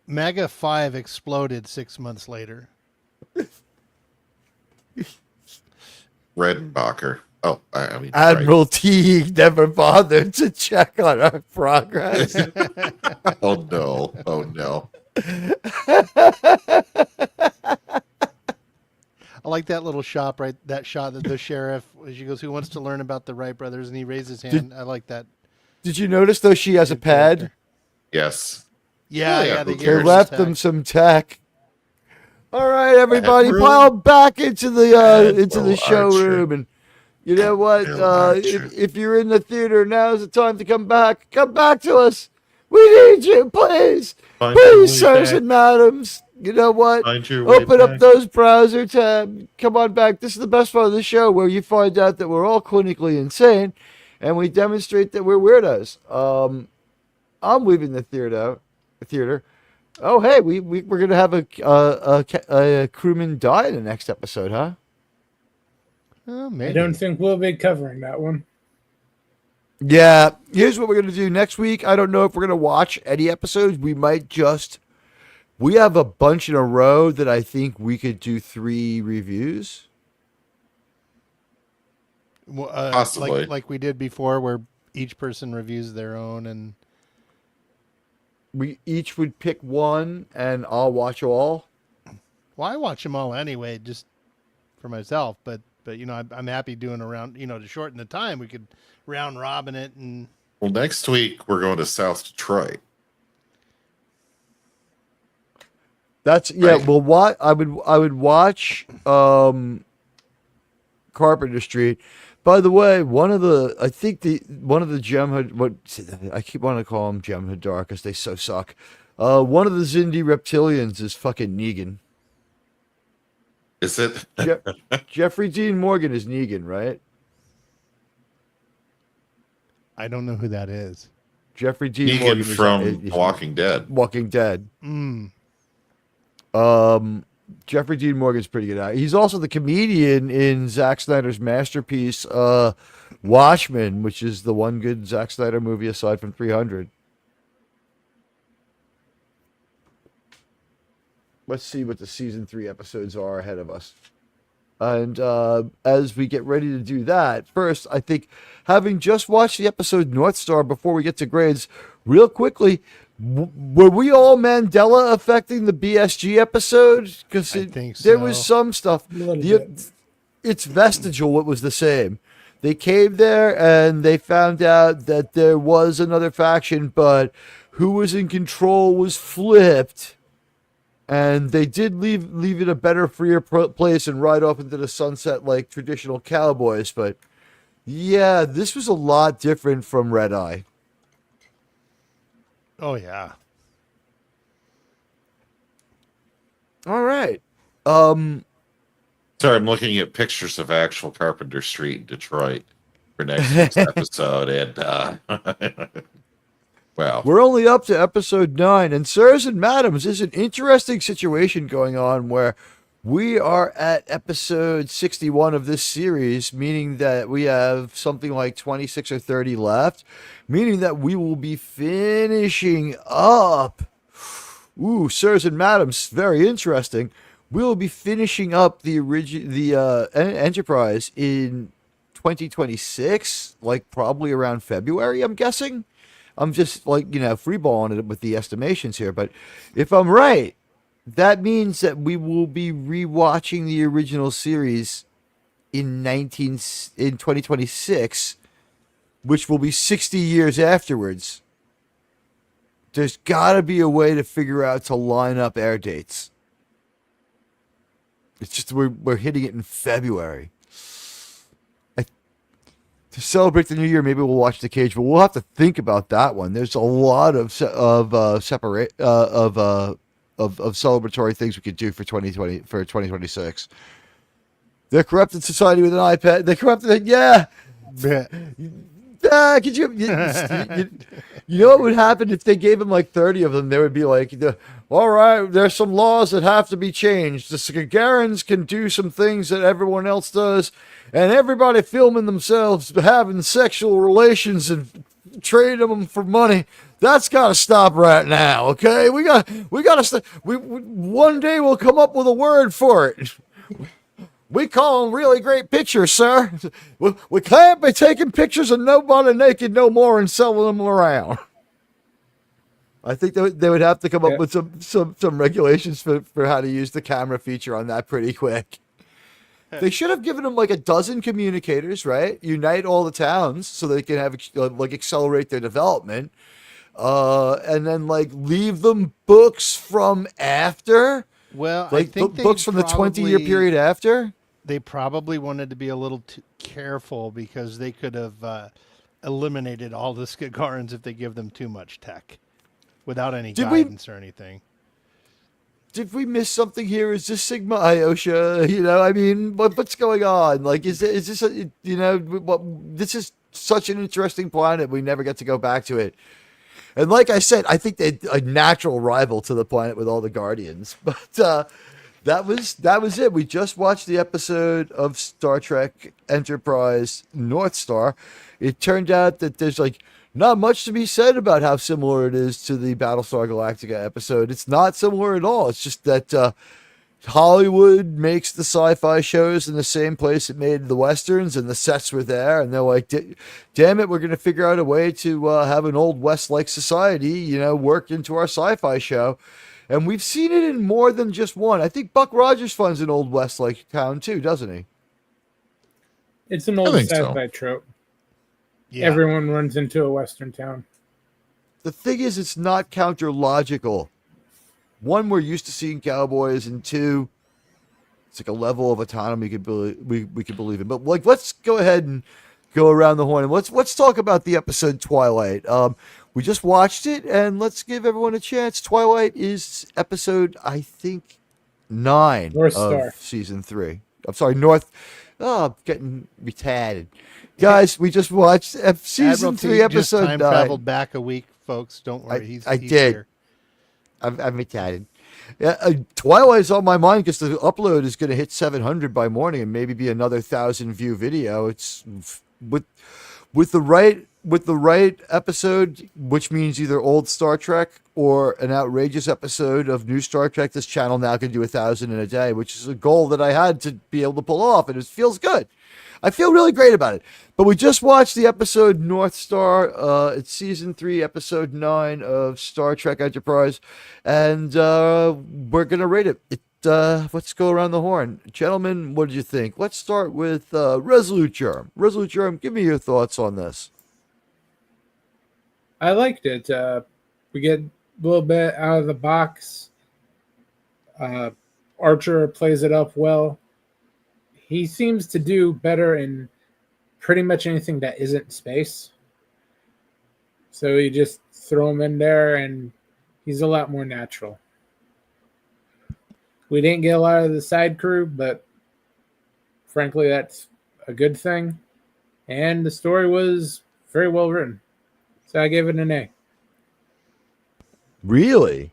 MAGA 5 exploded 6 months later. Redbacher. Oh, I mean, Admiral Teague never bothered to check on our progress. right. Oh no! Oh no! I like that little shop, right? That shot that the sheriff, she goes, "Who wants to learn about the Wright brothers?" And he raises his hand. I like that. Did you notice though she has a pad? Yes. Yeah, Oh, yeah, yeah. who They They cares? left them some tech. All right, everybody, room. pile back into the Admiral showroom, Archer. and you know what? Admiral Archer. If you're in the theater, now's the time to come back. Come back to us. We need you, please, Find your please, way sirs back. and madams. You know what? Find your way Open up back. those browser tabs. Come on back. This is the best part of the show, where you find out that we're all clinically insane, and we demonstrate that we're weirdos. I'm leaving the theater. Oh, hey, we're gonna have a crewman die in the next episode, huh? Oh, I maybe. don't think we'll be covering that one. Yeah. Here's what we're gonna do next week. I don't know if we're gonna watch any episodes. We might just. We have a bunch in a row that I think we could do 3 reviews. Well, Possibly. like we did before, where each person reviews their own, and We each would pick one, and I'll watch all. well, I watch them all anyway, just for myself. But you know, I'm happy doing around. You know, to shorten the time, we could round robin it, and Well, next week we're going to South Detroit. That's yeah. Right. Well, what I would watch Carpenter Street. By the way, one of the Jem'Hadar, what I keep wanting to call them Jem'Hadar because they so suck. One of the Zindi reptilians is fucking Negan. Is it? Jeffrey Dean Morgan is Negan, right? I don't know who that is. Jeffrey Dean Morgan Negan from is Walking Dead. Walking Dead. Mm. Jeffrey Dean Morgan's pretty good at it. He's also the comedian in Zack Snyder's masterpiece, Watchmen, which is the one good Zack Snyder movie aside from 300. Let's see what the season 3 episodes are ahead of us. And as we get ready to do that, first, I think having just watched the episode North Star before we get to grades, real quickly, were we all Mandela affecting the BSG episode? Because I think there was so. some stuff. A little bit. It's vestigial what was the same. They came there and they found out that there was another faction, but who was in control was flipped. And they did leave it a better, freer place and ride off into the sunset like traditional cowboys. But yeah, this was a lot different from Red Eye. Oh yeah. All right. Sorry, I'm looking at pictures of actual Carpenter Street in Detroit for next week's episode, and well, We're only up to episode 9, and sirs and madams, there's an interesting situation going on where we are at episode 61 of this series, meaning that we have something like 26 or 30 left, meaning that we will be finishing up. Ooh, sirs and madams, very interesting. We will be finishing up the Enterprise in 2026, like probably around February, I'm guessing. I'm just freeballing it with the estimations here, but if I'm right, that means that we will be rewatching the original series in 2026, which will be 60 years afterwards. There's got to be a way to figure out to line up air dates. It's just we're hitting it in February. to celebrate the new year, maybe we'll watch The Cage, but we'll have to think about that one. There's a lot of celebratory things we could do for 2026. They're corrupted society with an iPad. They corrupted, yeah. Could you know what would happen if they gave them like 30 of them? They would be like, all right, there's some laws that have to be changed. The Gagarins can do some things that everyone else does, and everybody filming themselves having sexual relations and trading them for money. That's got to stop right now, okay? We got to stop. One day we'll come up with a word for it. We call them really great pictures, sir. We can't be taking pictures of nobody naked no more and selling them around. I think they would have to come up with some regulations for how to use the camera feature on that pretty quick. They should have given them like a dozen communicators, right? Unite all the towns so they can have like accelerate their development, and then like leave them books from after. Well, like I think books from the 20-year period after. They probably wanted to be a little too careful because they could have eliminated all the Skagarans if they give them too much tech without any guidance or anything. Did we miss something here? Is this Sigma Iosha? You know, I mean, what's going on? Like, is this this is such an interesting planet. We never get to go back to it. And like I said, I think they're a natural rival to the planet with all the Guardians. But that was it. We just watched the episode of Star Trek Enterprise North Star. It turned out that there's like not much to be said about how similar it is to the Battlestar Galactica episode. It's not similar at all. It's just that Hollywood makes the sci-fi shows in the same place it made the westerns, and the sets were there, and they're like, damn it, we're going to figure out a way to have an old West-like society, work into our sci-fi show. And we've seen it in more than just one. I think Buck Rogers funds an old West-like town too, doesn't he? It's an old sci-fi trope. Yeah. Everyone runs into a Western town. The thing is, it's not counter-logical. One, we're used to seeing cowboys, and two, it's like a level of autonomy we could believe in. But like, let's go ahead and go around the horn, and let's talk about the episode Twilight. We just watched it, and let's give everyone a chance. Twilight is episode, I think, 9 of season 3. I'm sorry, I'm getting retarded. Guys, we just watched season 3, episode 9. Time traveled back a week, folks. Don't worry, he's did. Here. I'm excited. Yeah, Twilight's on my mind because the upload is going to hit 700 by morning and maybe be another 1,000 view video. It's with the right episode, which means either old Star Trek or an outrageous episode of new Star Trek. This channel now can do 1,000 in a day, which is a goal that I had to be able to pull off, and it feels good. I feel really great about it. But we just watched the episode North Star. It's season 3, episode 9 of Star Trek Enterprise. And we're going to rate it. Let's go around the horn. Gentlemen, what did you think? Let's start with Resolute Germ. Resolute Germ, give me your thoughts on this. I liked it. We get a little bit out of the box. Archer plays it up well. He seems to do better in pretty much anything that isn't space. So you just throw him in there, and he's a lot more natural. We didn't get a lot of the side crew, but frankly, that's a good thing. And the story was very well written. So I gave it an A. Really?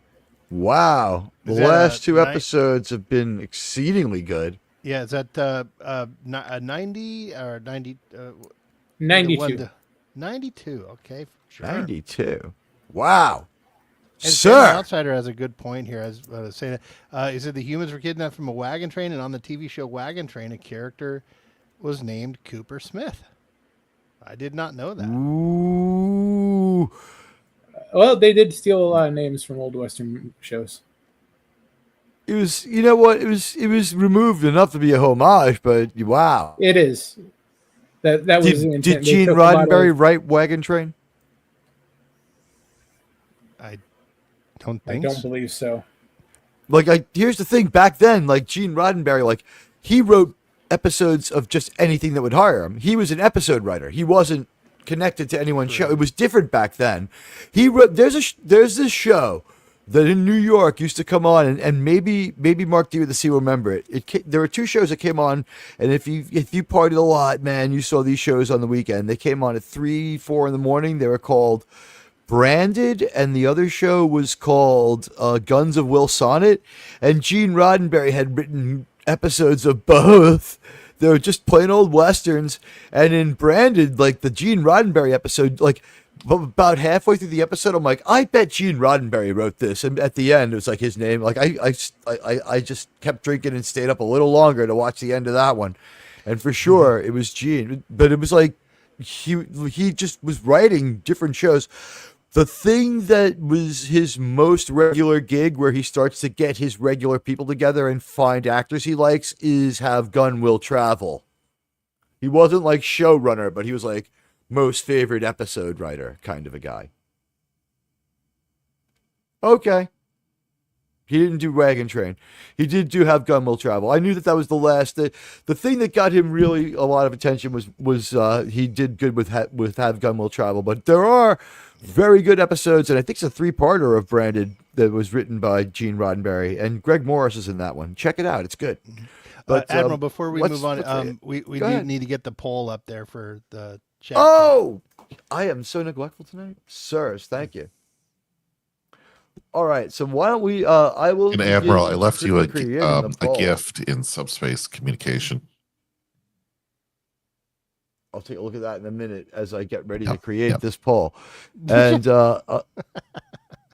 Wow. The last 2 episodes have been exceedingly good. Yeah, is that a 90 or 90? 92. 92, okay. Sure. 92. Wow. And Sir. The Outsider has a good point here. As I was saying, he said the humans were kidnapped from a wagon train, and on the TV show Wagon Train, a character was named Cooper Smith. I did not know that. Ooh. Well, they did steal a lot of names from old Western shows. It was, you know what? It was removed enough to be a homage, but wow. It is. That was the intent. Did Gene Roddenberry write Wagon Train? I don't believe so. Like, here's the thing. Back then, like Gene Roddenberry, like he wrote episodes of just anything that would hire him. He was an episode writer. He wasn't connected to anyone's show. It was different back then. He wrote. There's this show that in New York used to come on, and maybe Mark D with the C will remember it. There were 2 shows that came on, and if you partied a lot, man, you saw these shows on the weekend. They came on at 3, 4 in the morning. They were called Branded, and the other show was called Guns of Will Sonnet. And Gene Roddenberry had written episodes of both. They were just plain old westerns. And in Branded, like the Gene Roddenberry episode, like about halfway through the episode, I'm like, I bet Gene Roddenberry wrote this. And at the end, it was like his name. Like I just kept drinking and stayed up a little longer to watch the end of that one. And for sure, it was Gene. But it was like he just was writing different shows. The thing that was his most regular gig, where he starts to get his regular people together and find actors he likes, is Have Gun Will Travel. He wasn't like showrunner, but he was like most favorite episode writer kind of a guy. Okay. He didn't do Wagon Train. He did do Have Gun Will Travel. I knew that was the last. The thing that got him really a lot of attention was he did good with Have Gun Will Travel. But there are very good episodes, and I think it's a 3-parter of Branded that was written by Gene Roddenberry, and Greg Morris is in that one. Check it out; it's good. But Admiral, before we move on, we need to get the poll up there for the chat. Oh, I am so neglectful tonight, sirs. Thank you. All right, so why don't we? I will. And Admiral, I left you a gift in subspace communication. I'll take a look at that in a minute as I get ready to create this poll. And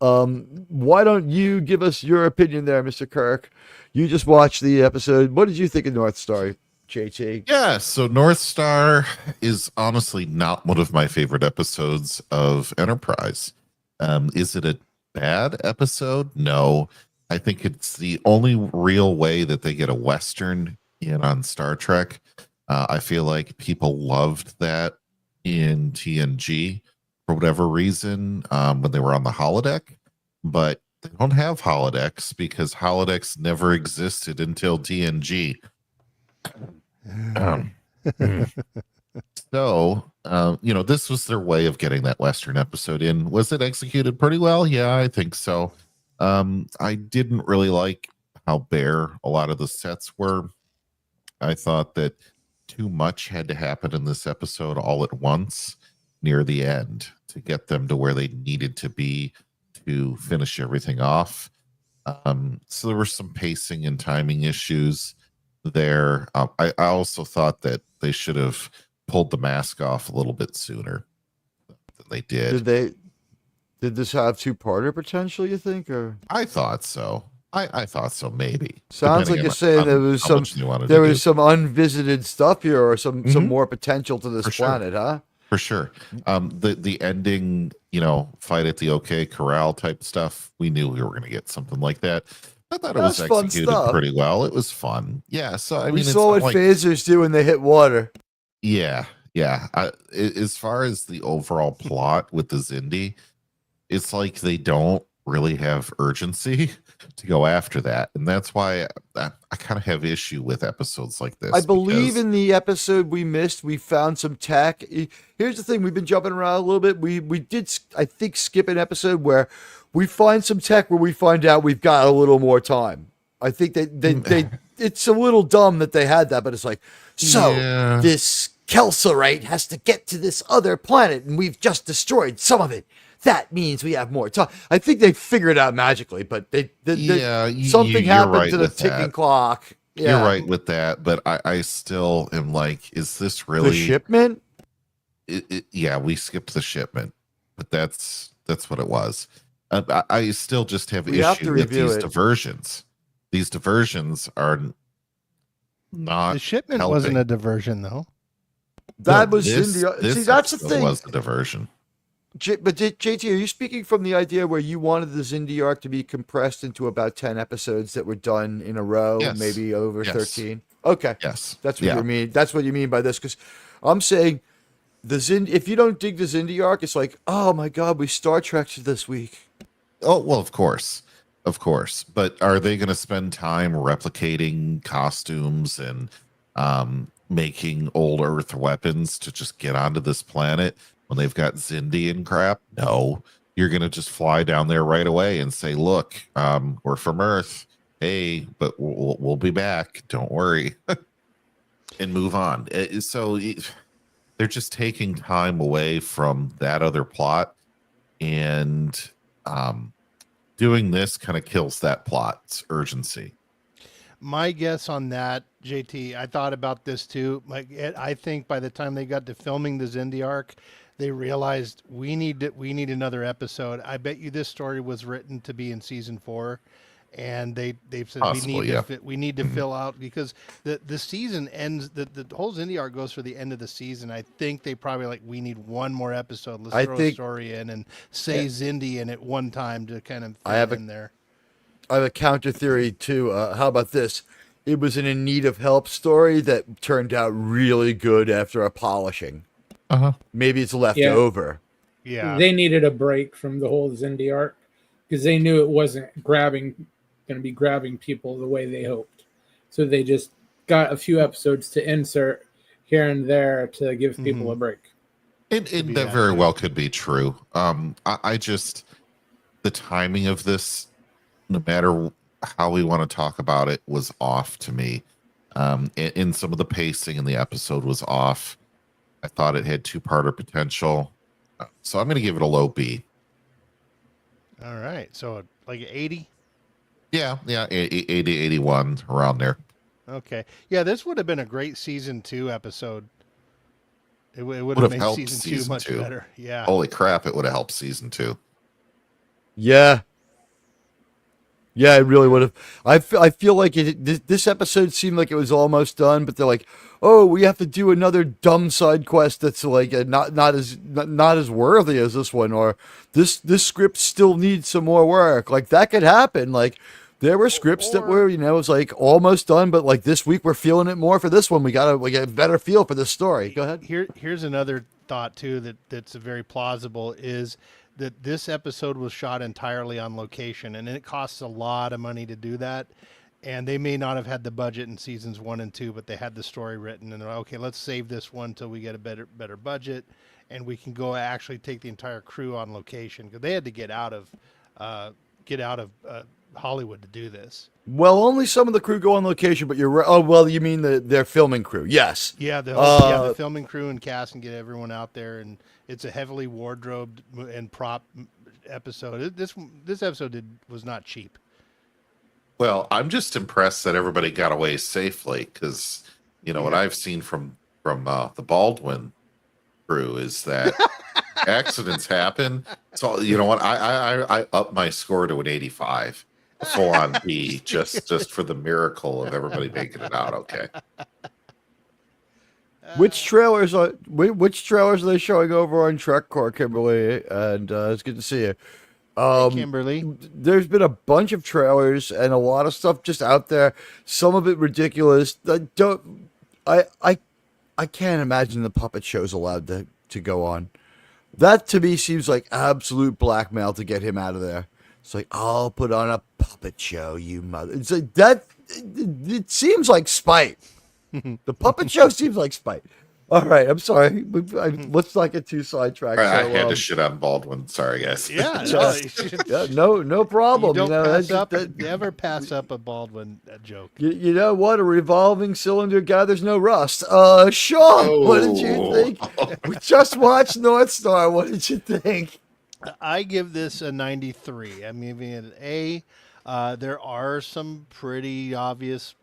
why don't you give us your opinion there, Mr. Kirk? You just watched the episode. What did you think of North Star, JT? Yeah, so North Star is honestly not one of my favorite episodes of Enterprise. Is it a bad episode? No. I think it's the only real way that they get a Western in on Star Trek. I feel like people loved that in TNG for whatever reason when they were on the holodeck, but they don't have holodecks because holodecks never existed until TNG. So, this was their way of getting that Western episode in. Was it executed pretty well? Yeah, I think so. I didn't really like how bare a lot of the sets were. I thought that too much had to happen in this episode all at once near the end to get them to where they needed to be to finish everything off. So there were some pacing and timing issues there. I also thought that they should have pulled the mask off a little bit sooner than they did. Did this have 2-parter potential, you think? Or I thought so. I thought so, maybe. Sounds like you're saying there was some unvisited stuff here, or some more potential to this planet, huh? For sure. The ending, fight at the OK Corral type stuff, we knew we were going to get something like that. I thought it was executed pretty well. It was fun. Yeah. So we saw what phasers do when they hit water. Yeah. As far as the overall plot with the Xindi, it's like they don't really have urgency to go after that, and that's why I kind of have issue with episodes like this. I believe in the episode we missed, we found some tech. Here's the thing: we've been jumping around a little bit. We did, I think, skip an episode where we find some tech where we find out we've got a little more time. I think they it's a little dumb that they had that, but it's like, this Kelsorite has to get to this other planet, and we've just destroyed some of it. That means we have more time. I think they figured it out magically, but something happened to the ticking clock. Yeah. You're right with that, but I still am like, is this really the shipment? Yeah, we skipped the shipment, but that's what it was. I still just have issue with these diversions. These diversions are not. The shipment helping. Wasn't a diversion, though. That was see, that's the thing. Was the diversion. But JT, are you speaking from the idea where you wanted the Xindi arc to be compressed into about 10 episodes that were done in a row, maybe over 13? Okay. Yes. That's what you mean. That's what you mean by this, because I'm saying if you don't dig the Xindi arc, it's like, oh my God, we Star Trek'd this week. Oh, well, of course. But are they going to spend time replicating costumes and making old Earth weapons to just get onto this planet when they've got Xindi and crap. No, you're going to just fly down there right away and say, look, we're from Earth. Hey, but we'll be back. Don't worry. And move on. They're just taking time away from that other plot, and doing this kind of kills that plot's urgency. My guess on that, JT, I thought about this too. I think by the time they got to filming the Xindi arc, they realized we need another episode. I bet you this story was written to be in season 4, and they've said Possibly, we need to fill out, because the season ends. The whole Xindi arc goes for the end of the season. I think they probably we need one more episode. Let's throw a story in and say Xindi in it one time to kind of fit in there. I have a counter theory too. How about this? It was an in need of help story that turned out really good after a polishing. Maybe it's left over. Yeah, they needed a break from the whole Xindi arc because they knew it wasn't going to be grabbing people the way they hoped. So they just got a few episodes to insert here and there to give people a break. That very well could be true. I just, the timing of this, no matter how we want to talk about it, was off to me. And some of the pacing in the episode was off. I thought it had 2-parter potential. So I'm going to give it a low B. All right. So like 80? Yeah, 80, 81, around there. Okay. Yeah, this would have been a great season 2 episode. It would have made season 2 much better. Yeah. Holy crap, it would have helped season 2. Yeah. Yeah, it really would have. I feel like this episode seemed like it was almost done, but they're like, "Oh, we have to do another dumb side quest that's not as worthy as this one, or this script still needs some more work." Like that could happen. Like there were scripts that were, it was like almost done, but like this week we're feeling it more for this one. We get a better feel for this story. Go ahead. Here's another thought too that's very plausible is that this episode was shot entirely on location, and it costs a lot of money to do that. And they may not have had the budget in seasons 1 and 2, but they had the story written, and they're like, okay, let's save this one till we get a better budget, and we can go actually take the entire crew on location, because they had to get out of Hollywood to do this. Well, only some of the crew go on location, but you're right. Oh, well, you mean their filming crew? Yes. Yeah, the filming crew and cast and get everyone out there, and it's a heavily wardrobed and prop episode. This episode was not cheap. Well, I'm just impressed that everybody got away safely, because what I've seen from the Baldwin crew is that accidents happen. So you know what, I up my score to an 85. Full on B, just for the miracle of everybody making it out okay. Which trailers are they showing over on TrekCore, Kimberly? And it's good to see you. Hey, Kimberly. There's been a bunch of trailers and a lot of stuff just out there. Some of it ridiculous. I can't imagine the puppet show's allowed to go on. That to me seems like absolute blackmail to get him out of there. It's like, I'll put on a puppet show, you mother. It's like that. It seems like spite. The puppet show seems like spite. All right, I'm sorry. Let's not get too sidetracked. I had to shit on Baldwin. Sorry, guys. Yeah, no problem. You don't never pass up a Baldwin joke. You know what? A revolving cylinder gathers no rust. Sean, what did you think? We just watched North Star. What did you think? I give this a 93. I'm giving it an A. There are some pretty obvious,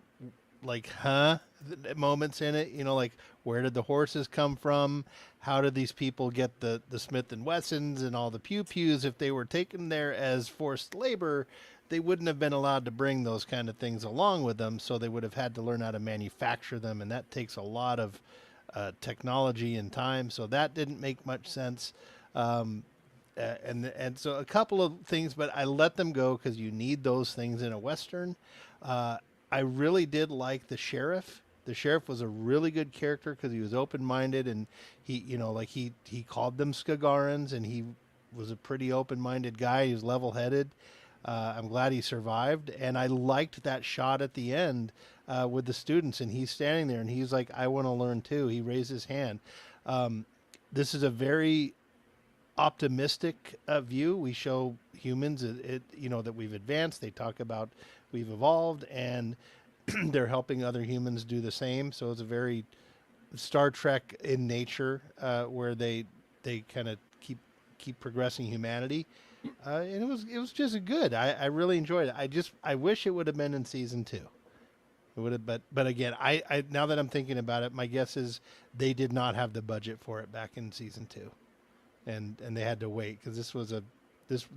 moments in it. Like, where did the horses come from? How did these people get the Smith & Wessons and all the pew-pews? If they were taken there as forced labor, they wouldn't have been allowed to bring those kind of things along with them, so they would have had to learn how to manufacture them, and that takes a lot of technology and time, so that didn't make much sense. And so a couple of things, but I let them go because you need those things in a Western. I really did like the sheriff. The sheriff was a really good character because he was open-minded, and he called them Skagarans, and he was a pretty open-minded guy. He was level-headed. I'm glad he survived, and I liked that shot at the end with the students, and he's standing there, and he's like, "I want to learn too." He raised his hand. This is a very optimistic view. We show humans, that we've advanced. They talk about we've evolved, and they're helping other humans do the same. So it's a very Star Trek in nature, where they kind of keep progressing humanity, and it was just good. I really enjoyed it. I wish it would have been in season 2. It would have, but again, I now that I'm thinking about it, my guess is they did not have the budget for it back in season 2, and they had to wait because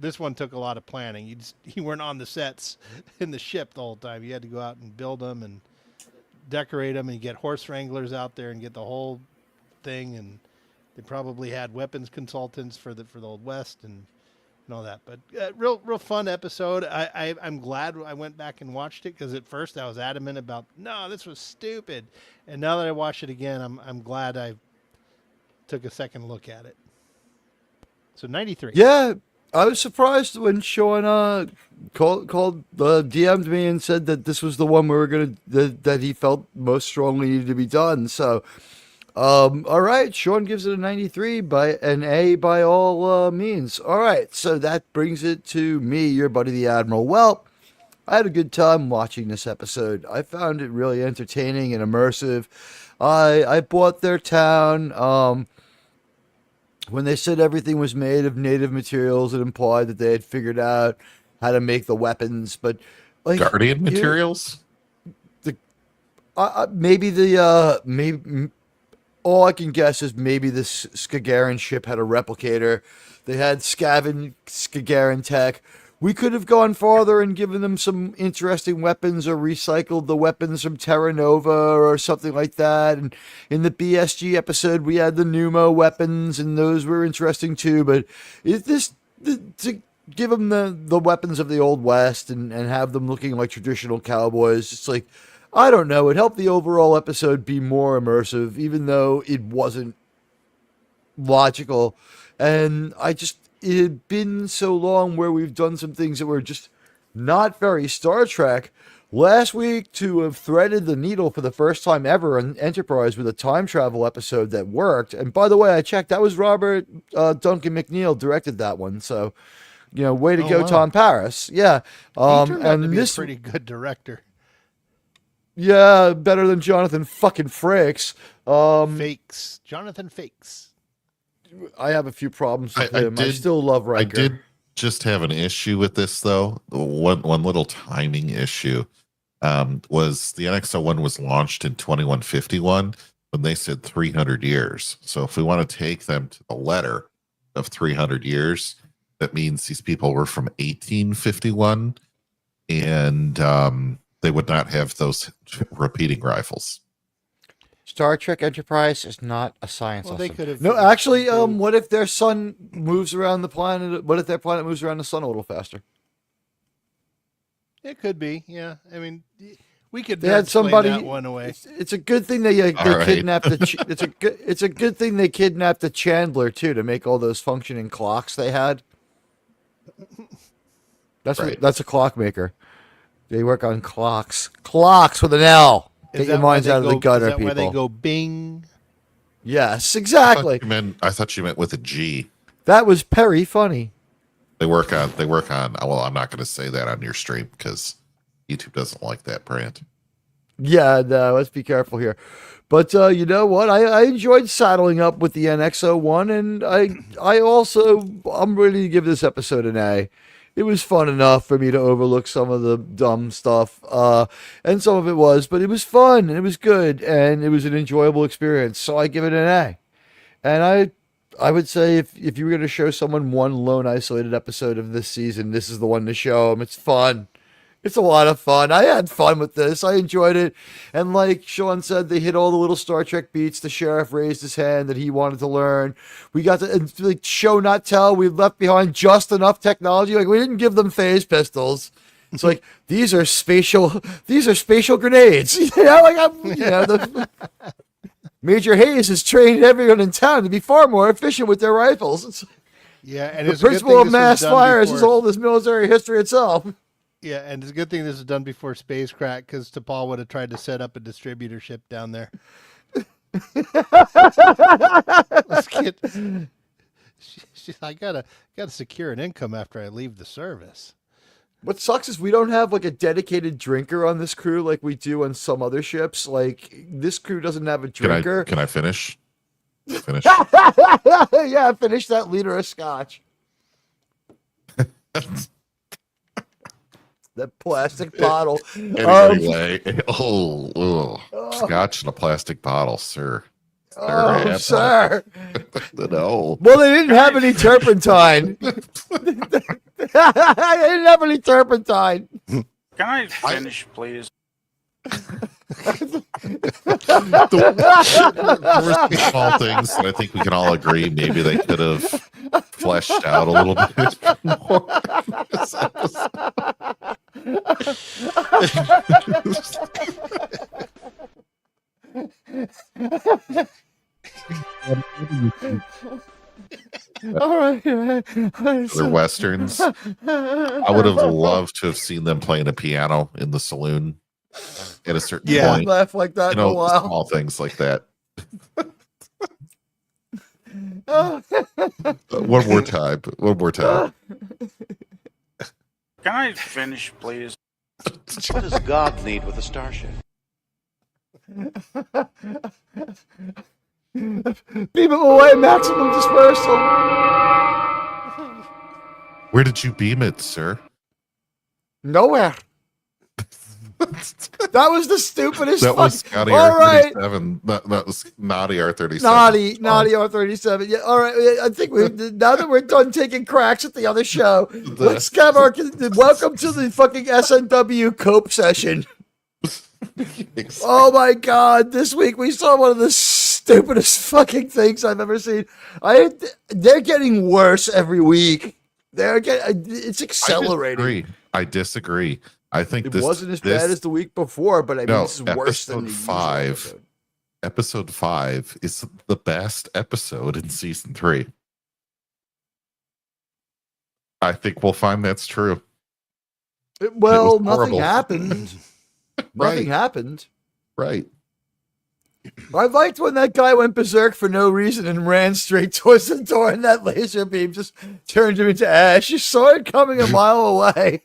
this one took a lot of planning. You weren't on the sets in the ship the whole time. You had to go out and build them and decorate them, and you get horse wranglers out there and get the whole thing. And they probably had weapons consultants for the Old West and all that. But real fun episode. I'm glad I went back and watched it, because at first I was adamant about, no, this was stupid. And now that I watch it again, I'm glad I took a second look at it. So 93. Yeah, I was surprised when Sean DM'd me and said that this was the one we were that he felt most strongly needed to be done. So, all right, Sean gives it a 93 by an A by all means. All right, so that brings it to me, your buddy the Admiral. Well, I had a good time watching this episode. I found it really entertaining and immersive. I bought their town. When they said everything was made of native materials, it implied that they had figured out how to make the weapons. But like Guardian materials? Maybe all I can guess is maybe this Skagaran ship had a replicator. They had Skagaran tech. We could have gone farther and given them some interesting weapons, or recycled the weapons from Terra Nova or something like that. And in the BSG episode, we had the Pneumo weapons, and those were interesting too. But to give them the weapons of the Old West and have them looking like traditional cowboys, it's like, I don't know. It helped the overall episode be more immersive, even though it wasn't logical. And it had been so long where we've done some things that were just not very Star Trek. Last week, to have threaded the needle for the first time ever in Enterprise with a time travel episode that worked. And by the way, I checked, that was Robert Duncan McNeil directed that one. So, way to go, wow. Tom Paris. Yeah. He turned out to be a pretty good director. Yeah, better than Jonathan fucking Frakes. Fakes. Jonathan Fakes. I have a few problems with him. I still love Riker. I did just have an issue with this, though. One little timing issue was the NX-01 was launched in 2151 when they said 300 years. So if we want to take them to the letter of 300 years, that means these people were from 1851, and they would not have those repeating rifles. Star Trek Enterprise is not a science lesson. They could have. No, actually, what if their sun moves around the planet? What if their planet moves around the sun a little faster? It could be, yeah. I mean, we could. They had somebody. That one away. It's a good thing they kidnapped the. It's a good thing they kidnapped the Chandler too, to make all those functioning clocks they had. That's right. That's a clockmaker. They work on clocks. Clocks with an L. Get your minds out of the gutter, people. Where they go bing? Yes, exactly. I thought you meant with a G. That was very funny. They work on. Well, I'm not going to say that on your stream because YouTube doesn't like that brand. Yeah, no, let's be careful here. But you know what? I enjoyed saddling up with the NX-01, and I'm ready to give this episode an A. It was fun enough for me to overlook some of the dumb stuff, and some of it was, but it was fun, and it was good, and it was an enjoyable experience, so I give it an A. And I would say if you were going to show someone one lone isolated episode of this season, this is the one to show them. It's fun. It's a lot of fun. I had fun with this. I enjoyed it. And like Sean said, they hit all the little Star Trek beats. The sheriff raised his hand that he wanted to learn. We got to show, not tell. We left behind just enough technology. Like, we didn't give them phase pistols. It's like, these are spatial grenades. Major Hayes has trained everyone in town to be far more efficient with their rifles. And the principle of mass fire is as old as military history itself. Yeah, and it's a good thing this is done before Space Crack, because T'Pol would have tried to set up a distributorship down there. Let's get. I gotta secure an income after I leave the service. What sucks is we don't have like a dedicated drinker on this crew like we do on some other ships. Like this crew doesn't have a drinker. Can I finish? Finish. Yeah, finish that liter of scotch. That plastic bottle. Anyway, scotch in a plastic bottle, sir. Sir. No. Well, they didn't have any turpentine. They didn't have any turpentine. Can I finish, please? There were some small things that I think we can all agree maybe they could have fleshed out a little bit more. This All right. Other westerns. I would have loved to have seen them playing a piano in the saloon at a certain point. Laugh like that You in a know, while. small things like that. One more time. One more time. Can I finish, please? What does God need with a starship? Beam him away, maximum dispersal. Where did you beam it, sir? Nowhere. That was the stupidest. That was Scotty All right. R37. That was Naughty R37. Naughty R37. Yeah, all right. I think now that we're done taking cracks at the other show, let's have our welcome to the fucking SNW cope session. Oh my God! This week we saw one of the stupidest fucking things I've ever seen. They're getting worse every week. It's accelerating. I disagree. I think it wasn't as bad as the week before, but I mean, this is worse than episode 5. Episode 5 is the best episode in season 3. I think we'll find that's true. Well, nothing happened. Nothing happened. Right. I liked when that guy went berserk for no reason and ran straight towards the door, and that laser beam just turned him into ash. You saw it coming a mile away.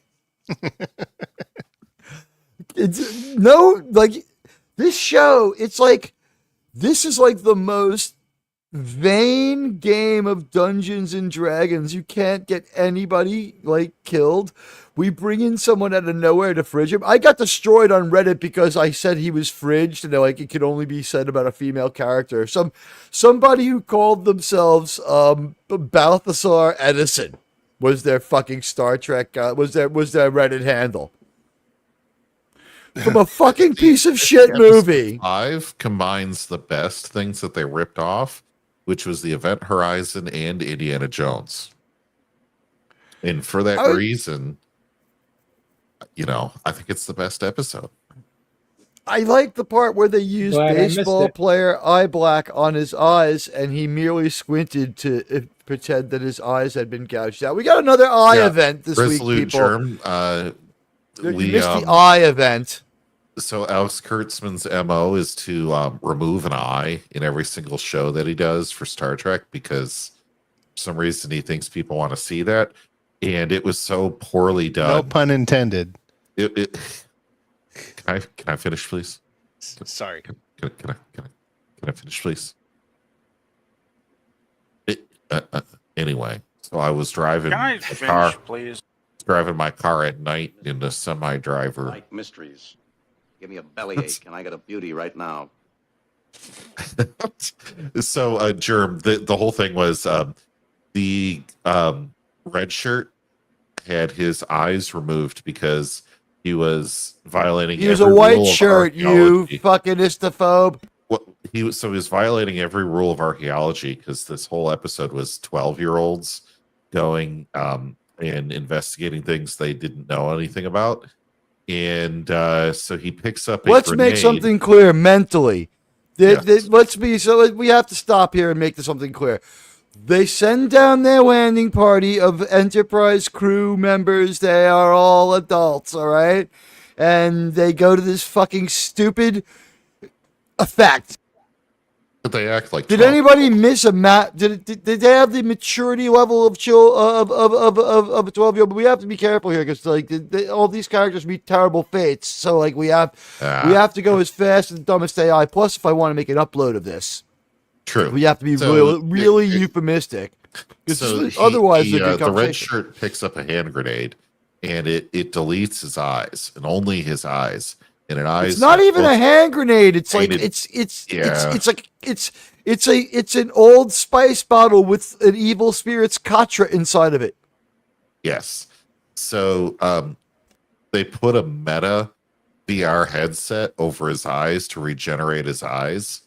It's this show. It's like this is like the most vain game of Dungeons and Dragons. You can't get anybody like killed. We bring in someone out of nowhere to fridge him. I got destroyed on Reddit because I said he was fridged, and like it could only be said about a female character. Somebody who called themselves Balthasar Edison was their fucking Star Trek was their Reddit handle. From a fucking piece of shit movie. 5 combines the best things that they ripped off, which was the Event Horizon and Indiana Jones. And for that reason, I think it's the best episode. I like the part where they used baseball player eye black on his eyes, and he merely squinted to pretend that his eyes had been gouged out. We got another eye event this week, people. Germ, you missed the eye event. So Alex Kurtzman's MO is to remove an eye in every single show that he does for Star Trek because for some reason he thinks people want to see that. And it was so poorly done. No pun intended. Can I finish, please? Sorry. Can I finish, please? Anyway, so I was driving please? Driving my car at night in the semi-driver. Like mysteries. Give me a bellyache and I got a beauty right now. So, Germ, the whole thing was the red shirt had his eyes removed because he was violating. He was a white shirt, you fucking istophobe. He was violating every rule of archaeology because this whole episode was 12-year-olds going and investigating things they didn't know anything about. And so he picks up Let's make something clear mentally. We have to stop here and make something clear. They send down their landing party of Enterprise crew members. They are all adults, all right? And they go to this fucking stupid effect. But they act like. Did 12. anybody miss a map? Did they have the maturity level of a 12-year-old? But we have to be careful here because like all these characters meet terrible fates. So like we have to go as fast as the dumbest AI. Plus, if I want to make an upload of this, true, we have to be really euphemistic. So otherwise, the red shirt picks up a hand grenade, and it deletes his eyes and only his eyes. And an eyes. It's not even a hand grenade. It's like it's an Old Spice bottle with an evil spirit's katra inside of it. Yes. So they put a meta VR headset over his eyes to regenerate his eyes.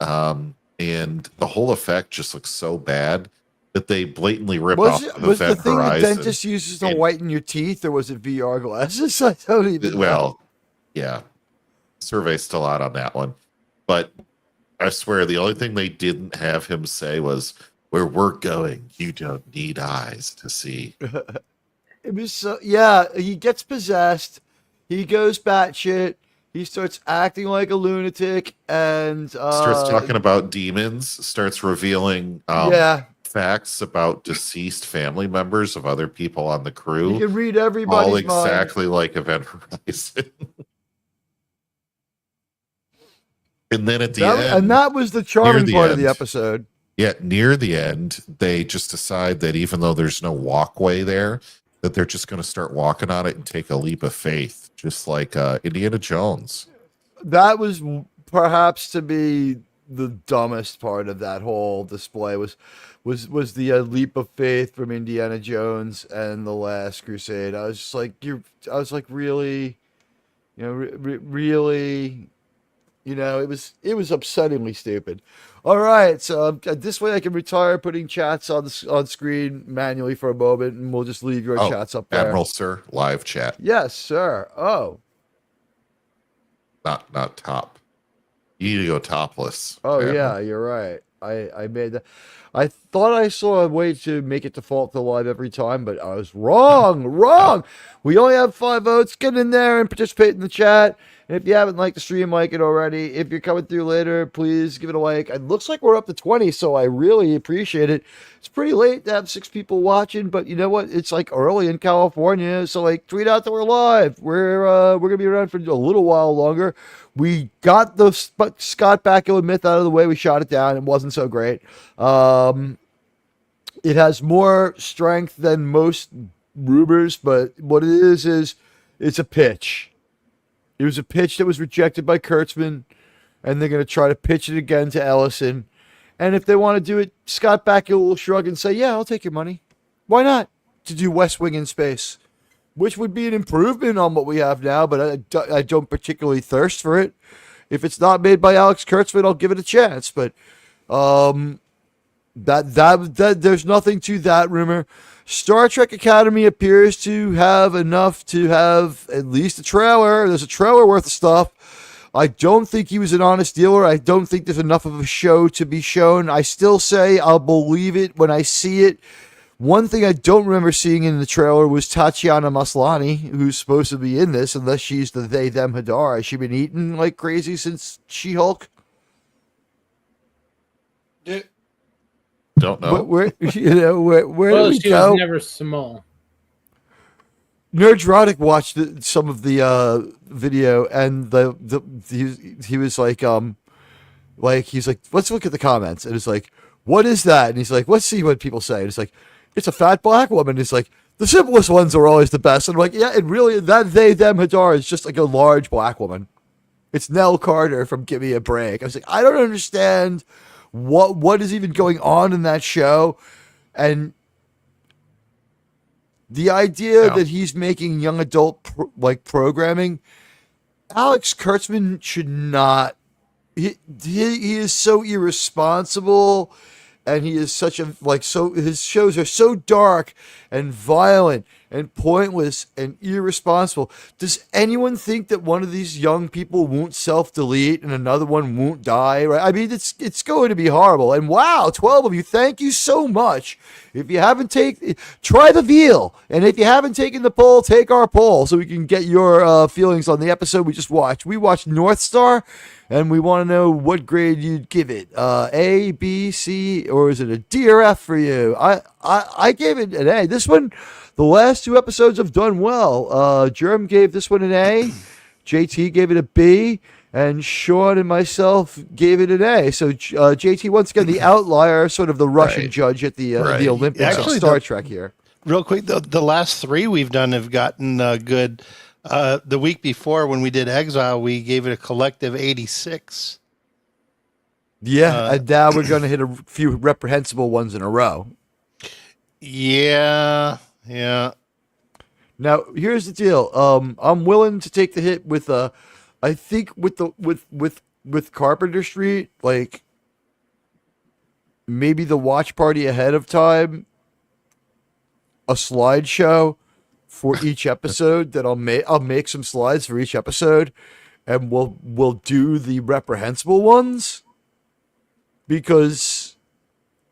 And the whole effect just looks so bad that they blatantly rip off was the Event thing Horizon. the dentist uses to whiten your teeth, or was it VR glasses? I don't even know. Yeah, survey's still out on that one. But I swear the only thing they didn't have him say was, "Where we're going, you don't need eyes to see." It was so, yeah, he gets possessed. He goes batshit. He starts acting like a lunatic and starts talking about demons, starts revealing facts about deceased family members of other people on the crew. You can read everybody's all exactly mind. like Event Horizon. And then at the end, and that was the charming part of the episode. Yeah, near the end, they just decide that even though there's no walkway there, that they're just going to start walking on it and take a leap of faith, just like Indiana Jones. That was perhaps to be the dumbest part of that whole display was the leap of faith from Indiana Jones and The Last Crusade. I was just like, really, really. You know, it was upsettingly stupid. All right, so this way I can retire putting chats on screen manually for a moment, and we'll just leave your chats up there. Admiral Sir, live chat. Yes, sir. Oh, not top. You need to go topless. Oh yeah, you're right. I made that. I thought I saw a way to make it default to live every time, but I was wrong. Wrong. We only have 5 votes. Get in there and participate in the chat. And if you haven't liked the stream, like it already. If you're coming through later, please give it a like. It looks like we're up to 20, so I really appreciate it. It's pretty late to have 6 people watching, but you know what? It's like early in California, so like tweet out that we're live. We're gonna be around for a little while longer. We got the Scott Bakula myth out of the way. We shot it down. It wasn't so great. It has more strength than most rumors, but what it is it's a pitch. It was a pitch that was rejected by Kurtzman, and they're going to try to pitch it again to Ellison. And if they want to do it, Scott Bakula will shrug and say, yeah, I'll take your money. Why not? To do West Wing in space, which would be an improvement on what we have now, but I don't particularly thirst for it. If it's not made by Alex Kurtzman, I'll give it a chance. But that there's nothing to that rumor. Star Trek Academy appears to have enough to have at least a trailer. There's a trailer worth of stuff. I don't think he was an honest dealer. I don't think there's enough of a show to be shown. I still say I'll believe it when I see it. One thing I don't remember seeing in the trailer was Tatiana Maslany, who's supposed to be in this, unless she's the they, them, Hadar. Has she been eating like crazy since She-Hulk? Don't know. Where do we she go? was never small. Nerdrotic watched some of the video, and he was like he's like, let's look at the comments, and it's like, what is that? And he's like, let's see what people say. And it's like, it's a fat black woman. It's like, the simplest ones are always the best. And I'm like, yeah, it really, that they, them, Hadar is just like a large black woman. It's Nell Carter from Give Me a Break. I was like, I don't understand what is even going on in that show. And the idea that he's making young adult programming, Alex Kurtzman should not. He is so irresponsible, and he is such a his shows are so dark and violent and pointless and irresponsible. Does anyone think that one of these young people won't self-delete and another one won't die? Right? I mean, it's going to be horrible. And wow, 12 of you, thank you so much. If you haven't try the veal. And if you haven't taken the poll, take our poll so we can get your feelings on the episode we just watched. We watched North Star, and we want to know what grade you'd give it. A, B, C, or is it a D or F for you? I gave it an A. This one, the last 2 episodes have done well. Jerem gave this one an A. JT gave it a B. And Sean and myself gave it an A. So JT, once again, the outlier, sort of the Russian judge at the Olympics of Star Trek here. Real quick, the last 3 we've done have gotten good. The week before, when we did Exile, we gave it a collective 86. Yeah, and now we're going to hit a few reprehensible ones in a row. Yeah. Now, here's the deal. I'm willing to take the hit with I think with Carpenter Street, like maybe the watch party ahead of time, a slideshow for each episode that I'll make some slides for each episode, and we'll do the reprehensible ones, because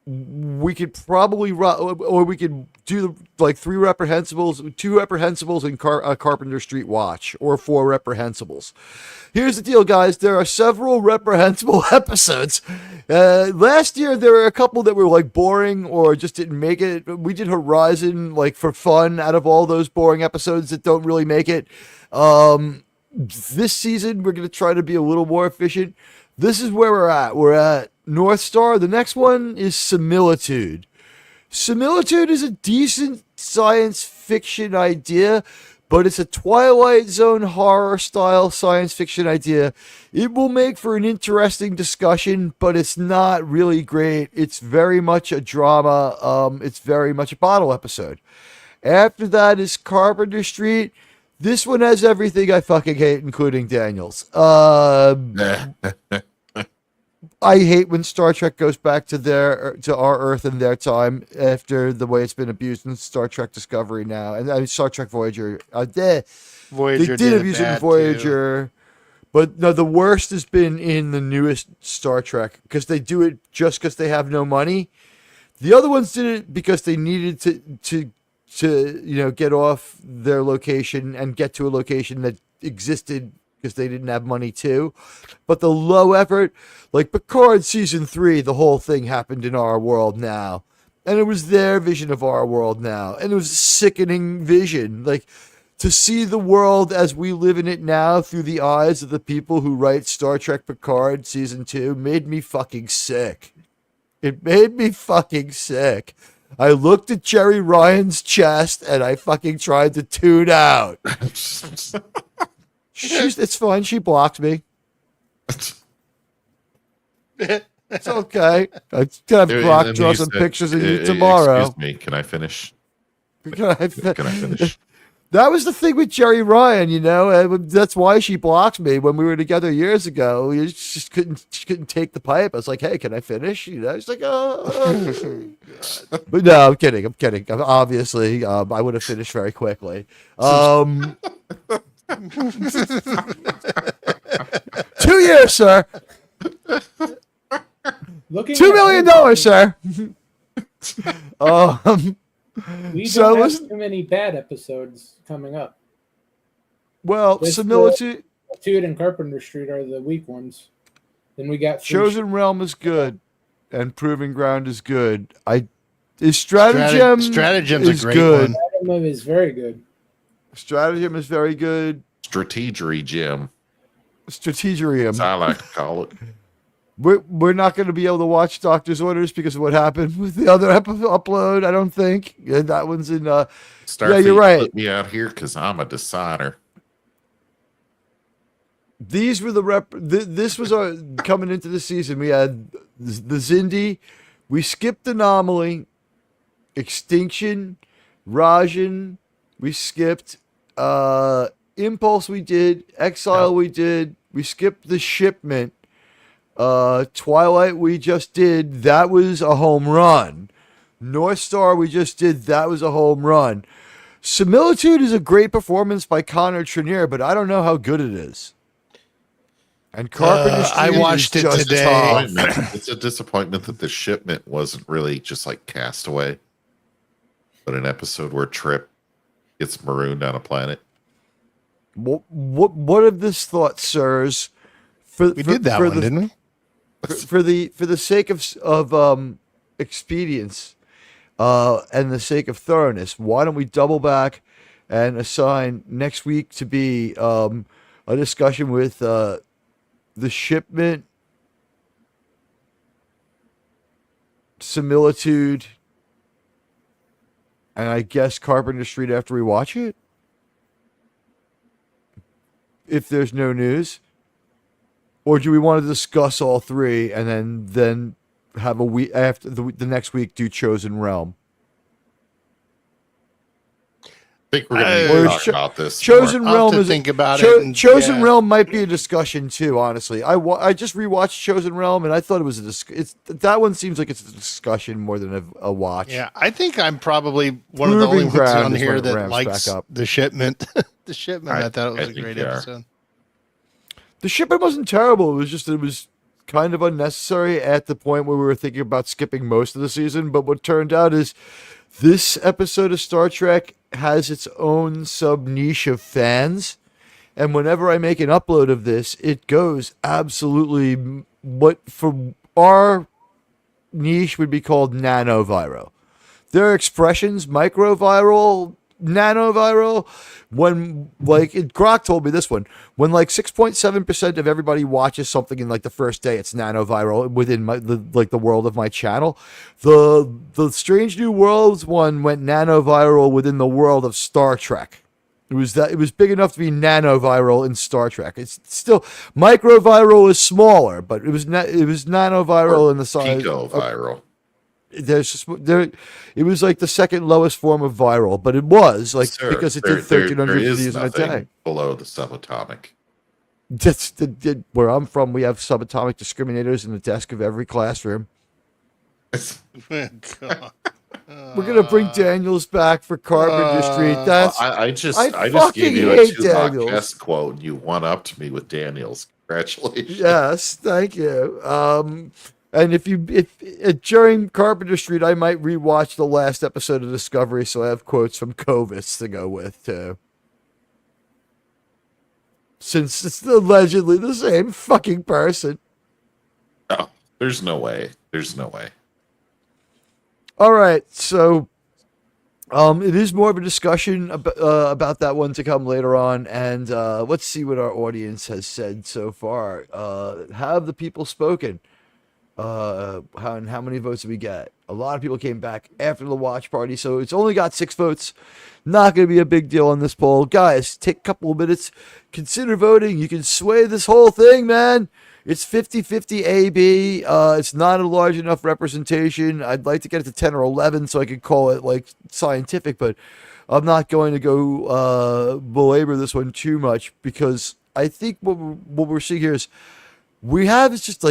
we could probably or we could do like 3 reprehensibles, 2 reprehensibles in Carpenter Street watch, or 4 reprehensibles. Here's the deal, guys. There are several reprehensible episodes. Last year, there were a couple that were like boring or just didn't make it. We did Horizon like for fun out of all those boring episodes that don't really make it. This season, we're going to try to be a little more efficient. This is where we're at. We're at North Star. The next one is Similitude. Similitude is a decent science fiction idea, but it's a Twilight Zone horror style science fiction idea. It will make for an interesting discussion, but it's not really great. It's very much a drama. It's very much a bottle episode. After that is Carpenter Street. This one has everything I fucking hate, including Daniels. I hate when Star Trek goes back to our Earth and their time after the way it's been abused in Star Trek Discovery now, and Star Trek Voyager. Voyager they did abuse it in Voyager, too. But no, the worst has been in the newest Star Trek, because they do it just because they have no money. The other ones did it because they needed to get off their location and get to a location that existed, because they didn't have money too. But the low effort, like Picard season 3, the whole thing happened in our world now. And it was their vision of our world now. And it was a sickening vision. Like, to see the world as we live in it now through the eyes of the people who write Star Trek Picard season 2 made me fucking sick. It made me fucking sick. I looked at Jerry Ryan's chest and I fucking tried to tune out. It's fine. She blocked me. It's okay. I'm gonna have Brock draw some pictures of you tomorrow. Excuse me. Can I finish? Can I finish? That was the thing with Jerry Ryan, and that's why she blocked me when we were together years ago. She just couldn't take the pipe. I was like, "Hey, can I finish?" She's like, "Oh." But no, I'm kidding. Obviously, I would have finished very quickly. 2 years, sir. $2 million, sir. We don't have too many bad episodes coming up. Well, Similitude and Carpenter Street are the weak ones. Then we got Chosen Realm is good, and Proving Ground is good. Stratagem is a great good. Stratagem is very good. Stratagem is very good. Strategery, Jim. Strategerium. As I like to call it. We're not going to be able to watch Doctor's Orders because of what happened with the other upload, I don't think. Yeah, that one's in... Starfleet, yeah, you're right. Put me out here because I'm a decider. These were this was our... Coming into the season, we had the Zindi. We skipped Anomaly. Extinction. Rajan. We skipped... Impulse we did. Exile we did. We skipped the Shipment. Twilight we just did. That was a home run. North Star we just did. That was a home run. Similitude is a great performance by Connor Trenier, but I don't know how good it is. And Carpenter Street I watched is it just today. tough. It's a disappointment that the shipment wasn't really just like Castaway, but an episode where Trip gets marooned on a planet. What of this thought, sirs? We did that one, didn't we? For the sake of expedience and the sake of thoroughness, why don't we double back and assign next week to be a discussion with the shipment, Similitude, and I guess Carpenter Street after we watch it? If there's no news. Or do we want to discuss all three and then have a week after the next week do Chosen Realm? I think we're going to talk about this. Chosen more. Realm I'll have to is think about it. And, Chosen Realm might be a discussion too. Honestly, I just rewatched Chosen Realm and I thought it was that one seems like it's a discussion more than a watch. Yeah, I think I'm probably one of the only ones on here that likes the shipment. The shipment. I thought it was a great episode. The shipment wasn't terrible. It was kind of unnecessary at the point where we were thinking about skipping most of the season. But what turned out is this episode of Star Trek has its own sub niche of fans. And whenever I make an upload of this, it goes absolutely what for our niche would be called nanoviral. There are expressions, microviral, nanoviral, when Grok told me this one, when 6.7% of everybody watches something in the first day, it's nanoviral within the world of my channel. The Strange New Worlds one went nanoviral within the world of Star Trek. It was big enough to be nanoviral in Star Trek. It's still microviral is smaller, but it was nanoviral in the size picoviral. It was like the second lowest form of viral, but it was because it did 1,300 views in a day. Below the subatomic. That's where I'm from. We have subatomic discriminators in the desk of every classroom. We're gonna bring Daniels back for Carpenter Street. I just gave you a Tupac quote, and you one upped me with Daniels. Congratulations. Yes, thank you. And if during Carpenter Street, I might rewatch the last episode of Discovery, so I have quotes from Kovis to go with too. Since it's allegedly the same fucking person. No, there's no way. There's no way. All right, so it is more of a discussion about that one to come later on, and let's see what our audience has said so far. Have the people spoken? How many votes did we get? A lot of people came back after the watch party, so it's only got 6 votes. Not going to be a big deal on this poll. Guys, take a couple of minutes. Consider voting. You can sway this whole thing, man. It's 50-50 AB. It's not a large enough representation. I'd like to get it to 10 or 11 so I could call it scientific, but I'm not going to go belabor this one too much because I think what we're seeing here is we have it's just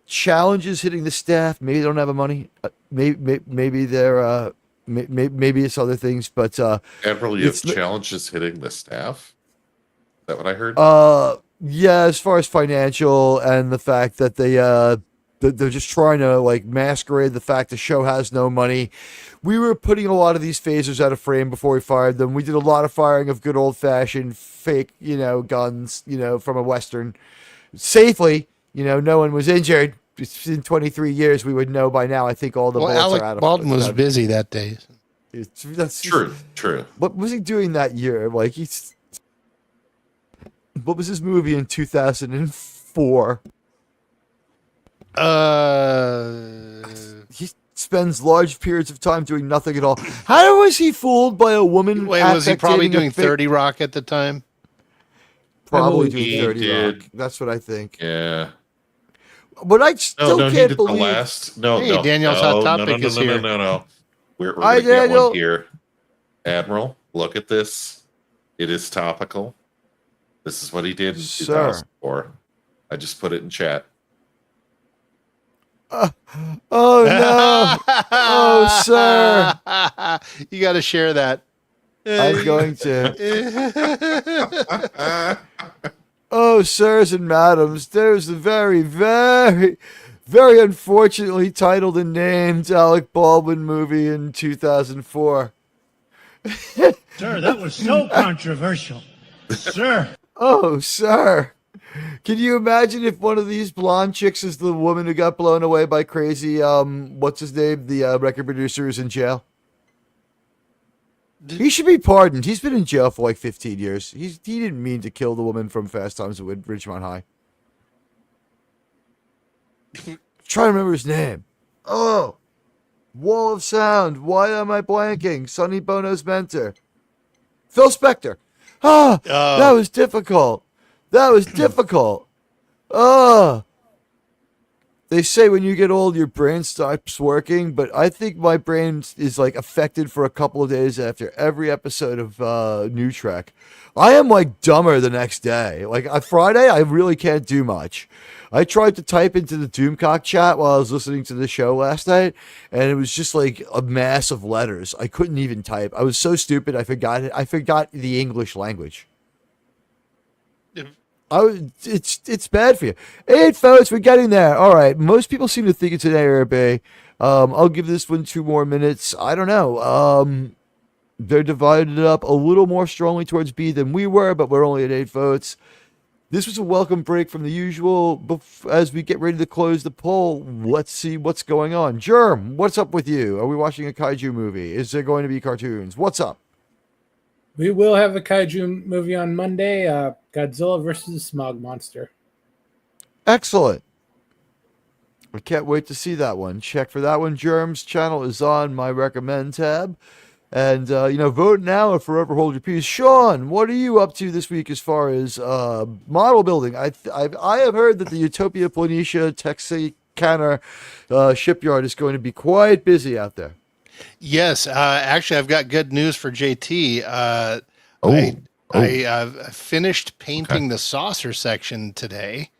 challenges hitting the staff. Maybe they don't have the money. Maybe they're maybe it's other things. But Admiral, you have challenges hitting the staff. Is that what I heard? Yeah, as far as financial and the fact that they're just trying to masquerade the fact the show has no money. We were putting a lot of these phasers out of frame before we fired them. We did a lot of firing of good old fashioned fake, guns, from a Western safely. No one was injured. It's in 23 years, we would know by now. I think all the bullets Alec are out of. Baldwin was busy that day. That's true. What was he doing that year? What was his movie in 2004? He spends large periods of time doing nothing at all. How was he fooled by a woman? Wait, was he probably doing 30 Rock at the time? Probably doing 30 Rock. That's what I think. Yeah. But I still can't believe. Hey, Daniel's Hot Topic is here. No. We're going to get one here. Admiral, look at this. It is topical. This is what he did in 2004. I just put it in chat. Oh, no. Oh, sir. You got to share that. I'm going to. Oh, sirs and madams, there's the very, very, very unfortunately titled and named Alec Baldwin movie in 2004. Sir, that was so controversial. Sir. Oh, sir. Can you imagine if one of these blonde chicks is the woman who got blown away by crazy, what's his name? The record producer is in jail. He should be pardoned. He's been in jail for like 15 years. He didn't mean to kill the woman from Fast Times at Ridgemont High. Trying to remember his name. Oh, Wall of Sound. Why am I blanking? Sonny Bono's mentor. Phil Spector. That was difficult. That was difficult. They say when you get old, your brain stops working, but I think my brain is like affected for a couple of days after every episode of New Trek. I am like dumber the next day. Like on Friday, I really can't do much. I tried to type into the Doomcock chat while I was listening to the show last night, and it was just like a mass of letters. I couldn't even type. I was so stupid. I forgot it. I forgot the English language. It's bad for you. 8 votes, we're getting there. All right. Most people seem to think it's an A or a B. I'll give this one 2 more minutes. I don't know. They're divided up a little more strongly towards B than we were, but we're only at 8 votes. This was a welcome break from the usual. As we get ready to close the poll, let's see what's going on. Germ, what's up with you? Are we watching a kaiju movie? Is there going to be cartoons? What's up? We will have a kaiju movie on Monday, Godzilla versus the Smog Monster. Excellent. I can't wait to see that one. Check for that one. Germ's channel is on my recommend tab. And, vote now or forever hold your peace. Sean, what are you up to this week as far as model building? I have heard that the Utopia Planitia Texarkana shipyard is going to be quite busy out there. Yes, actually, I've got good news for JT. I finished painting the saucer section today.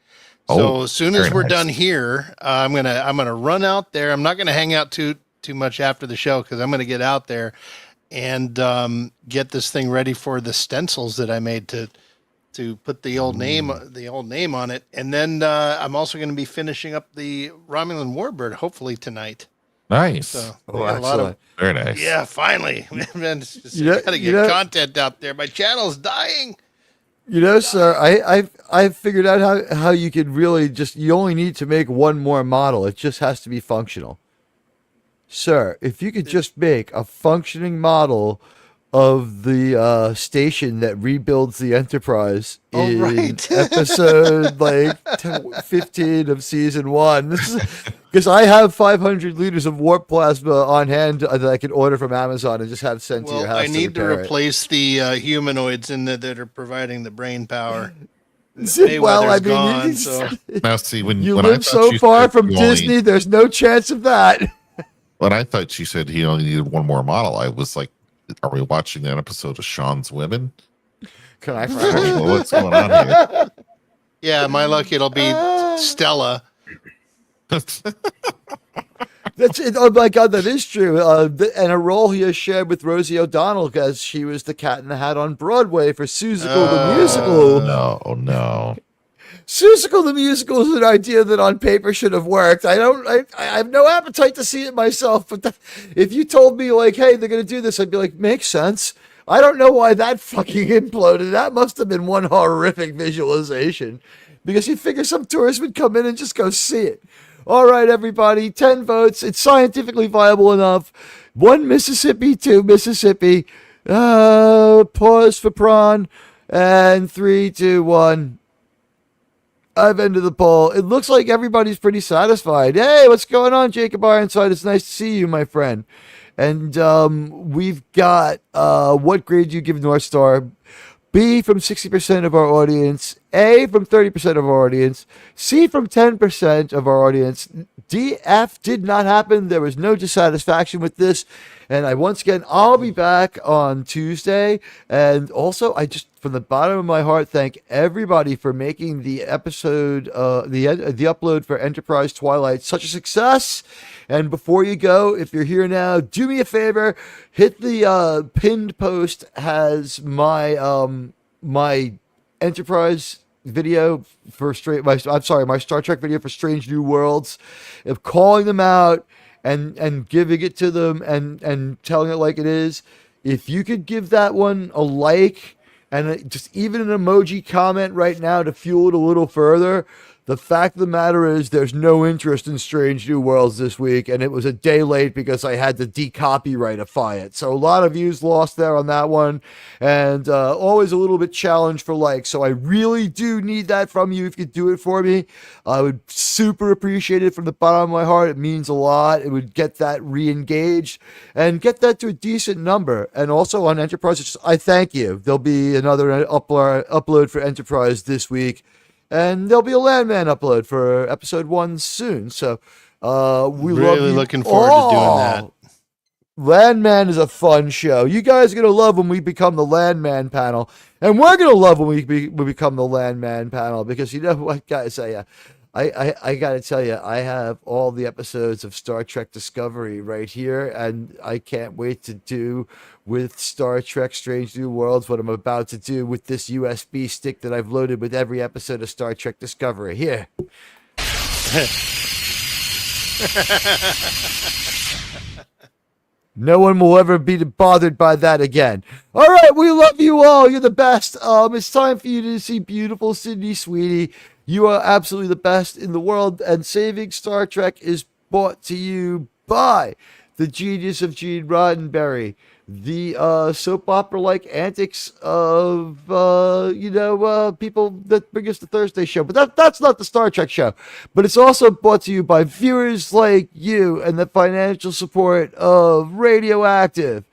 So as soon as we're done here, I'm gonna run out there. I'm not gonna hang out too much after the show because I'm gonna get out there and get this thing ready for the stencils that I made to put the old name on it. And then I'm also gonna be finishing up the Romulan Warbird hopefully tonight. Nice. So very nice. Yeah, finally. Man, gotta get content out there. My channel's dying. Sir, I've figured out how you could really you only need to make one more model. It just has to be functional. Sir, if you could just make a functioning model of the station that rebuilds the Enterprise in episode 15 of season 1. This is because I have 500 liters of warp plasma on hand that I can order from Amazon and just have sent to your house. I need to replace the humanoids that are providing the brain power. Gone, now see when you when live I so far from Disney, there's no chance of that. When I thought she said he only needed one more model, I was like, are we watching that episode of Sean's Women? Can I find what's going on here? Yeah, my luck, it'll be Stella. That's it. Oh my God, that is true. And a role he has shared with Rosie O'Donnell as she was the Cat in the Hat on Broadway for Seussical the Musical. No. Seussical the Musical is an idea that on paper should have worked. I have no appetite to see it myself, but if you told me hey, they're going to do this, I'd be like, makes sense. I don't know why that fucking imploded. That must have been one horrific visualization because you figure some tourists would come in and just go see it. All right, everybody, 10 votes. It's scientifically viable enough. 1 Mississippi, 2 Mississippi. Pause for prawn. And 3, 2, 1. I've ended the poll. It looks like everybody's pretty satisfied. Hey, what's going on, Jacob Ironside? It's nice to see you, my friend. And we've got what grade do you give North Star? B from 60% of our audience, A from 30% of our audience, C from 10% of our audience. D, F did not happen. There was no dissatisfaction with this. And once again, I'll be back on Tuesday. And also, I just from the bottom of my heart, thank everybody for making the episode, the upload for Enterprise Twilight such a success. And before you go, if you're here now, do me a favor, hit the pinned post has my my Enterprise video for my Star Trek video for Strange New Worlds, of calling them out and giving it to them and telling it like it is. If you could give that one a like and just even an emoji comment right now to fuel it a little further. The fact of the matter is there's no interest in Strange New Worlds this week, and it was a day late because I had to decopyrightify it. So a lot of views lost there on that one, and always a little bit challenged for likes. So I really do need that from you if you do it for me. I would super appreciate it from the bottom of my heart. It means a lot. It would get that re-engaged and get that to a decent number. And also on Enterprise, I thank you. There'll be another upload for Enterprise this week. And there'll be a Landman upload for episode 1 soon. So we really love looking forward to doing that. Landman is a fun show. You guys are going to love when we become the Landman panel. And we're going to love when we become the Landman panel. Because you know what, guys, I got to tell you, I have all the episodes of Star Trek Discovery right here. And I can't wait to do with Star Trek Strange New Worlds what I'm about to do with this USB stick that I've loaded with every episode of Star Trek Discovery. Here. No one will ever be bothered by that again. All right, we love you all. You're the best. It's time for you to see beautiful Sydney Sweeney. You are absolutely the best in the world, and Saving Star Trek is brought to you by the genius of Gene Roddenberry, the soap opera-like antics of, people that bring us the Thursday show. But that's not the Star Trek show. But it's also brought to you by viewers like you and the financial support of Radioactive,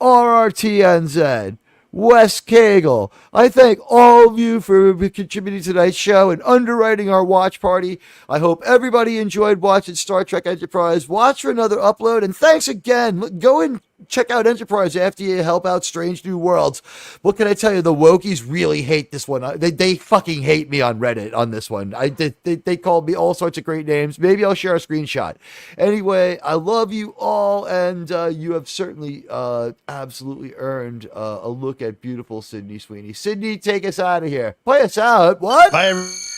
RRTNZ, Wes Cagle. I thank all of you for contributing to tonight's show and underwriting our watch party. I hope everybody enjoyed watching Star Trek Enterprise. Watch for another upload, and thanks again. Go and check out Enterprise after you help out Strange New Worlds. What can I tell you? The Wokies really hate this one. They fucking hate me on Reddit on this one. They called me all sorts of great names. Maybe I'll share a screenshot. Anyway, I love you all, and you have certainly absolutely earned a look at beautiful Sydney Sweeney. Sydney, take us out of here. Play us out. What? Bye.